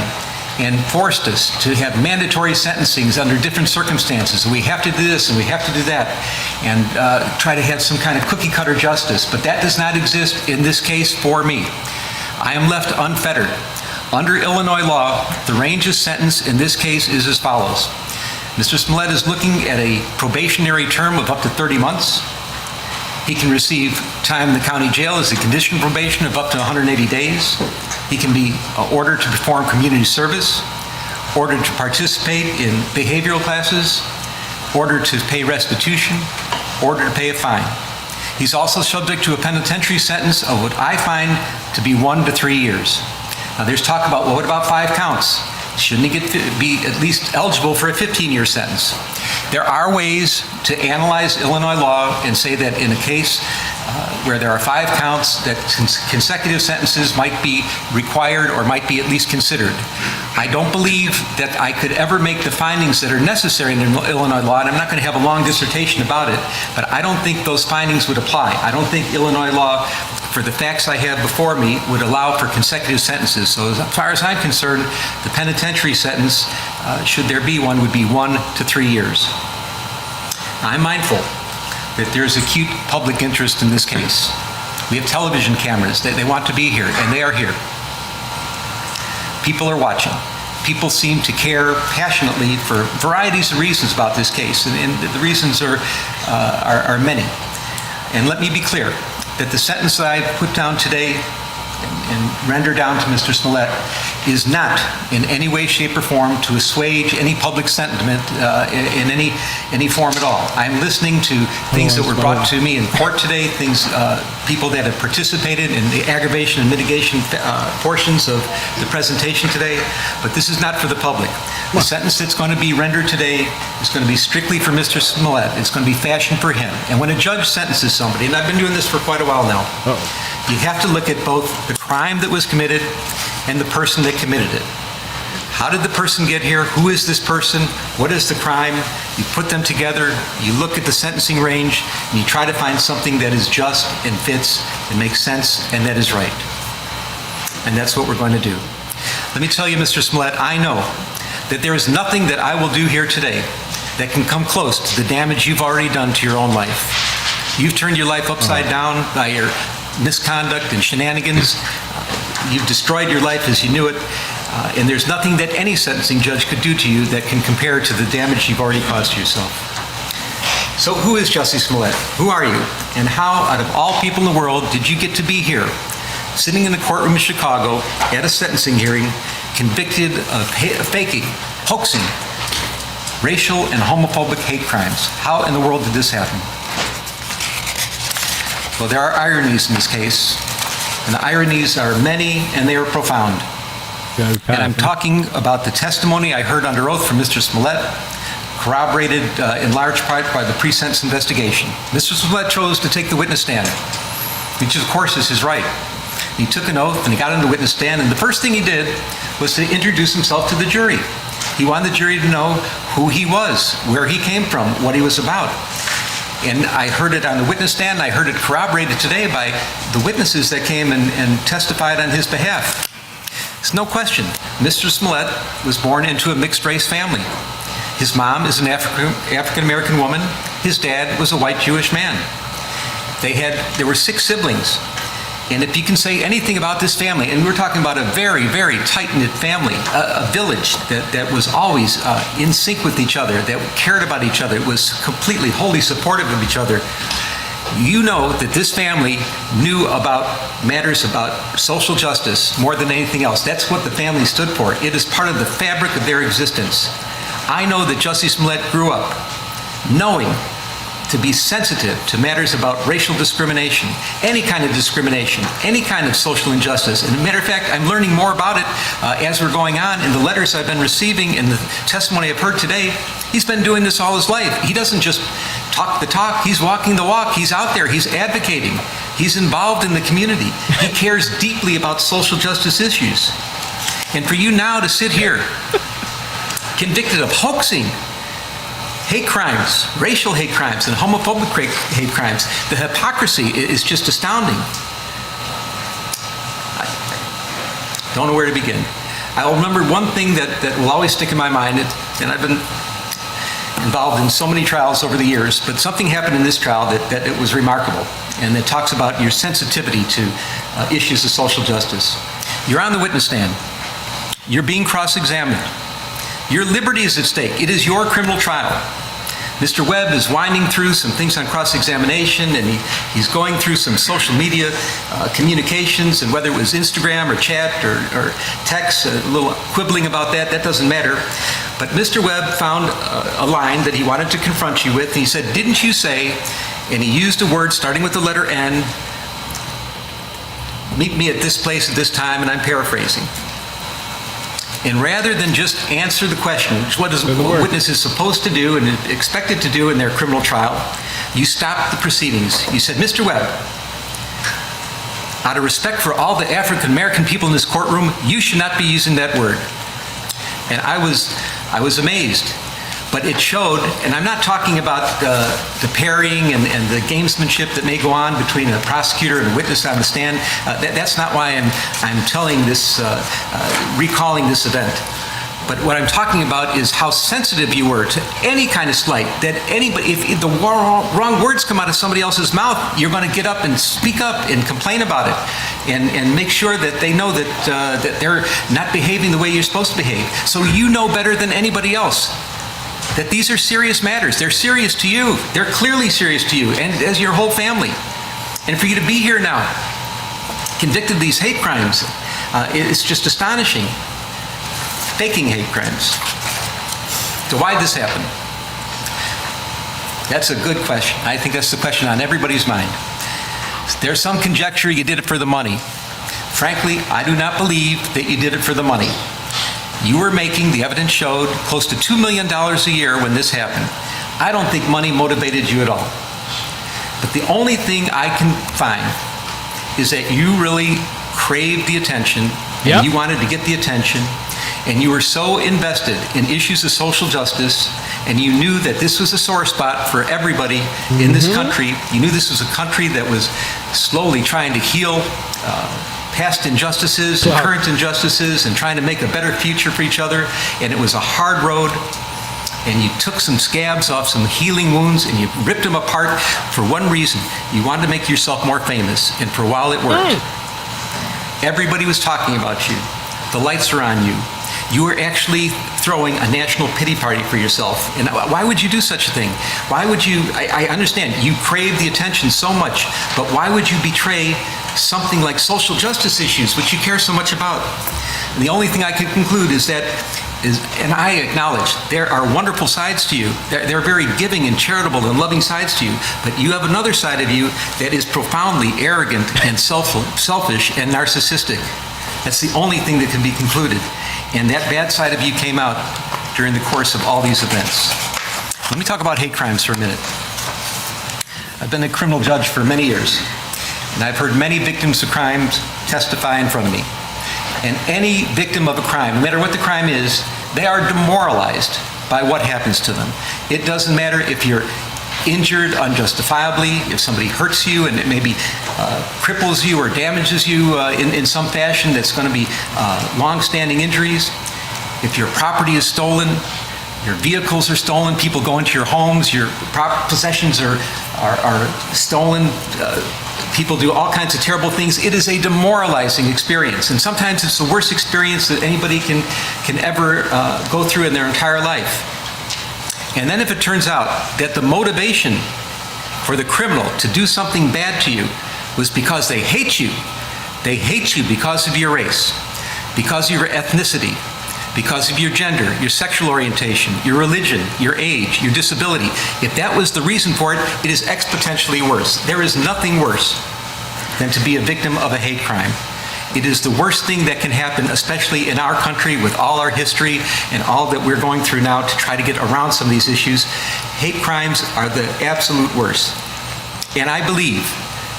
and forced us to have mandatory sentencings under different circumstances. We have to do this and we have to do that, and try to have some kind of cookie cutter justice. But that does not exist in this case for me. I am left unfettered. Under Illinois law, the range of sentence in this case is as follows. Mr. Smollett is looking at a probationary term of up to 30 months. He can receive time in the county jail as a condition of probation of up to 180 days. He can be ordered to perform community service, ordered to participate in behavioral classes, ordered to pay restitution, ordered to pay a fine. He's also subject to a penitentiary sentence of what I find to be 1 to 3 years. Now there's talk about, well, what about 5 counts? Shouldn't he be at least eligible for a 15-year sentence? There are ways to analyze Illinois law and say that in a case where there are 5 counts, that consecutive sentences might be required or might be at least considered. I don't believe that I could ever make the findings that are necessary in Illinois law, and I'm not going to have a long dissertation about it, but I don't think those findings would apply. I don't think Illinois law, for the facts I have before me, would allow for consecutive sentences. So as far as I'm concerned, the penitentiary sentence, should there be one, would be 1 to 3 years. I'm mindful that there's acute public interest in this case. We have television cameras. They want to be here, and they are here. People are watching. People seem to care passionately for varieties of reasons about this case, and the reasons are many. And let me be clear that the sentence that I've put down today and render down to Mr. Smollett is not in any way, shape, or form to assuage any public sentiment in any form at all. I'm listening to things that were brought to me in court today, people that have participated in the aggravation and mitigation portions of the presentation today, but this is not for the public. The sentence that's going to be rendered today is going to be strictly for Mr. Smollett. It's going to be fashioned for him. And when a judge sentences somebody, and I've been doing this for quite a while now, you have to look at both the crime that was committed and the person that committed it. How did the person get here? Who is this person? What is the crime? You put them together, you look at the sentencing range, and you try to find something that is just and fits and makes sense and that is right. And that's what we're going to do. Let me tell you, Mr. Smollett, I know that there is nothing that I will do here today that can come close to the damage you've already done to your own life. You've turned your life upside down by your misconduct and shenanigans. You've destroyed your life as you knew it, and there's nothing that any sentencing judge could do to you that can compare to the damage you've already caused to yourself. So who is Jussie Smollett? Who are you? And how, out of all people in the world, did you get to be here, sitting in the courtroom in Chicago at a sentencing hearing, convicted of faking, hoaxing, racial and homophobic hate crimes? How in the world did this happen? Well, there are ironies in this case, and the ironies are many and they are profound. And I'm talking about the testimony I heard under oath from Mr. Smollett, corroborated in large part by the pre-sentence investigation. Mr. Smollett chose to take the witness stand, which of course is his right. He took an oath and he got on the witness stand, and the first thing he did was to introduce himself to the jury. He wanted the jury to know who he was, where he came from, what he was about. And I heard it on the witness stand, I heard it corroborated today by the witnesses that came and testified on his behalf. There's no question. Mr. Smollett was born into a mixed-race family. His mom is an African-American woman. His dad was a white Jewish man. There were 6 siblings. And if you can say anything about this family, and we're talking about a very, very tight-knit family, a village that was always in sync with each other, that cared about each other, was completely, wholly supportive of each other, you know that this family knew about matters about social justice more than anything else. That's what the family stood for. It is part of the fabric of their existence. I know that Jussie Smollett grew up knowing to be sensitive to matters about racial discrimination, any kind of discrimination, any kind of social injustice. And as a matter of fact, I'm learning more about it as we're going on in the letters I've been receiving and the testimony I've heard today. He's been doing this all his life. He doesn't just talk the talk, he's walking the walk. He's out there, he's advocating. He's involved in the community. He cares deeply about social justice issues. And for you now to sit here, convicted of hoaxing hate crimes, racial hate crimes, and homophobic hate crimes, the hypocrisy is just astounding. I don't know where to begin. I'll remember one thing that will always stick in my mind, and I've been involved in so many trials over the years, but something happened in this trial that it was remarkable, and it talks about your sensitivity to issues of social justice. You're on the witness stand. You're being cross-examined. Your liberty is at stake. It is your criminal trial. Mr. Webb is winding through some things on cross-examination, and he's going through some social media communications, and whether it was Instagram or chat or text, a little quibbling about that doesn't matter. But Mr. Webb found a line that he wanted to confront you with, and he said, "Didn't you say," and he used a word starting with the letter N, "meet me at this place at this time," and I'm paraphrasing. And rather than just answer the question, which is what a witness is supposed to do and expected to do in their criminal trial, you stopped the proceedings. You said, "Mr. Webb, out of respect for all the African American people in this courtroom, you should not be using that word." And I was amazed. But it showed, and I'm not talking about the parrying and the gamesmanship that may go on between a prosecutor and a witness on the stand. That's not why I'm telling this, recalling this event. But what I'm talking about is how sensitive you were to any kind of slight, that anybody, if the wrong words come out of somebody else's mouth, you're going to get up and speak up and complain about it and make sure that they know that they're not behaving the way you're supposed to behave. So you know better than anybody else that these are serious matters. They're serious to you. They're clearly serious to you and as your whole family. And for you to be here now, convicted of these hate crimes, it's just astonishing. Faking hate crimes. So why did this happen? That's a good question. I think that's the question on everybody's mind. There's some conjecture you did it for the money. Frankly, I do not believe that you did it for the money. You were making, the evidence showed, close to $2 million a year when this happened. I don't think money motivated you at all. But the only thing I can find is that you really craved the attention, and you wanted to get the attention, and you were so invested in issues of social justice, and you knew that this was a sore spot for everybody in this country. You knew this was a country that was slowly trying to heal past injustices and current injustices and trying to make a better future for each other. And it was a hard road. And you took some scabs off some healing wounds and you ripped them apart for one reason. You wanted to make yourself more famous. And for a while it worked. Everybody was talking about you. The lights are on you. You were actually throwing a national pity party for yourself. And why would you do such a thing? Why would you, I understand, you crave the attention so much, but why would you betray something like social justice issues, which you care so much about? And the only thing I can conclude is that, and I acknowledge, there are wonderful sides to you. There are very giving and charitable and loving sides to you, but you have another side of you that is profoundly arrogant and selfish and narcissistic. That's the only thing that can be concluded. And that bad side of you came out during the course of all these events. Let me talk about hate crimes for a minute. I've been a criminal judge for many years, and I've heard many victims of crimes testify in front of me. And any victim of a crime, no matter what the crime is, they are demoralized by what happens to them. It doesn't matter if you're injured unjustifiably, if somebody hurts you, and it may be cripples you or damages you in some fashion that's going to be long-standing injuries, if your property is stolen, your vehicles are stolen, people go into your homes, your possessions are stolen, people do all kinds of terrible things, it is a demoralizing experience. And sometimes it's the worst experience that anybody can ever go through in their entire life. And then if it turns out that the motivation for the criminal to do something bad to you was because they hate you because of your race, because of your ethnicity, because of your gender, your sexual orientation, your religion, your age, your disability. If that was the reason for it, it is exponentially worse. There is nothing worse than to be a victim of a hate crime. It is the worst thing that can happen, especially in our country with all our history and all that we're going through now to try to get around some of these issues. Hate crimes are the absolute worst. And I believe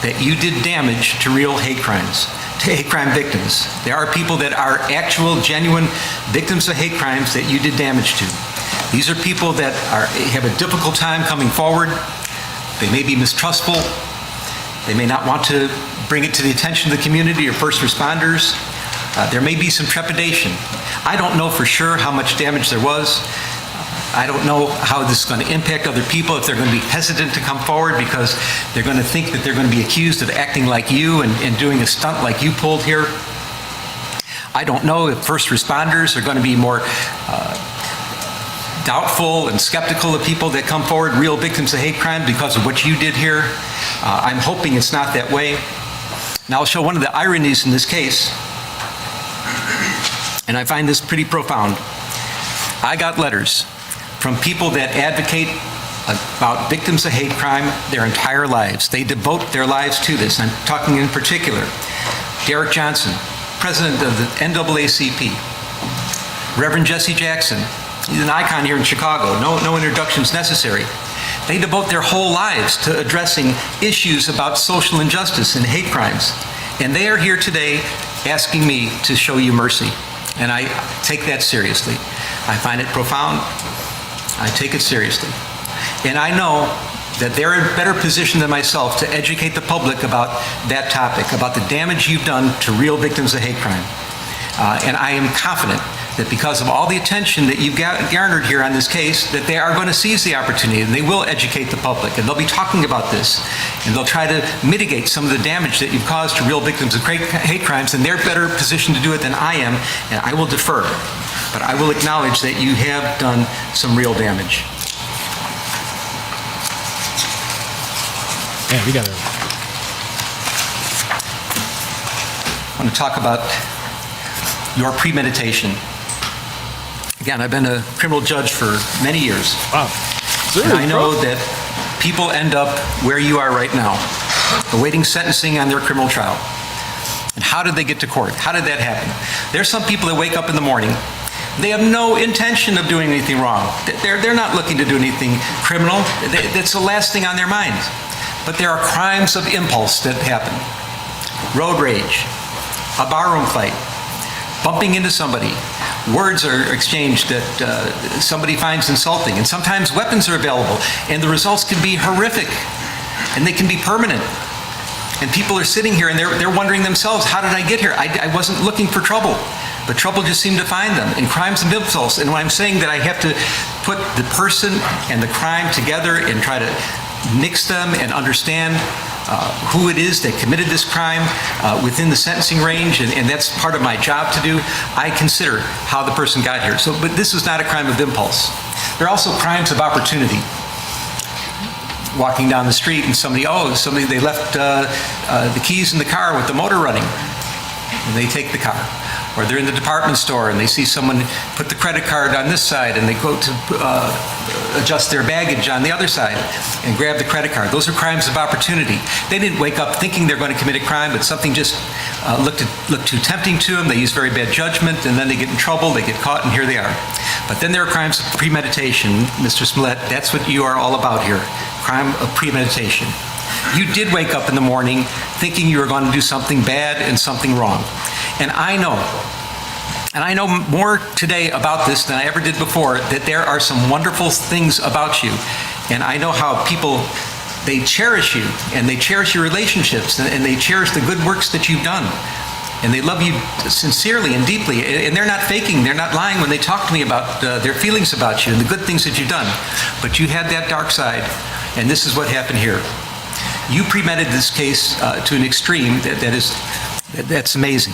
that you did damage to real hate crimes, to hate crime victims. There are people that are actual, genuine victims of hate crimes that you did damage to. These are people that have a difficult time coming forward. They may be mistrustful. They may not want to bring it to the attention of the community or first responders. There may be some trepidation. I don't know for sure how much damage there was. I don't know how this is going to impact other people, if they're going to be hesitant to come forward because they're going to think that they're going to be accused of acting like you and doing a stunt like you pulled here. I don't know if first responders are going to be more doubtful and skeptical of people that come forward, real victims of hate crime, because of what you did here. I'm hoping it's not that way. Now I'll show one of the ironies in this case, and I find this pretty profound. I got letters from people that advocate about victims of hate crime their entire lives. They devote their lives to this. I'm talking in particular Derek Johnson, president of the NAACP, Reverend Jesse Jackson. He's an icon here in Chicago. No introductions necessary. They devote their whole lives to addressing issues about social injustice and hate crimes. And they are here today asking me to show you mercy. And I take that seriously. I find it profound. I take it seriously. And I know that they're in a better position than myself to educate the public about that topic, about the damage you've done to real victims of hate crime. And I am confident that because of all the attention that you've garnered here on this case, that they are going to seize the opportunity and they will educate the public and they'll be talking about this and they'll try to mitigate some of the damage that you've caused to real victims of hate crimes, and they're better positioned to do it than I am, and I will defer. But I will acknowledge that you have done some real damage. Yeah, we got it. I want to talk about your premeditation. Again, I've been a criminal judge for many years. Wow. And I know that people end up where you are right now, awaiting sentencing on their criminal trial. And how did they get to court? How did that happen? There's some people that wake up in the morning, they have no intention of doing anything wrong. They're not looking to do anything criminal. That's the last thing on their minds. But there are crimes of impulse that happen. Road rage, a barroom fight, bumping into somebody. Words are exchanged that somebody finds insulting, and sometimes weapons are available, and the results can be horrific, and they can be permanent. And people are sitting here and they're wondering themselves, how did I get here? I wasn't looking for trouble, but trouble just seemed to find them, and crimes of impulse. And when I'm saying that I have to put the person and the crime together and try to mix them and understand who it is that committed this crime within the sentencing range, and that's part of my job to do. I consider how the person got here. But this is not a crime of impulse. There are also crimes of opportunity. Walking down the street and somebody they left the keys in the car with the motor running, and they take the car. Or they're in the department store and they see someone put the credit card on this side and they go to adjust their baggage on the other side and grab the credit card. Those are crimes of opportunity. They didn't wake up thinking they're going to commit a crime, but something just looked too tempting to them. They use very bad judgment, and then they get in trouble, they get caught, and here they are. But then there are crimes of premeditation. Mr. Smollett, that's what you are all about here, crime of premeditation. You did wake up in the morning thinking you were going to do something bad and something wrong. And I know more today about this than I ever did before, that there are some wonderful things about you. And I know how people they cherish you, and they cherish your relationships, and they cherish the good works that you've done. And they love you sincerely and deeply. And they're not faking, they're not lying when they talk to me about their feelings about you and the good things that you've done. But you had that dark side, and this is what happened here. You premeditated this case to an extreme that's amazing.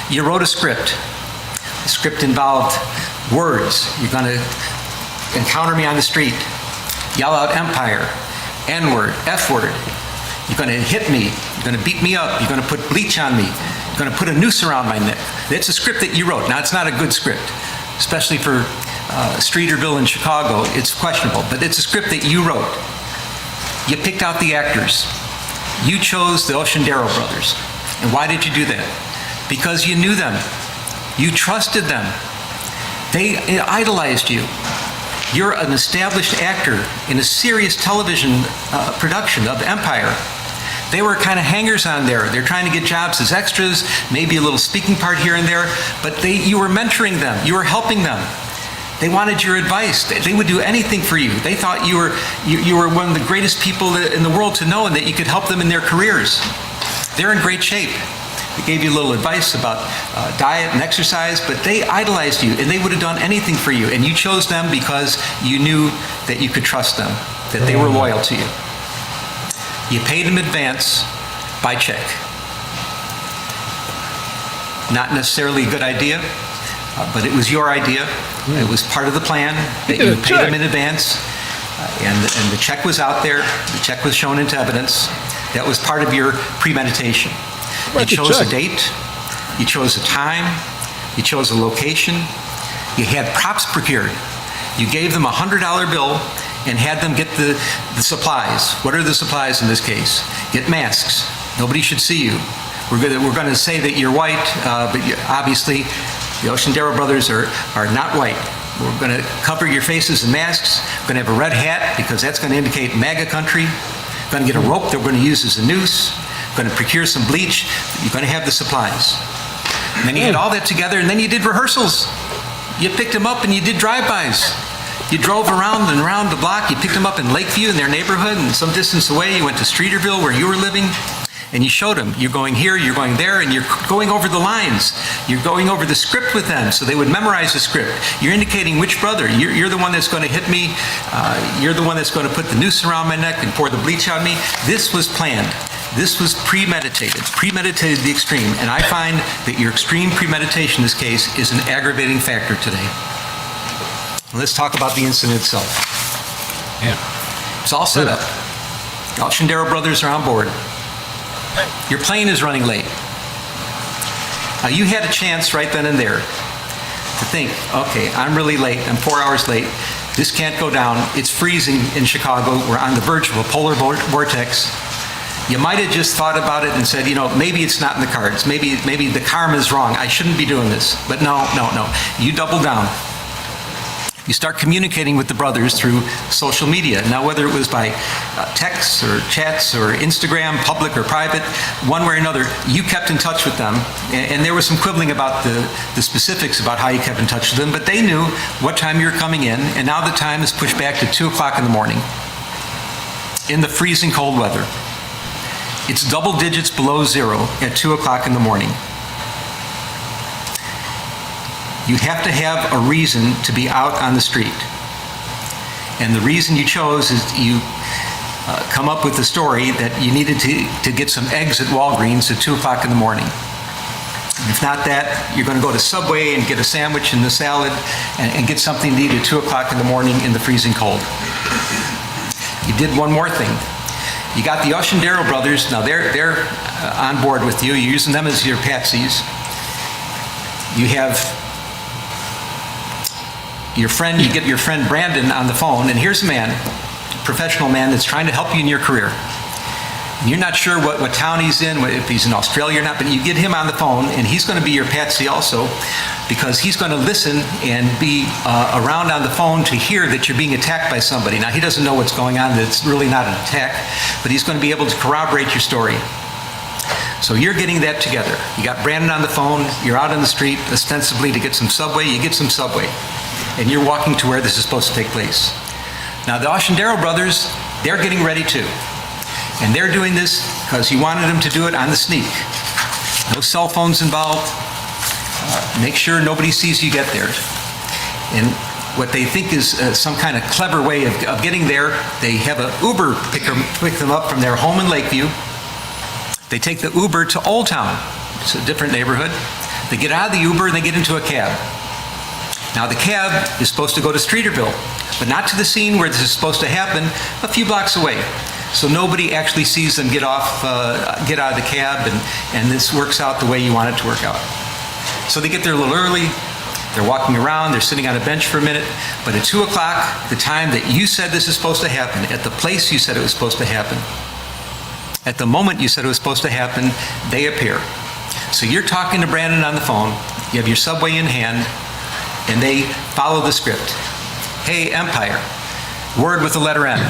You wrote a script. The script involved words. You're going to encounter me on the street, yell out empire, N-word, F-word. You're going to hit me. You're going to beat me up. You're going to put bleach on me. You're going to put a noose around my neck. That's a script that you wrote. Now, it's not a good script, especially for Streeterville in Chicago. It's questionable, but it's a script that you wrote. You picked out the actors. You chose the Oceandero brothers. And why did you do that? Because you knew them. You trusted them. They idolized you. You're an established actor in a serious television production of Empire. They were kind of hangers on there. They're trying to get jobs as extras, maybe a little speaking part here and there, but you were mentoring them. You were helping them. They wanted your advice. They would do anything for you. They thought you were one of the greatest people in the world to know, and that you could help them in their careers. They're in great shape. They gave you a little advice about diet and exercise, but they idolized you, and they would have done anything for you. And you chose them because you knew that you could trust them, that they were loyal to you. You paid them in advance by check. Not necessarily a good idea, but it was your idea. It was part of the plan that you paid them in advance, and the check was out there. The check was shown into evidence. That was part of your premeditation. You chose a date, you chose a time, you chose a location, you had props procured. You gave them a $100 bill and had them get the supplies. What are the supplies in this case? Get masks. Nobody should see you. We're going to say that you're white, but obviously the Oceandero brothers are not white. We're going to cover your faces in masks. We're going to have a red hat because that's going to indicate MAGA country. We're going to get a rope that we're going to use as a noose. We're going to procure some bleach. You're going to have the supplies. And then you had all that together, and then you did rehearsals. You picked them up and you did drive-bys. You drove around and around the block. You picked them up in Lakeview in their neighborhood, and some distance away you went to Streeterville where you were living, and you showed them. You're going here, you're going there, and you're going over the lines. You're going over the script with them so they would memorize the script. You're indicating which brother. You're the one that's going to hit me. You're the one that's going to put the noose around my neck and pour the bleach on me. This was planned. This was premeditated to the extreme, and I find that your extreme premeditation in this case is an aggravating factor today. Let's talk about the incident itself. Yeah. It's all set up. The Oceandero brothers are on board. Your plane is running late. You had a chance right then and there to think, okay, I'm really late, I'm 4 hours late, this can't go down, it's freezing in Chicago, we're on the verge of a polar vortex. You might have just thought about it and said, maybe it's not in the cards, maybe the karma is wrong, I shouldn't be doing this. But no, you double down. You start communicating with the brothers through social media. Now, whether it was by texts or chats or Instagram, public or private, one way or another, you kept in touch with them. And there was some quibbling about the specifics about how you kept in touch with them, but they knew what time you were coming in, and now the time is pushed back to 2 o'clock in the morning in the freezing cold weather. It's double digits below zero at 2 o'clock in the morning. You have to have a reason to be out on the street. And the reason you chose is you come up with the story that you needed to get some eggs at Walgreens at 2 o'clock in the morning. And if not that, you're going to go to Subway and get a sandwich and a salad and get something to eat at 2 o'clock in the morning in the freezing cold. You did one more thing. You got the Oceandero brothers. Now they're on board with you. You're using them as your patsies. You have your friend, you get your friend Brandon on the phone, and here's a man, a professional man that's trying to help you in your career. And you're not sure what town he's in, if he's in Australia or not, but you get him on the phone, and he's going to be your patsy also, because he's going to listen and be around on the phone to hear that you're being attacked by somebody. Now, he doesn't know what's going on, that it's really not an attack, but he's going to be able to corroborate your story. So you're getting that together. You got Brandon on the phone, you're out on the street ostensibly to get some Subway, you get some Subway, and you're walking to where this is supposed to take place. Now, the Oceandero brothers, they're getting ready too. And they're doing this because he wanted them to do it on the sneak. No cell phones involved. Make sure nobody sees you get there. And what they think is some kind of clever way of getting there, they have an Uber pick them up from their home in Lakeview. They take the Uber to Old Town. It's a different neighborhood. They get out of the Uber and they get into a cab. Now the cab is supposed to go to Streeterville, but not to the scene where this is supposed to happen, a few blocks away. So nobody actually sees them get out of the cab, and this works out the way you want it to work out. So they get there a little early, they're walking around, they're sitting on a bench for a minute, but at 2 o'clock, the time that you said this is supposed to happen, at the place you said it was supposed to happen, at the moment you said it was supposed to happen, they appear. So you're talking to Brandon on the phone, you have your subway in hand, and they follow the script. Hey, Empire, word with the letter N,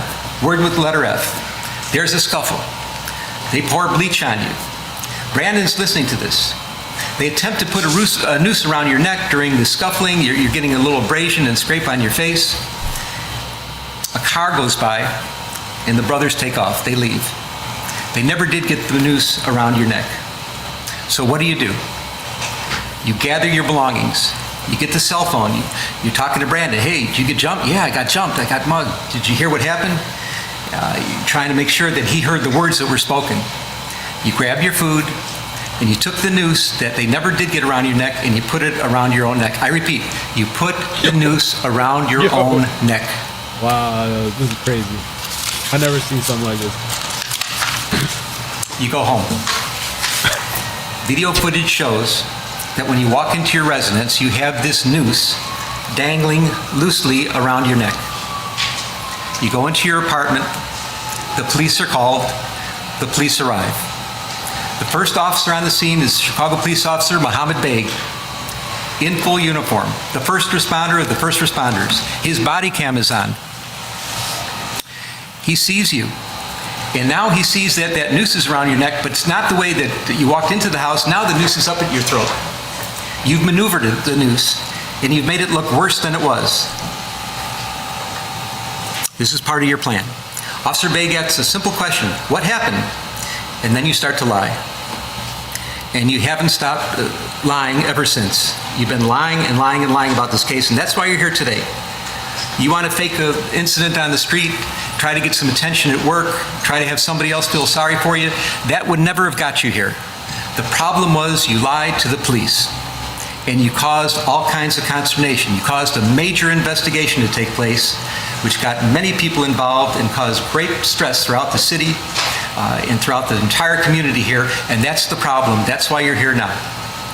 word with the letter F. There's a scuffle. They pour bleach on you. Brandon's listening to this. They attempt to put a noose around your neck during the scuffling. You're getting a little abrasion and scrape on your face. A car goes by, and the brothers take off. They leave. They never did get the noose around your neck. So what do? You gather your belongings. You get the cell phone. You're talking to Brandon. Hey, did you get jumped? Yeah, I got jumped. I got mugged. Did you hear what happened? You're trying to make sure that he heard the words that were spoken. You grab your food, and you took the noose that they never did get around your neck, and you put it around your own neck. I repeat, you put the noose around your own neck. Wow, this is crazy. I've never seen something like this. You go home. Video footage shows that when you walk into your residence, you have this noose dangling loosely around your neck. You go into your apartment, the police are called, the police arrive. The first officer on the scene is Chicago Police Officer Mohammed Beg, in full uniform, the first responder of the first responders. His body cam is on. He sees you. And now he sees that that noose is around your neck, but it's not the way that you walked into the house. Now the noose is up at your throat. You've maneuvered the noose, and you've made it look worse than it was. This is part of your plan. Officer Beg asks a simple question: what happened? And then you start to lie. And you haven't stopped lying ever since. You've been lying and lying and lying about this case, and that's why you're here today. You want to fake an incident on the street, try to get some attention at work, try to have somebody else feel sorry for you. That would never have got you here. The problem was you lied to the police, and you caused all kinds of consternation. You caused a major investigation to take place, which got many people involved and caused great stress throughout the city and throughout the entire community here, and that's the problem. That's why you're here now.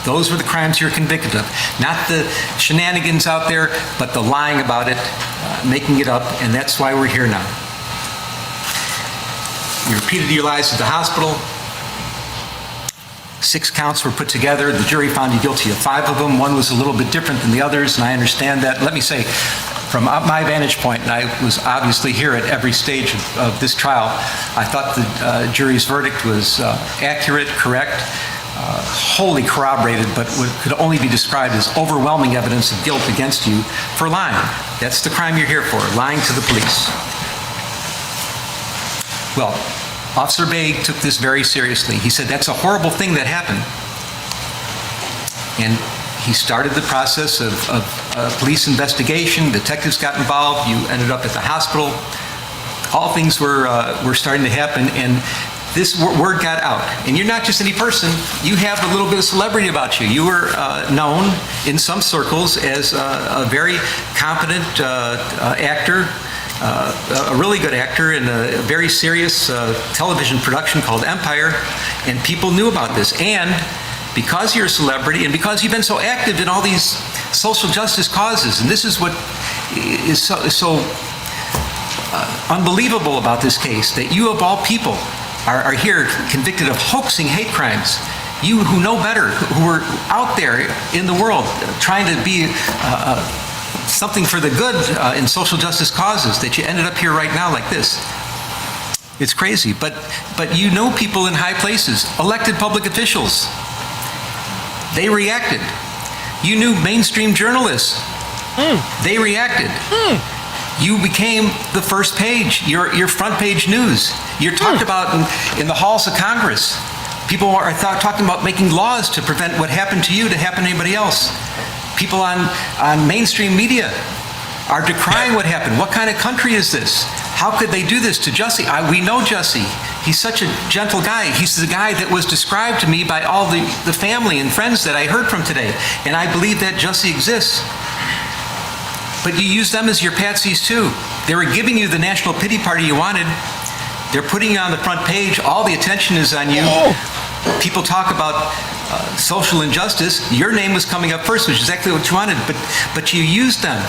Those were the crimes you're convicted of. Not the shenanigans out there, but the lying about it, making it up, and that's why we're here now. You repeated your lies at the hospital. 6 counts were put together. The jury found you guilty of 5 of them. One was a little bit different than the others, and I understand that. Let me say, from my vantage point, and I was obviously here at every stage of this trial, I thought the jury's verdict was accurate, correct, wholly corroborated, but what could only be described as overwhelming evidence of guilt against you for lying. That's the crime you're here for, lying to the police. Well, Officer Beg took this very seriously. He said, that's a horrible thing that happened. And he started the process of police investigation. Detectives got involved. You ended up at the hospital. All things were starting to happen, and this word got out. And you're not just any person. You have a little bit of celebrity about you. You were known in some circles as a very competent actor, a really good actor in a very serious television production called Empire, and people knew about this. And because you're a celebrity and because you've been so active in all these social justice causes, and this is what is so unbelievable about this case, that you of all people are here convicted of hoaxing hate crimes. You who know better, who are out there in the world trying to be something for the good in social justice causes, that you ended up here right now like this. It's crazy, but you know people in high places, elected public officials. They reacted. You knew mainstream journalists. They reacted. You became the first page, your front page news. You're talked about in the halls of Congress. People are talking about making laws to prevent what happened to you to happen to anybody else. People on mainstream media are decrying what happened. What kind of country is this? How could they do this to Jussie? We know Jussie. He's such a gentle guy. He's the guy that was described to me by all the family and friends that I heard from today. And I believe that Jussie exists. But you use them as your patsies too. They were giving you the national pity party you wanted. They're putting you on the front page. All the attention is on you. People talk about social injustice. Your name was coming up first, which is exactly what you wanted. But you used them.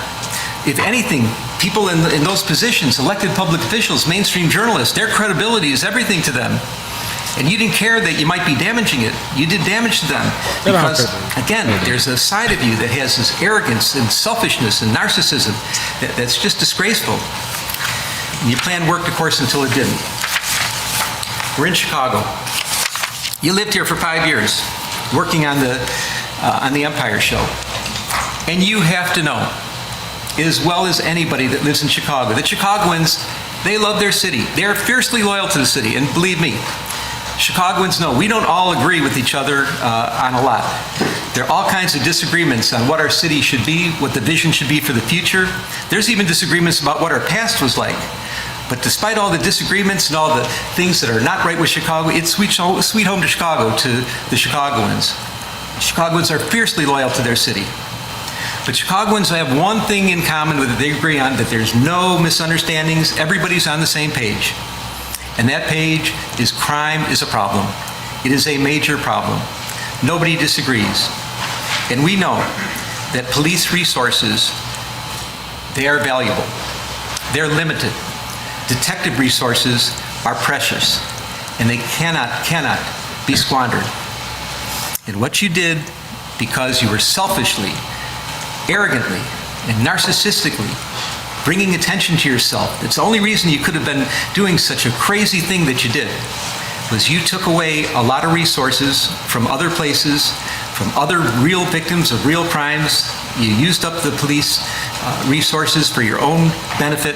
If anything, people in those positions, elected public officials, mainstream journalists, their credibility is everything to them. And you didn't care that you might be damaging it. You did damage to them. Because, again, there's a side of you that has this arrogance and selfishness and narcissism that's just disgraceful. And your plan worked, of course, until it didn't. We're in Chicago. You lived here for 5 years, working on the Empire Show. And you have to know, as well as anybody that lives in Chicago, that Chicagoans, they love their city. They're fiercely loyal to the city. And believe me, Chicagoans know we don't all agree with each other on a lot. There are all kinds of disagreements on what our city should be, what the vision should be for the future. There's even disagreements about what our past was like. But despite all the disagreements and all the things that are not right with Chicago, it's sweet home to Chicago to the Chicagoans. Chicagoans are fiercely loyal to their city. But Chicagoans have one thing in common that they agree on, that there's no misunderstandings, everybody's on the same page. And that page is crime is a problem. It is a major problem. Nobody disagrees. And we know that police resources, they are valuable. They're limited. Detective resources are precious, and they cannot be squandered. And what you did, because you were selfishly, arrogantly, and narcissistically bringing attention to yourself, it's the only reason you could have been doing such a crazy thing that you did, was you took away a lot of resources from other places, from other real victims of real crimes. You used up the police resources for your own benefit,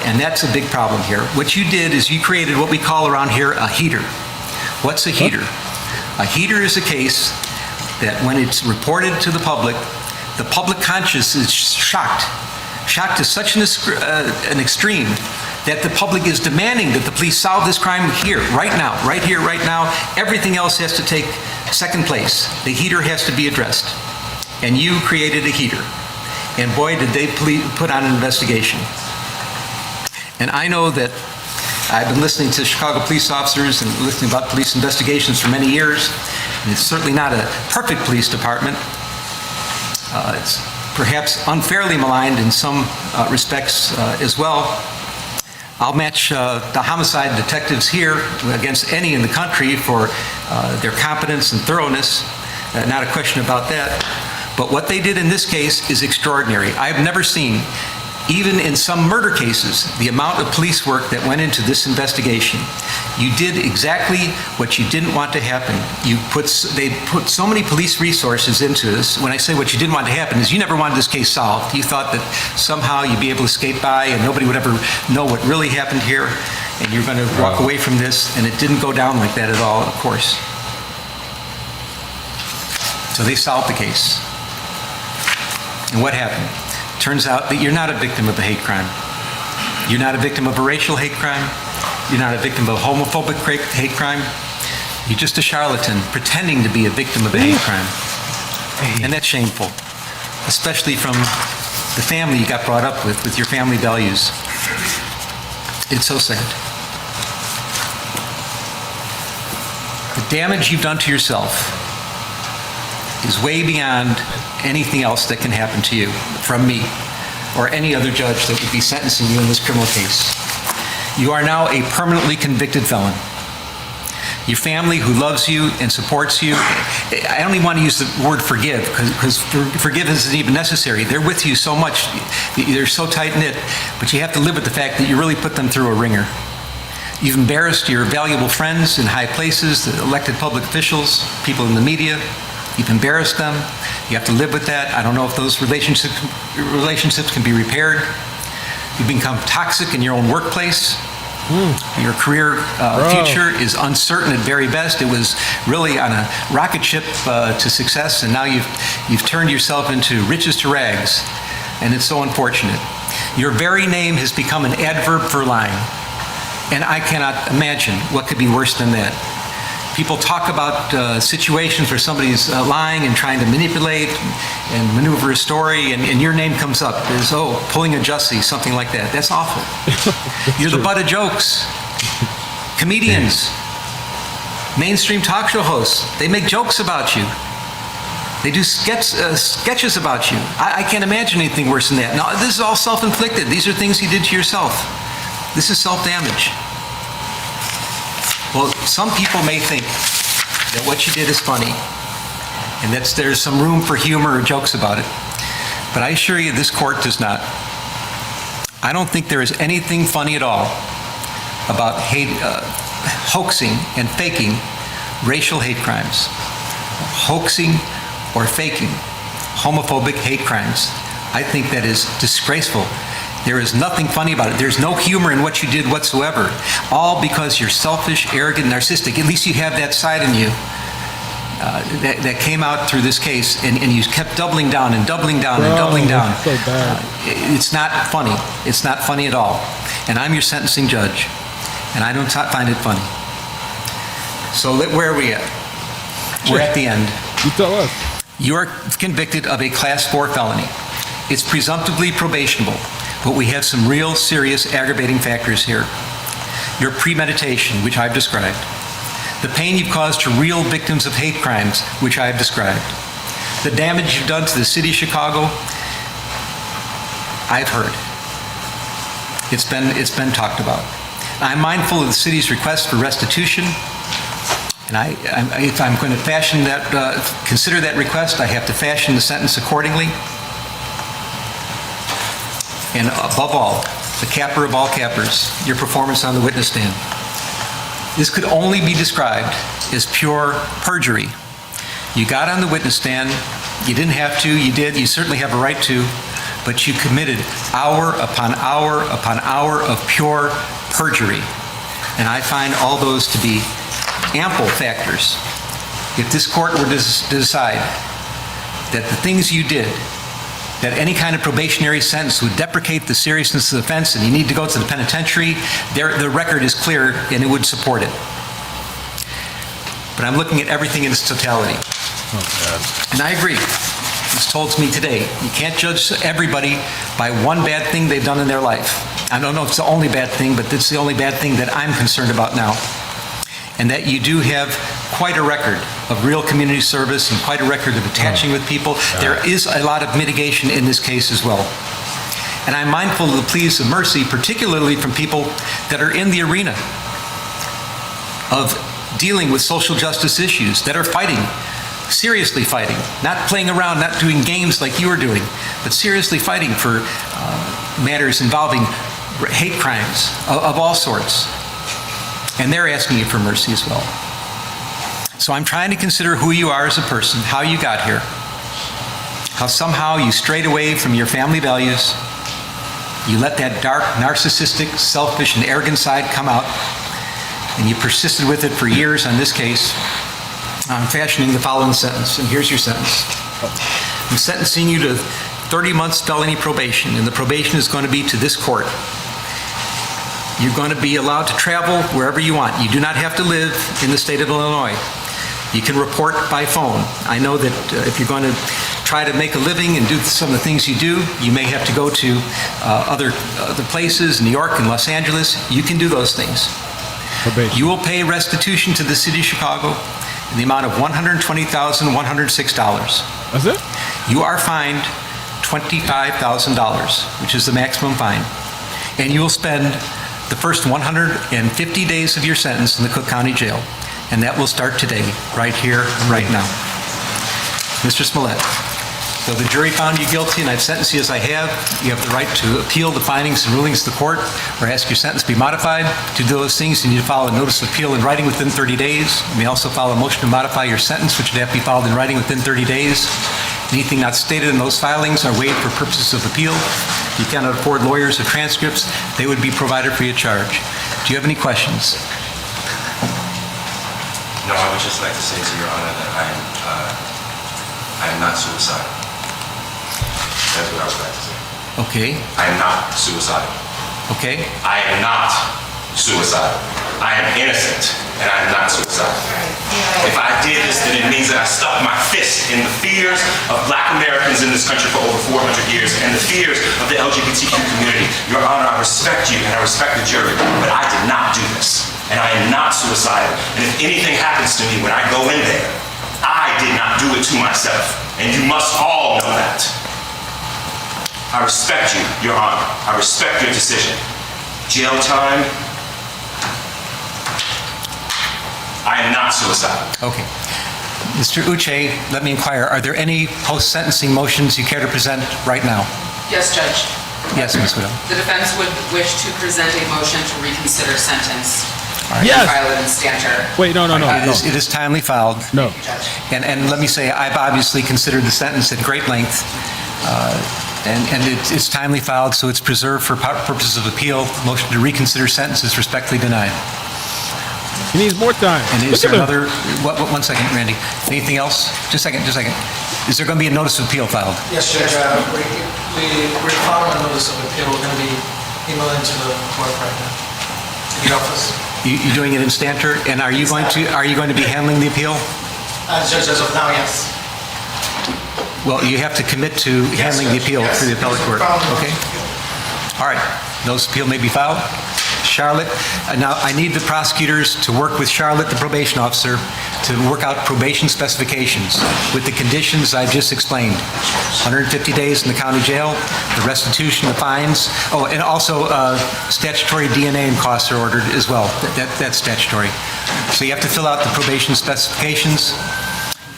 and that's a big problem here. What you did is you created what we call around here a heater. What's a heater? A heater is a case that when it's reported to the public conscience is shocked to such an extreme that the public is demanding that the police solve this crime here, right now, right here, right now. Everything else has to take second place. The heater has to be addressed. And you created a heater. And boy, did they put on an investigation. And I know that I've been listening to Chicago police officers and listening about police investigations for many years. And it's certainly not a perfect police department. It's perhaps unfairly maligned in some respects as well. I'll match the homicide detectives here against any in the country for their competence and thoroughness. Not a question about that. But what they did in this case is extraordinary. I've never seen, even in some murder cases, the amount of police work that went into this investigation. You did exactly what you didn't want to happen. They put so many police resources into this. When I say what you didn't want to happen is you never wanted this case solved. You thought that somehow you'd be able to skate by and nobody would ever know what really happened here, and you're going to walk away from this, and it didn't go down like that at all, of course. So they solved the case. And what happened? Turns out that you're not a victim of a hate crime. You're not a victim of a racial hate crime. You're not a victim of a homophobic hate crime. You're just a charlatan pretending to be a victim of a hate crime. And that's shameful, especially from the family you got brought up with your family values. It's so sad. The damage you've done to yourself is way beyond anything else that can happen to you from me or any other judge that would be sentencing you in this criminal case. You are now a permanently convicted felon. Your family who loves you and supports you, I don't even want to use the word forgive because forgiveness isn't even necessary. They're with you so much, they're so tight-knit, but you have to live with the fact that you really put them through a ringer. You've embarrassed your valuable friends in high places, the elected public officials, people in the media. You've embarrassed them. You have to live with that. I don't know if those relationships can be repaired. You've become toxic in your own workplace. Your career future is uncertain at very best. It was really on a rocket ship to success, and now you've turned yourself into riches to rags, and it's so unfortunate. Your very name has become an adverb for lying, and I cannot imagine what could be worse than that. People talk about situations where somebody's lying and trying to manipulate and maneuver a story, and your name comes up as, pulling a Jussie, something like that. That's awful. You're the butt of jokes. Comedians, mainstream talk show hosts, they make jokes about you. They do sketches about you. I can't imagine anything worse than that. Now, this is all self-inflicted. These are things you did to yourself. This is self-damage. Well, some people may think that what you did is funny and that there's some room for humor or jokes about it. But I assure you this court does not. I don't think there is anything funny at all about hoaxing and faking racial hate crimes. Hoaxing or faking homophobic hate crimes. I think that is disgraceful. There is nothing funny about it. There's no humor in what you did whatsoever. All because you're selfish, arrogant, narcissistic. At least you have that side in you that came out through this case, and you kept doubling down and doubling down and doubling down. So bad. It's not funny. It's not funny at all. And I'm your sentencing judge, and I don't find it funny. So where are we at? We're at the end. You tell us. You are convicted of a Class 4 felony. It's presumptively probationable, but we have some real serious aggravating factors here. Your premeditation, which I've described. The pain you've caused to real victims of hate crimes, which I have described. The damage you've done to the city of Chicago, I've heard. It's been talked about. I'm mindful of the city's request for restitution, and if I'm going to consider that request, I have to fashion the sentence accordingly. And above all, the capper of all cappers, your performance on the witness stand. This could only be described as pure perjury. You got on the witness stand, you didn't have to, you did, you certainly have a right to, but you committed hour upon hour upon hour of pure perjury. And I find all those to be ample factors. If this court were to decide that the things you did, that any kind of probationary sentence would deprecate the seriousness of the offense and you need to go to the penitentiary, the record is clear and it would support it. But I'm looking at everything in its totality. And I agree. It's told to me today, you can't judge everybody by one bad thing they've done in their life. I don't know if it's the only bad thing, but it's the only bad thing that I'm concerned about now. And that you do have quite a record of real community service and quite a record of attaching with people. There is a lot of mitigation in this case as well. And I'm mindful of the pleas of mercy, particularly from people that are in the arena of dealing with social justice issues, that are fighting, seriously fighting, not playing around, not doing games like you are doing, but seriously fighting for matters involving hate crimes of all sorts. And they're asking you for mercy as well. So I'm trying to consider who you are as a person, how you got here, how somehow you strayed away from your family values, you let that dark, narcissistic, selfish, and arrogant side come out, and you persisted with it for years on this case. I'm fashioning the following sentence, and here's your sentence. I'm sentencing you to 30 months felony probation, and the probation is going to be to this court. You're going to be allowed to travel wherever you want. You do not have to live in the state of Illinois. You can report by phone. I know that if you're going to try to make a living and do some of the things you do, you may have to go to other places, New York and Los Angeles. You can do those things. Probation. You will pay restitution to the city of Chicago in the amount of $120,106. That's it? You are fined $25,000, which is the maximum fine. And you will spend the first 150 days of your sentence in the Cook County Jail. And that will start today, right here, right now. Mr. Smollett, so the jury found you guilty and I've sentenced you as I have. You have the right to appeal the findings and rulings of the court or ask your sentence to be modified. To do those things, you need to file a notice of appeal in writing within 30 days. You may also file a motion to modify your sentence, which would have to be filed in writing within 30 days. Anything not stated in those filings are waived for purposes of appeal. If you cannot afford lawyers or transcripts, they would be provided free of charge. Do you have any questions? No, I would just like to say to Your Honor that I am not suicidal. That's what I was about to say. Okay. I am not suicidal. Okay. I am not suicidal. I am innocent, and I am not suicidal. If I did this, then it means that I stuck my fist in the fears of Black Americans in this country for over 400 years and the fears of the LGBTQ community. Your Honor, I respect you and I respect the jury, but I did not do this, and I am not suicidal. And if anything happens to me when I go in there, I did not do it to myself, and you must all know that. I respect you, Your Honor. I respect your decision. Jail time, I am not suicidal. Okay. Mr. Uche, let me inquire, are there any post-sentencing motions you care to present right now? Yes, Judge. Yes, Ms. Widow. The defense would wish to present a motion to reconsider sentence. Yes. File it in stanter. Wait, no. It is timely filed. No. And let me say, I've obviously considered the sentence at great length, and it's timely filed, so it's preserved for purposes of appeal. Motion to reconsider sentence is respectfully denied. He needs more time. And is there another, one second, Randy. Anything else? Just a second. Is there going to be a notice of appeal filed? Yes, Judge. We're filing a notice of appeal. We're going to be emailing to the court right now, to the office. You're doing it in stanter, and are you going to be handling the appeal? Judge, as of now, yes. Well, you have to commit to handling the appeal through the appellate court. Okay. All right. Notice of appeal may be filed. Charlotte, now I need the prosecutors to work with Charlotte, the probation officer, to work out probation specifications with the conditions I just explained. 150 days in the county jail, the restitution, the fines. Oh, and also statutory DNA and costs are ordered as well. That's statutory. So you have to fill out the probation specifications,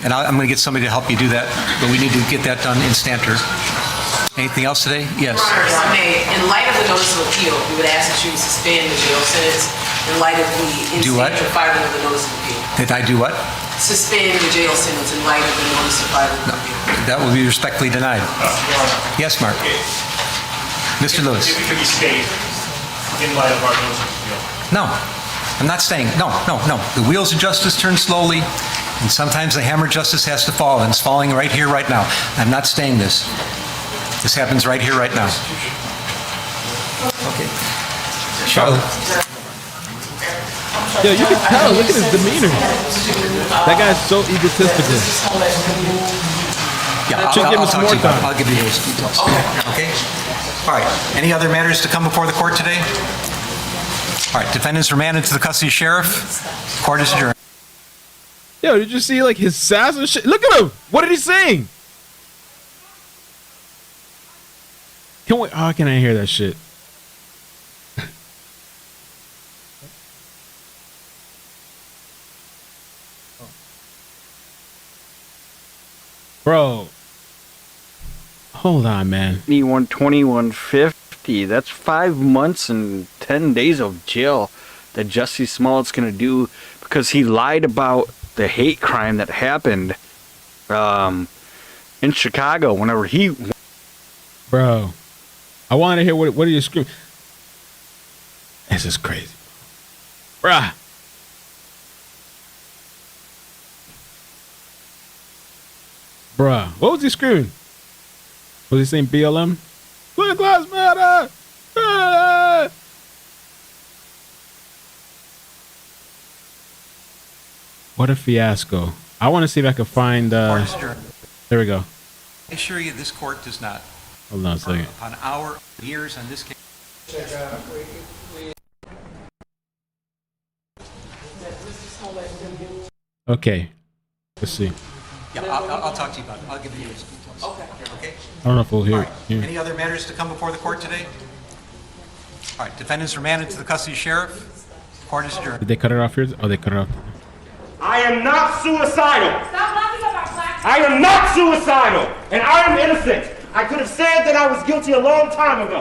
and I'm going to get somebody to help you do that, but we need to get that done in stanter. Anything else today? Yes. Your Honor, if I may, in light of the notice of appeal, we would ask that you suspend the jail sentence in light of the Do what? filing of the notice of appeal. Did I do what? Suspend the jail sentence in light of the notice of filing of appeal. That will be respectfully denied. Yes, Mark. Mr. Lewis. If it could be stayed in light of our notice of appeal. No, I'm not staying. No. The wheels of justice turn slowly, and sometimes the hammer of justice has to fall, and it's falling right here, right now. I'm not staying this. This happens right here, right now. Okay. Charlotte. Yeah, you can tell. Look at his demeanor. That guy's so egotistical. Yeah, Should give him I'll some talk more to you about it. time. I'll give you those details. Okay? All right. Any other matters to come before the court today? All right. Defendants remanded to the custody of sheriff. Court is adjourned. Yo, did you see like his sass and shit? Look at him. What did he sing? How can I hear that shit? Bro. Hold on, man. 12150. That's 5 months and 10 days of jail that Jussie Smollett's gonna do because he lied about the hate crime that happened in Chicago whenever he... Bro. I want to hear what are you screaming? This is crazy. Bruh. Bruh. What was he screaming? Was he saying BLM? Black Lives Matter! Ah! What a fiasco. I want to see if I can find... there we go. I assure you this court does not. Hold on a second. Upon our years on this case. Okay. Let's see. Yeah, I'll talk to you about it. I'll give you those details. Okay. I don't know if we'll hear it. Yeah. Any other matters to come before the court today? All right. Defendants remanded to the custody of sheriff. Court is adjourned. Did they cut it off here? Oh, they cut it off. I am not suicidal. I am not suicidal, and I am innocent. I could have said that I was guilty a long time ago.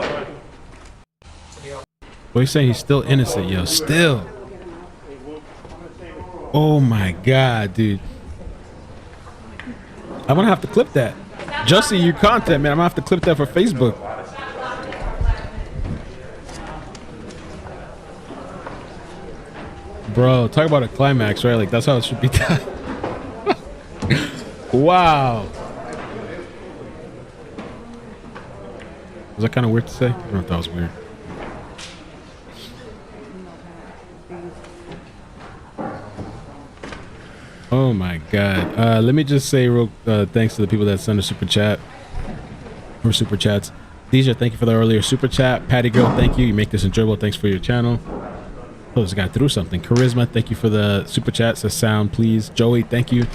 Well, he's saying he's still innocent, yo. Still. Oh my God, dude. I'm gonna have to clip that. Jussie, your content, man. I'm gonna have to clip that for Facebook. Bro, talk about a climax, right? Like, that's how it should be done. Wow. Was that kind of weird to say? I don't know if that was weird. Oh my God. Let me just say real thanks to the people that sent a super chat or super chats. Deja, thank you for the earlier super chat. Patty Girl, thank you. You make this enjoyable. Thanks for your channel. Oh, this guy threw something. Charisma, thank you for the super chat. Says sound, please. Joey, thank you.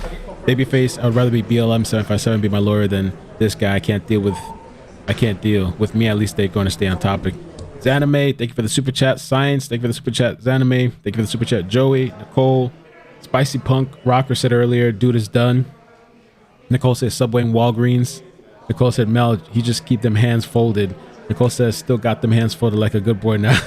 Babyface, I would rather be BLM 757 be my lawyer than this guy. I can't deal with me. At least they're going to stay on topic. Zanime, thank you for the super chat. Science, thank you for the super chat. Zanime, thank you for the super chat. Joey, Nicole, Spicy Punk, Rocker said earlier, dude is done. Nicole says Subway and Walgreens. Nicole said Mel, he just keep them hands folded. Nicole says still got them hands folded like a good boy now.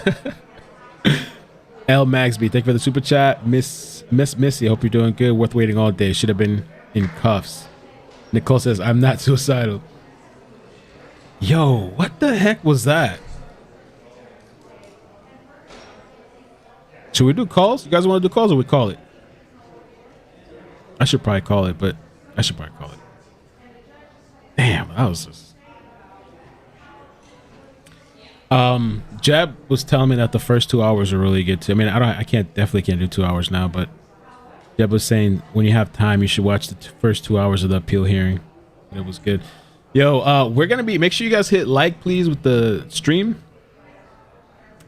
L Magsby, thank you for the super chat. Miss Missy, hope you're doing good. Worth waiting all day. Should have been in cuffs. Nicole says I'm not suicidal. Yo, what the heck was that? Should we do calls? You guys want to do calls or we call it? I should probably call it, but I should probably call it. Damn, that was just... Jeb was telling me that the first 2 hours are really good too. I mean, definitely can't do 2 hours now, but Jeb was saying when you have time, you should watch the first 2 hours of the appeal hearing. And it was good. Yo, we're gonna be, make sure you guys hit like, please, with the stream.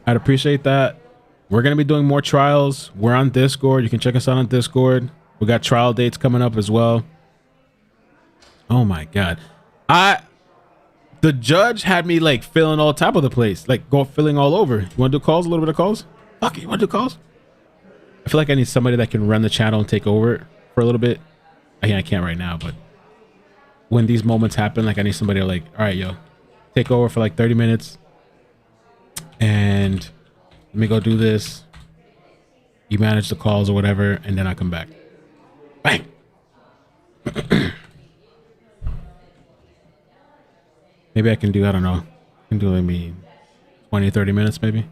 I'd appreciate that. We're gonna be doing more trials. We're on Discord. You can check us out on Discord. We got trial dates coming up as well. Oh my God. The judge had me like filling all top of the place, like filling all over. You want to do calls? A little bit of calls? Fuck it, you want to do calls? I feel like I need somebody that can run the channel and take over it for a little bit. I can't right now, but when these moments happen, like I need somebody to like, all right, yo, take over for like 30 minutes and let me go do this. You manage the calls or whatever, and then I come back. Bang. Maybe I can do, I don't know. I can do maybe 20, 30 minutes maybe.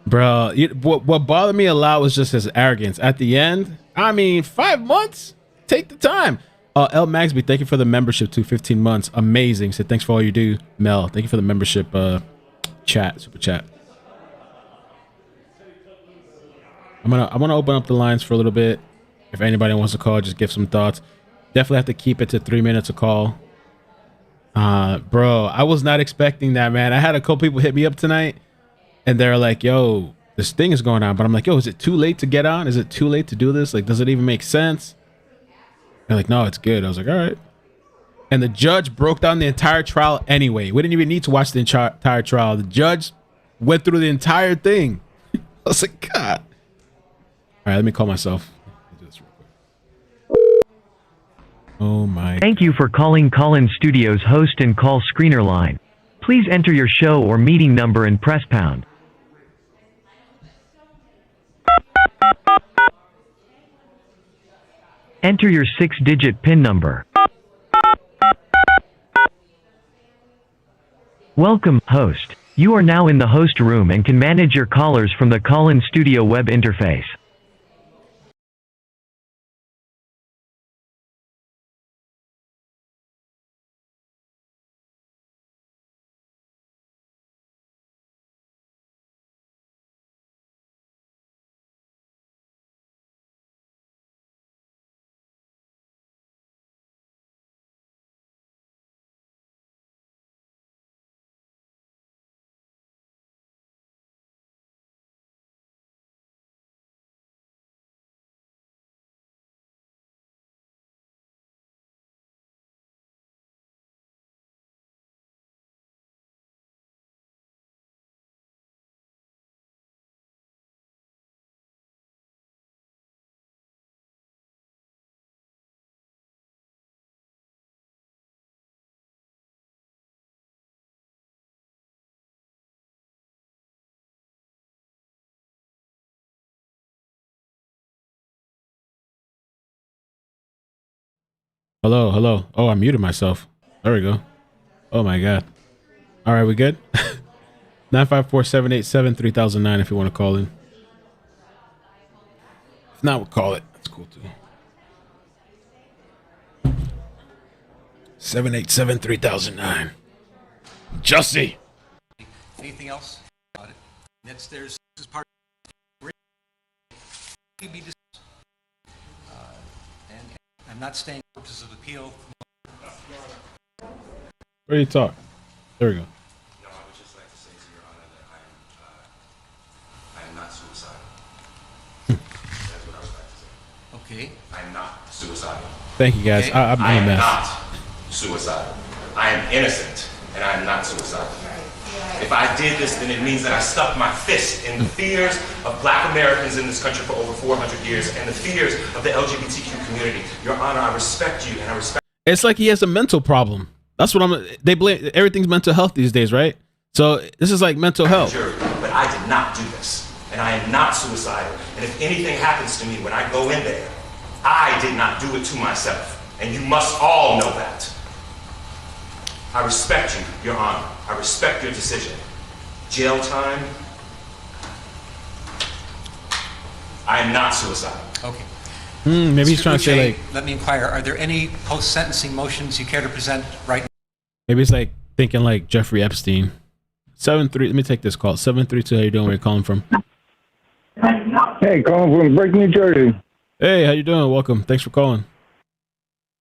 Bro, what bothered me a lot was just his arrogance. At the end, I mean, 5 months? Take the time. L Magsby, thank you for the membership to 15 months. Amazing. Said thanks for all you do. Mel, thank you for the membership super chat. I'm gonna open up the lines for a little bit. If anybody wants to call, just give some thoughts. Definitely have to keep it to 3 minutes a call. Bro, I was not expecting that, man. I had a couple people hit me up tonight and they're like, yo, this thing is going on. But I'm like, yo, is it too late to get on? Is it too late to do this? Like, does it even make sense? They're like, no, it's good. I was like, all right. And the judge broke down the entire trial anyway. We didn't even need to watch the entire trial. The judge went through the entire thing. I was like, God. All right, let me call myself. Oh my. Thank you for calling Call-In Studios host and call screener line. Please enter your show or meeting number and press pound. Enter your 6-digit PIN number. Welcome, host. You are now in the host room and can manage your callers from the Call-In Studio web interface. Hello, hello. Oh, I muted myself. There we go. Oh my God. All right, we good? 954-787-3009 if you want to call in. If not, we'll call it. That's cool too. 787-3009. Jussie. Anything else about it? This is part of and I'm not staying for purposes of appeal. Where do you talk? There we go. No, I would just like to say to Your Honor that I am not suicidal. That's what I would like to say. Okay. I am not suicidal. Thank you, guys. Okay. I'm I a am mess. not suicidal. I am innocent, and I am not suicidal. If I did this, then it means that I stuck my fist in the fears of Black Americans in this country for over 400 years and the fears of the LGBTQ community. Your Honor, I respect you, and I respect. It's like he has a mental problem. That's what they blame. Everything's mental health these days, right? So this is like mental health. But I did not do this, and I am not suicidal. And if anything happens to me when I go in there, I did not do it to myself, and you must all know that. I respect you, Your Honor. I respect your decision. Jail time. I am not suicidal. Okay. Maybe he's trying to say like. Let me inquire. Are there any post-sentencing motions you care to present right now? Maybe it's like thinking like Jeffrey Epstein. 73. Let me take this call. 732. How you doing? Where you calling from? Hey, calling from Brick, New Jersey. Hey, how you doing? Welcome. Thanks for calling.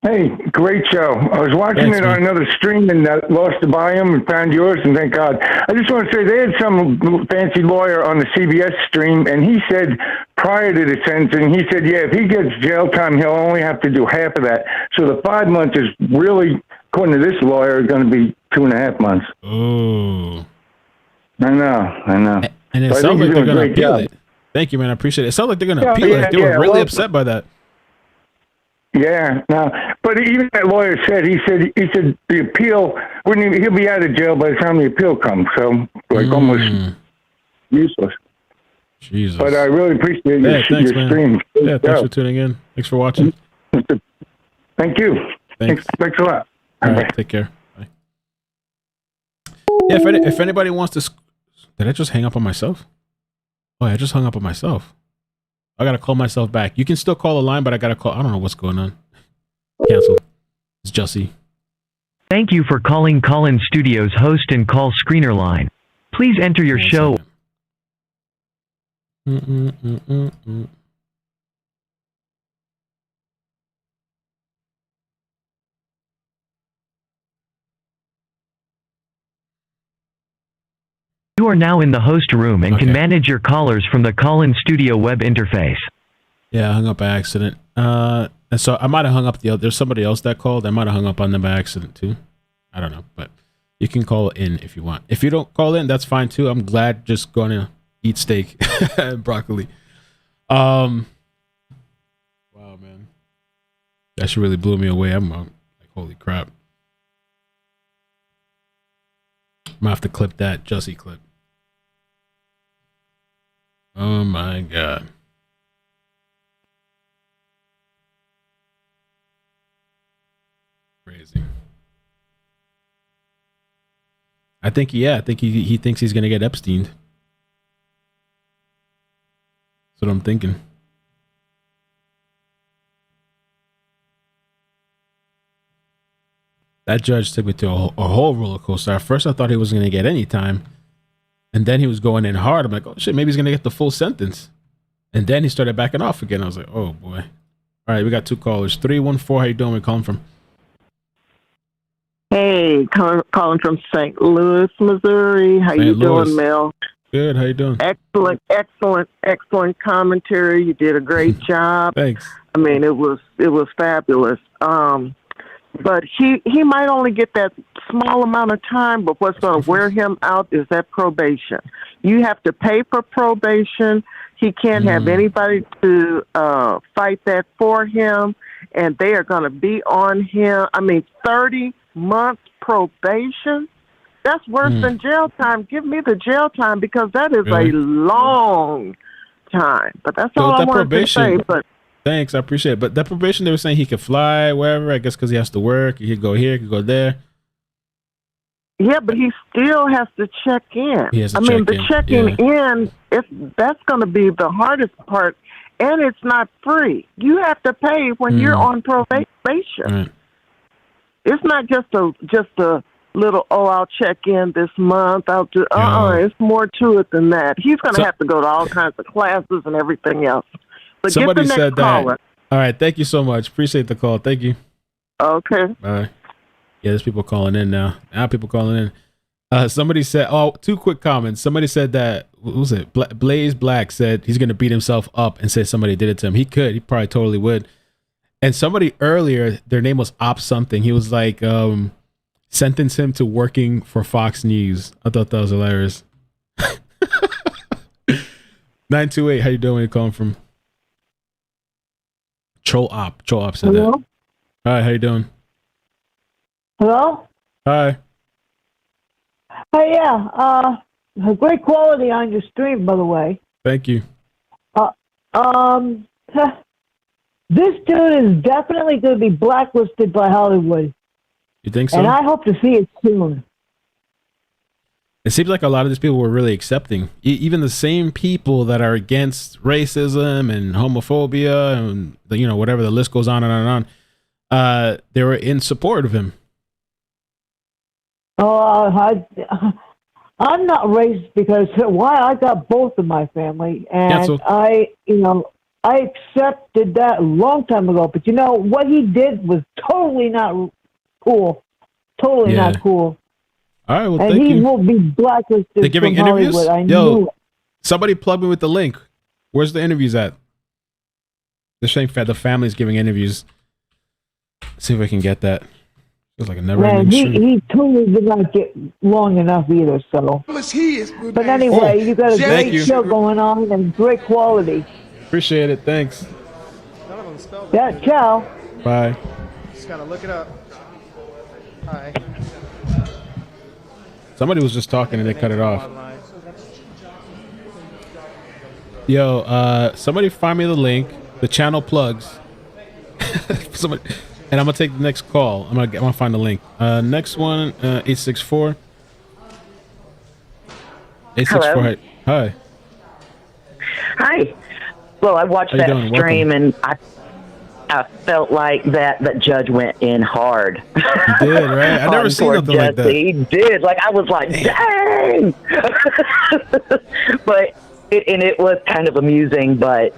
Hey, great show. I was watching Thanks, it on man. another stream and lost the volume and found yours, and thank God. I just want to say they had some fancy lawyer on the CBS stream, and he said prior to the sentencing, he said, yeah, if he gets jail time, he'll only have to do half of that. So the 5 months is really, according to this lawyer, going to be 2.5 months. Oh. I know. And it So I sounds think like he's they're doing a going to great appeal job. it. Thank you, man. I appreciate it. It sounds like they're going to Yeah, appeal it. They were really well, upset by that. Yeah, no, but even that lawyer said he said the appeal he'll be out of jail by the time the appeal comes, so like almost useless. Jesus. But I really appreciate your Thanks, man. stream. Yeah, thanks for tuning in. Thanks for watching. Thank you. Thanks a lot. All right, take care. Bye. Yeah, if anybody wants to, did I just hang up on myself? Oh, I just hung up on myself. I gotta call myself back. You can still call the line, but I gotta call. I don't know what's going on. Cancel. It's Jussie. Thank you for calling Call-In Studios host and call screener line. Please enter your show. You are now in the host room and can manage your callers from the Call-In Studio web interface. Yeah, I hung up by accident. And so I might have hung up there's somebody else that called. I might have hung up on them by accident too. I don't know, but you can call in if you want. If you don't call in, that's fine too. I'm glad just going to eat steak and broccoli. Wow, man. That shit really blew me away. I'm like, holy crap. I'm gonna have to clip that Jussie clip. Oh my God. Crazy. I think he thinks he's gonna get Epsteined. That's what I'm thinking. That judge took me to a whole roller coaster. At first I thought he wasn't gonna get any time. And then he was going in hard. I'm like, oh shit, maybe he's gonna get the full sentence. And then he started backing off again. I was like, oh boy. All right, we got two callers. 314, how you doing? Where you calling from? Hey, calling from St. Louis, Missouri. How you doing, Mel? Good. How you doing? Excellent commentary. You did a great job. Thanks. I mean, it was fabulous. But he might only get that small amount of time, but what's going to wear him out is that probation. You have to pay for probation. He can't have anybody to fight that for him, and they are going to be on him. I mean, 30 months probation? That's worse than jail time. Give me the jail time because that is a long time. But that's all I wanted to say. But Thanks, I appreciate it. But that probation, they were saying he could fly wherever. I guess because he has to work. He could go here, he could go there. Yeah, but he still has to check in. He has to the check in, checking yeah. in, that's going to be the hardest part, and it's not free. You have to pay when you're on probation. Right. It's not just a little, I'll check in this month. I'll do. It's more to it than that. He's going to have to go to all kinds of classes and everything else. But Somebody get the next said caller. that. All right, thank you so much. Appreciate the call. Thank you. Okay. Bye. Yeah, there's people calling in now. People calling in. Somebody said, two quick comments. Somebody said that, what was it? Blaze Black said he's going to beat himself up and say somebody did it to him. He could. He probably totally would. And somebody earlier, their name was Op something. He was like, sentence him to working for Fox News. I thought that was hilarious. 928, how you doing? Where you calling from? Troll Op said Hello? that. Hi, how you doing? Hello? Hi. Hey, yeah. Great quality on your stream, by the way. Thank you. This dude is definitely going to be blacklisted by Hollywood. You think so? And I hope to see it soon. It seems like a lot of these people were really accepting. Even the same people that are against racism and homophobia and, whatever, the list goes on and on and on. They were in support of him. I'm not racist because I got both in my family, and Cancel. I accepted that a long time ago. But what he did was totally not cool. Totally not cool. All right, well, and thank he you. will be blacklisted They're giving from interviews? Hollywood. I knew it. Somebody plug me with the link. Where's the interviews at? They're saying the family's giving interviews. See if I can get that. Feels like a never-ending stream. He totally did not get long enough either. So, but anyway, you got a Thank great you. show going on and great quality. Appreciate it. Thanks. Yeah, ciao. Bye. Just gotta look it up. Hi. Somebody was just talking and they cut it off. Yo, somebody find me the link, the channel plugs. Somebody, and I'm gonna take the next call. I'm gonna find the link. Next one, 864. 864. Hello. Hi. Hi. Well, I watched How you that doing? stream and I felt like that judge went in hard. You did, right? I never on seen poor nothing like that. Jussie. He did. Like, I was like, dang! But, it was kind of amusing, but,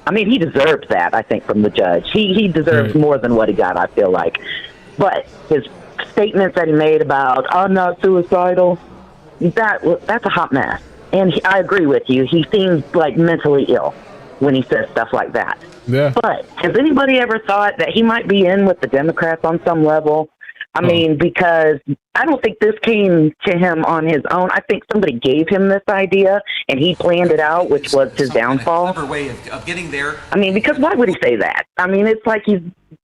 I mean, he deserved that, I think, from the judge. He deserves more than what he got, I feel like. But his statements that he made about, I'm not suicidal, that's a hot mess. And I agree with you. He seems like mentally ill when he says stuff like that. Yeah. But has anybody ever thought that he might be in with the Democrats on some level? I mean, because I don't think this came to him on his own. I think somebody gave him this idea, and he planned it out, which was his downfall. Clever way of getting there. I mean, because why would he say that? I mean, it's like he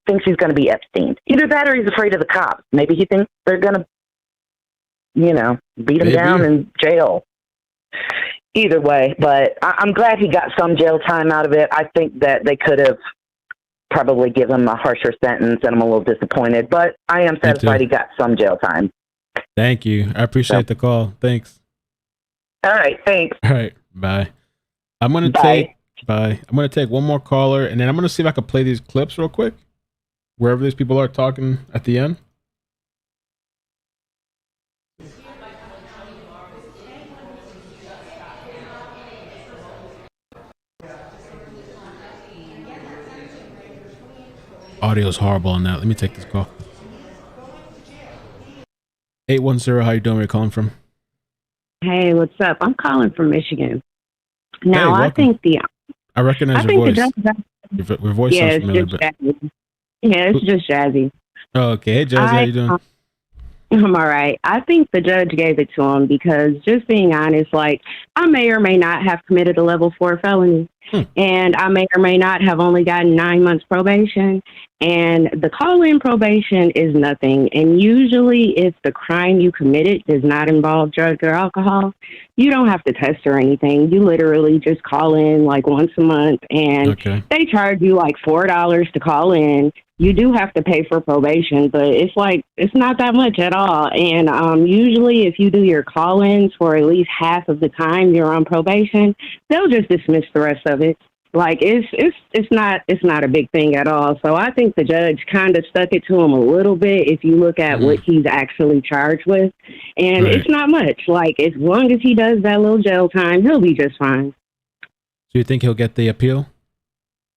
thinks he's going to be Epstein. Either that or he's afraid of the cops. Maybe he thinks they're going to, beat him down in jail. Either way, but I'm glad he got some jail time out of it. I think that they could have probably given him a harsher sentence, and I'm a little disappointed, but I am satisfied he got some jail time. Thank you. I appreciate the call. Thanks. All right, thanks. All right, bye. I'm gonna take one more caller, and then I'm gonna see if I can play these clips real quick, wherever these people are talking at the end. Audio's horrible on that. Let me take this call. 810, how you doing? Where you calling from? Hey, what's up? I'm calling from Michigan. Now, Hey, I think I recognize I your think voice. the judge, Your voice yeah, sounds it's familiar, just but jazzy. Yeah, it's just jazzy. oh, okay. Hey, Jazzy, how you doing? I'm all right. I think the judge gave it to him because, just being honest, like, I may or may not have committed a level 4 felony, and I may or may not have only gotten 9 months probation. And the call-in probation is nothing. And usually, if the crime you committed does not involve drugs or alcohol, you don't have to test or anything. You literally just call in like once a month, and they charge you like $4 to call in. You do have to pay for probation, but it's not that much at all. And usually if you do your call-ins for at least half of the time you're on probation, they'll just dismiss the rest of it. Like, it's not a big thing at all. So I think the judge kind of stuck it to him a little bit if you look at what he's actually charged with. And it's not much. Like, as long as he does that little jail time, he'll be just fine. So you think he'll get the appeal?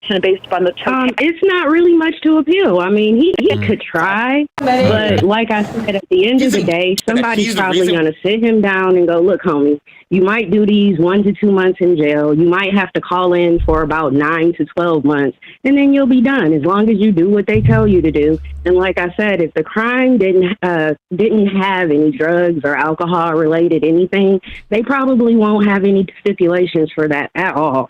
Based upon the it's not really much to appeal. I mean, he could try, but like I said, at the end of the day, somebody's probably going to sit him down and go, look, homie, you might do these 1 to 2 months in jail. You might have to call in for about 9 to 12 months, and then you'll be done as long as you do what they tell you to do. And like I said, if the crime didn't have any drugs or alcohol related anything, they probably won't have any stipulations for that at all.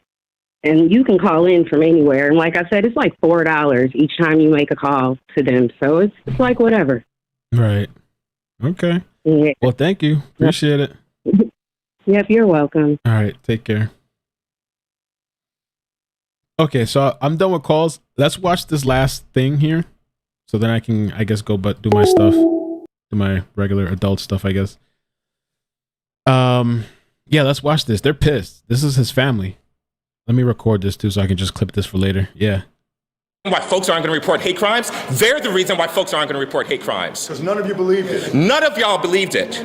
And you can call in from anywhere. And like I said, it's like $4 each time you make a call to them. So it's like whatever. Right. Okay. Yeah. Well, thank you. Appreciate it. Yep, you're welcome. All right. Take care. Okay, so I'm done with calls. Let's watch this last thing here. So then I can, I guess, go but do my stuff. Do my regular adult stuff, I guess. Yeah, let's watch this. They're pissed. This is his family. Let me record this too so I can just clip this for later. Yeah. Why folks aren't going to report hate crimes? They're the reason why folks aren't going to report hate crimes. Because none of you believed it. None of y'all believed it.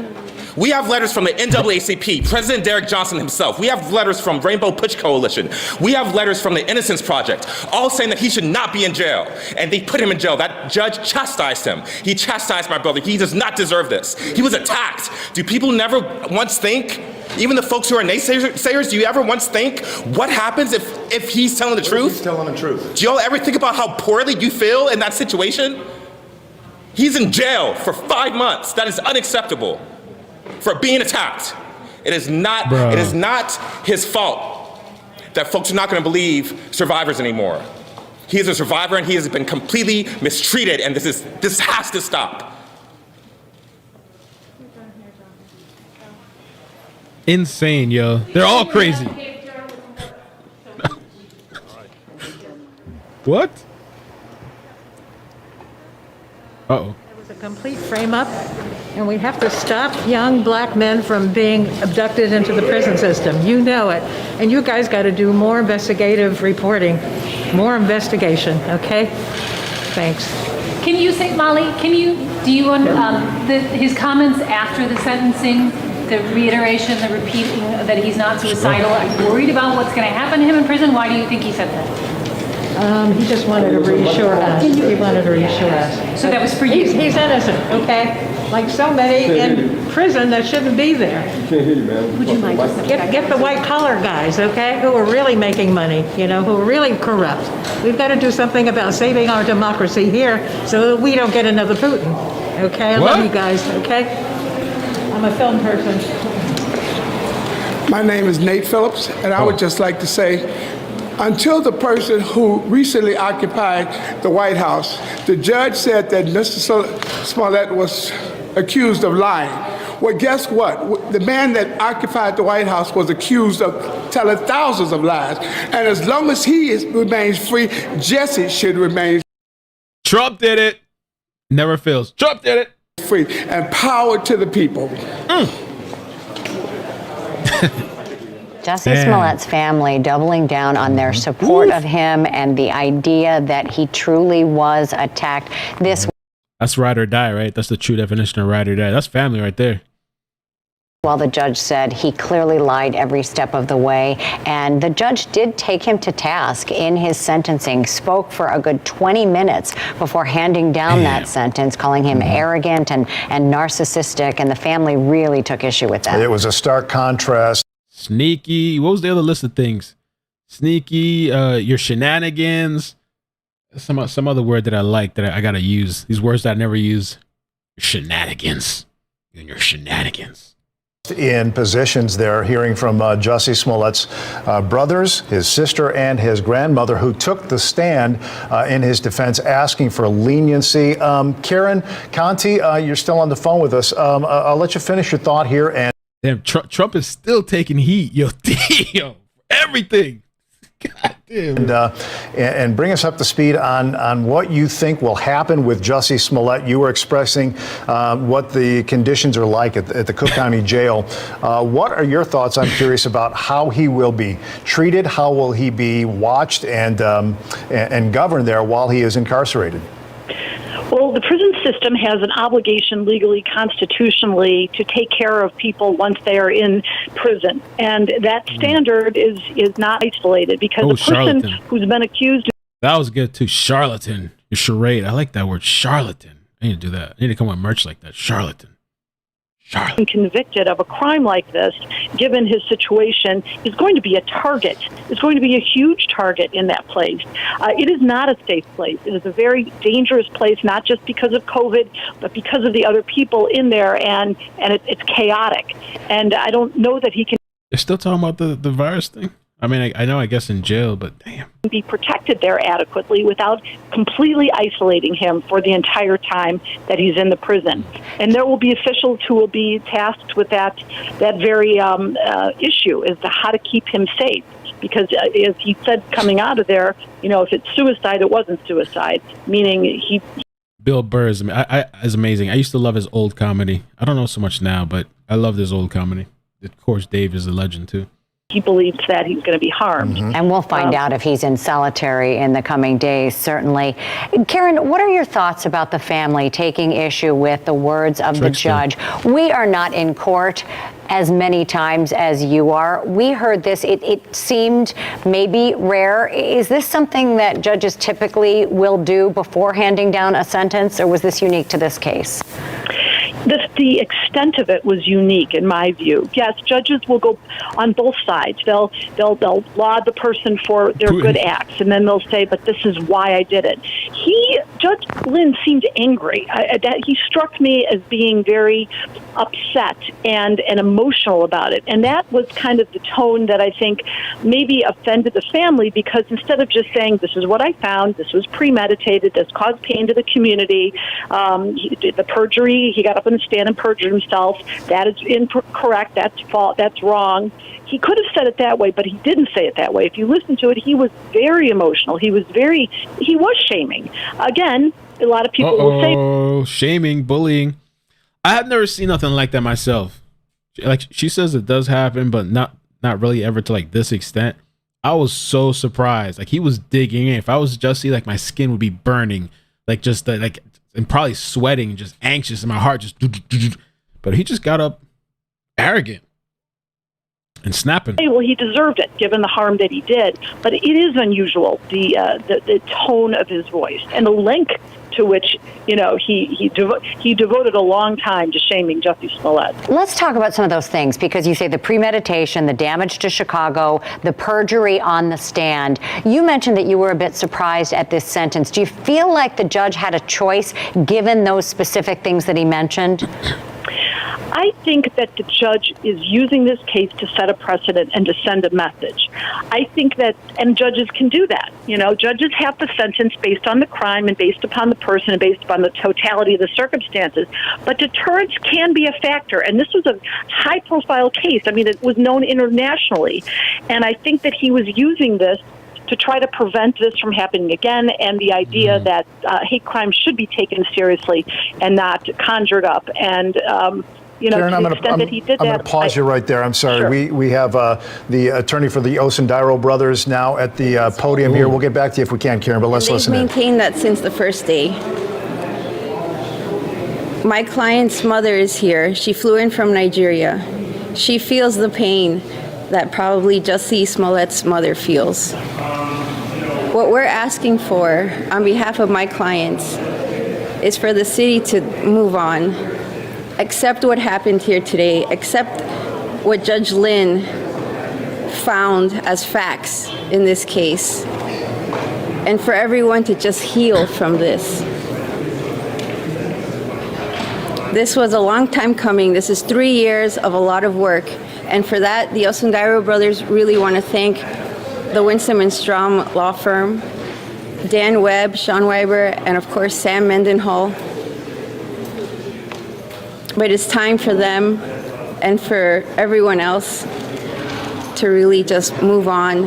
We have letters from the NAACP, President Derek Johnson himself. We have letters from Rainbow Push Coalition. We have letters from the Innocence Project, all saying that he should not be in jail. And they put him in jail. That judge chastised him. He chastised my brother. He does not deserve this. He was attacked. Do people never once think, even the folks who are naysayers, do you ever once think, what happens if he's telling the truth? He's telling the truth. Do y'all ever think about how poorly you feel in that situation? He's in jail for 5 months. That is unacceptable. For being attacked. It is not his fault that folks are not going to believe survivors anymore. He is a survivor and he has been completely mistreated, and this has to stop. Insane, yo. They're all crazy. What? Uh-oh. It was a complete frame-up, and we have to stop young black men from being abducted into the prison system. You know it. And you guys got to do more investigative reporting, more investigation, okay? Thanks. Can you say, Molly, his comments after the sentencing, the reiteration, the repeating that he's not suicidal, I'm worried about what's going to happen to him in prison? Why do you think he said that? He just wanted to reassure us. He wanted to reassure us. So that was for you? He's innocent, okay? Like so many in prison that shouldn't be there. Can't hear you, man. Would you mind just get the white collar guys, okay? Who are really making money, who are really corrupt. We've got to do something about saving our democracy here so that we don't get another Putin. Okay? I love you guys, okay? I'm a film person. My name is Nate Phillips, and I would just like to say, until the person who recently occupied the White House, the judge said that Mr. Smollett was accused of lying. Well, guess what? The man that occupied the White House was accused of telling thousands of lies. And as long as remains free, Jussie should remain. Trump did it. Never fails. Trump did it. Free. And power to the people. Jussie Smollett's family doubling down on their support of him and the idea that he truly was attacked. That's ride or die, right? That's the true definition of ride or die. That's family right there. While the judge said he clearly lied every step of the way, and the judge did take him to task in his sentencing, spoke for a good 20 minutes before handing down that sentence, calling him arrogant and narcissistic, and the family really took issue with that. It was a stark contrast. Sneaky. What was the other list of things? Sneaky, your shenanigans. Some other word that I like that I gotta use. These words that I never use. Shenanigans. You and your shenanigans. In positions there, hearing from Jussie Smollett's brothers, his sister, and his grandmother, who took the stand in his defense, asking for leniency. Karen Conti, you're still on the phone with us. I'll let you finish your thought here. And damn, Trump is still taking heat. Yo, everything. God damn. And bring us up to speed on what you think will happen with Jussie Smollett. You were expressing what the conditions are like at the Cook County Jail. What are your thoughts? I'm curious about how he will be treated. How will he be watched and governed there while he is incarcerated? Well, the prison system has an obligation legally, constitutionally, to take care of people once they are in prison. And that standard is not isolated because a person who's been accused... That was good, too. Charlatan. Your charade. I like that word, charlatan. I need to do that. I need to come with merch like that. Charlatan. Convicted of a crime like this, given his situation, is going to be a target. It's going to be a huge target in that place. It is not a safe place. It is a very dangerous place, not just because of COVID, but because of the other people in there, and it's chaotic. And I don't know that he can... They're still talking about the virus thing? I mean, I know, I guess, in jail, but damn. Be protected there adequately without completely isolating him for the entire time that he's in the prison. And there will be officials who will be tasked with that very issue, as to how to keep him safe. Because as he said coming out of there, if it's suicide, it wasn't suicide, meaning he... Bill Burr is amazing. I used to love his old comedy. I don't know so much now, but I love his old comedy. Of course, Dave is a legend, too. He believes that he's going to be harmed. And we'll find out if he's in solitary in the coming days, certainly. Karen, what are your thoughts about the family taking issue with the words of the judge? We are not in court as many times as you are. We heard this. It seemed maybe rare. Is this something that judges typically will do before handing down a sentence, or was this unique to this case? The extent of it was unique, in my view. Yes, judges will go on both sides. They'll laud the person for their good acts, and then they'll say, "But this is why I did it." Judge Lynn seemed angry. That he struck me as being very upset and emotional about it, and that was kind of the tone that I think maybe offended the family, because instead of just saying, "This is what I found. This was premeditated. This caused pain to the community," he did the perjury. He got up on the stand and perjured himself. That is incorrect. That's false. That's wrong. He could have said it that way, but he didn't say it that way. If you listen to it, he was very emotional. He was shaming. Again, a lot of people will say, shaming, bullying. I have never seen nothing like that myself. Like she says, it does happen, but not really ever to like this extent. I was so surprised. Like he was digging in. If I was Jussie, like my skin would be burning, like just like, and probably sweating, just anxious, and my heart just. But he just got up, arrogant and snapping. Hey, well, he deserved it, given the harm that he did. But it is unusual, the tone of his voice and the length to which, he devoted a long time to shaming Jussie Smollett. Let's talk about some of those things, because you say the premeditation, the damage to Chicago, the perjury on the stand. You mentioned that you were a bit surprised at this sentence. Do you feel like the judge had a choice given those specific things that he mentioned? I think that the judge is using this case to set a precedent and to send a message. I think that, and judges can do that. Judges have the sentence based on the crime and based upon the person and based upon the totality of the circumstances. But deterrence can be a factor. And this was a high-profile case. I mean, it was known internationally. And I think that he was using this to try to prevent this from happening again, and the idea that hate crimes should be taken seriously and not conjured up. And Karen, to the extent that he did that. I'm going to pause you right there. I'm sorry. Sure. We have the attorney for the Osundairo brothers now at the podium here. We'll get back to you if we can, Karen, but let's listen in. They've maintained that since the first day. My client's mother is here. She flew in from Nigeria. She feels the pain that probably Jussie Smollett's mother feels. What we're asking for on behalf of my clients is for the city to move on, accept what happened here today, accept what Judge Lynn found as facts in this case, and for everyone to just heal from this. This was a long time coming. This is 3 years of a lot of work. And for that, the Osundairo brothers really want to thank the Winston & Strom law firm, Dan Webb, Sean Weiber, and of course, Sam Mendenhall. But it's time for them and for everyone else to really just move on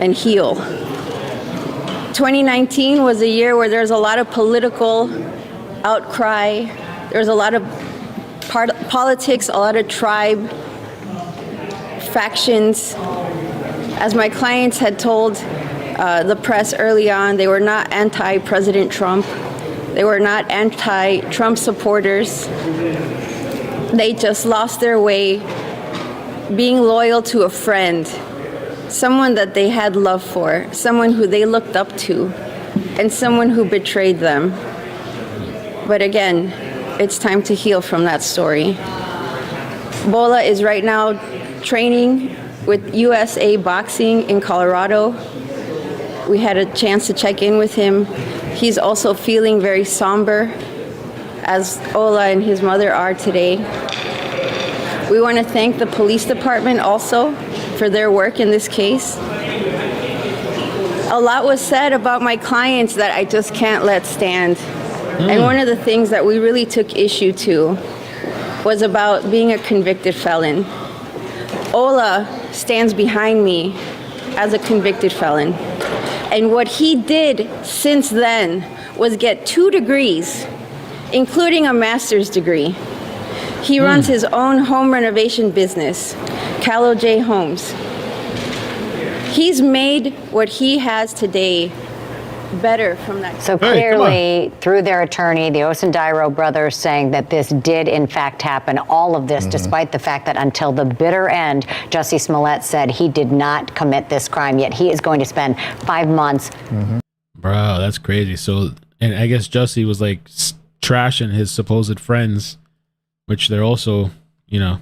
and heal. 2019 was a year where there's a lot of political outcry. There's a lot of politics, a lot of tribe factions. As my clients had told the press early on, they were not anti-President Trump. They were not anti-Trump supporters. They just lost their way being loyal to a friend, someone that they had love for, someone who they looked up to, and someone who betrayed them. But again, it's time to heal from that story. Bola is right now training with USA Boxing in Colorado. We had a chance to check in with him. He's also feeling very somber, as Ola and his mother are today. We want to thank the police department also for their work in this case. A lot was said about my clients that I just can't let stand. And one of the things that we really took issue to was about being a convicted felon. Ola stands behind me as a convicted felon. And what he did since then was get 2 degrees, including a master's degree. He runs his own home renovation business, Callow J Homes. He's made what he has today better from that. So clearly, through their attorney, the Osundairo brothers saying that this did in fact happen, all of this, despite the fact that until the bitter end, Jussie Smollett said he did not commit this crime, yet he is going to spend 5 months. Bro, that's crazy. So, and I guess Jussie was like trashing his supposed friends, which they're also, you know,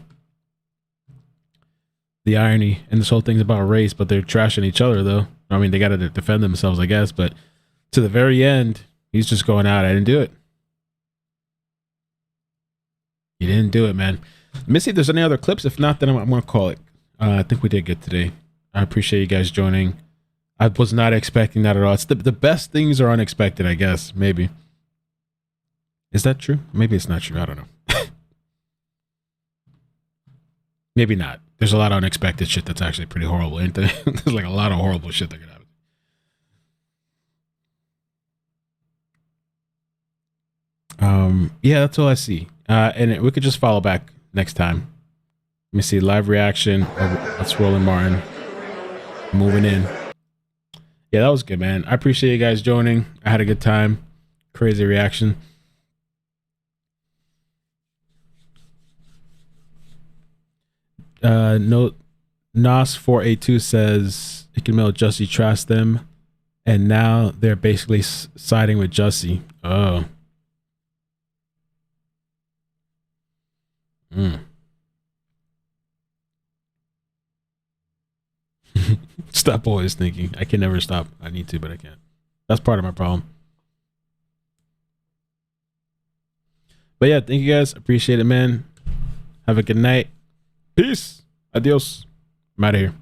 the irony and this whole thing's about race, but they're trashing each other though. I mean, they got to defend themselves, I guess, but to the very end, he's just going out. I didn't do it. You didn't do it, man. Let me see if there's any other clips. If not, then I'm going to call it. I think we did good today. I appreciate you guys joining. I was not expecting that at all. It's the best things are unexpected, I guess. Maybe. Is that true? Maybe it's not true. I don't know. Maybe not. There's a lot of unexpected shit that's actually pretty horrible, ain't there? There's like a lot of horrible shit that could happen. Yeah, that's all I see. And we could just follow back next time. Let me see. Live reaction. Let's roll in Martin. Moving in. Yeah, that was good, man. I appreciate you guys joining. I had a good time. Crazy reaction. No, Nas482 says ickEdMeL Jussie trust them, and now they're basically siding with Jussie. Oh. Stop always thinking. I can never stop. I need to, but I can't. That's part of my problem. But yeah, thank you guys. Appreciate it, man. Have a good night. Peace. Adios. I'm out of here.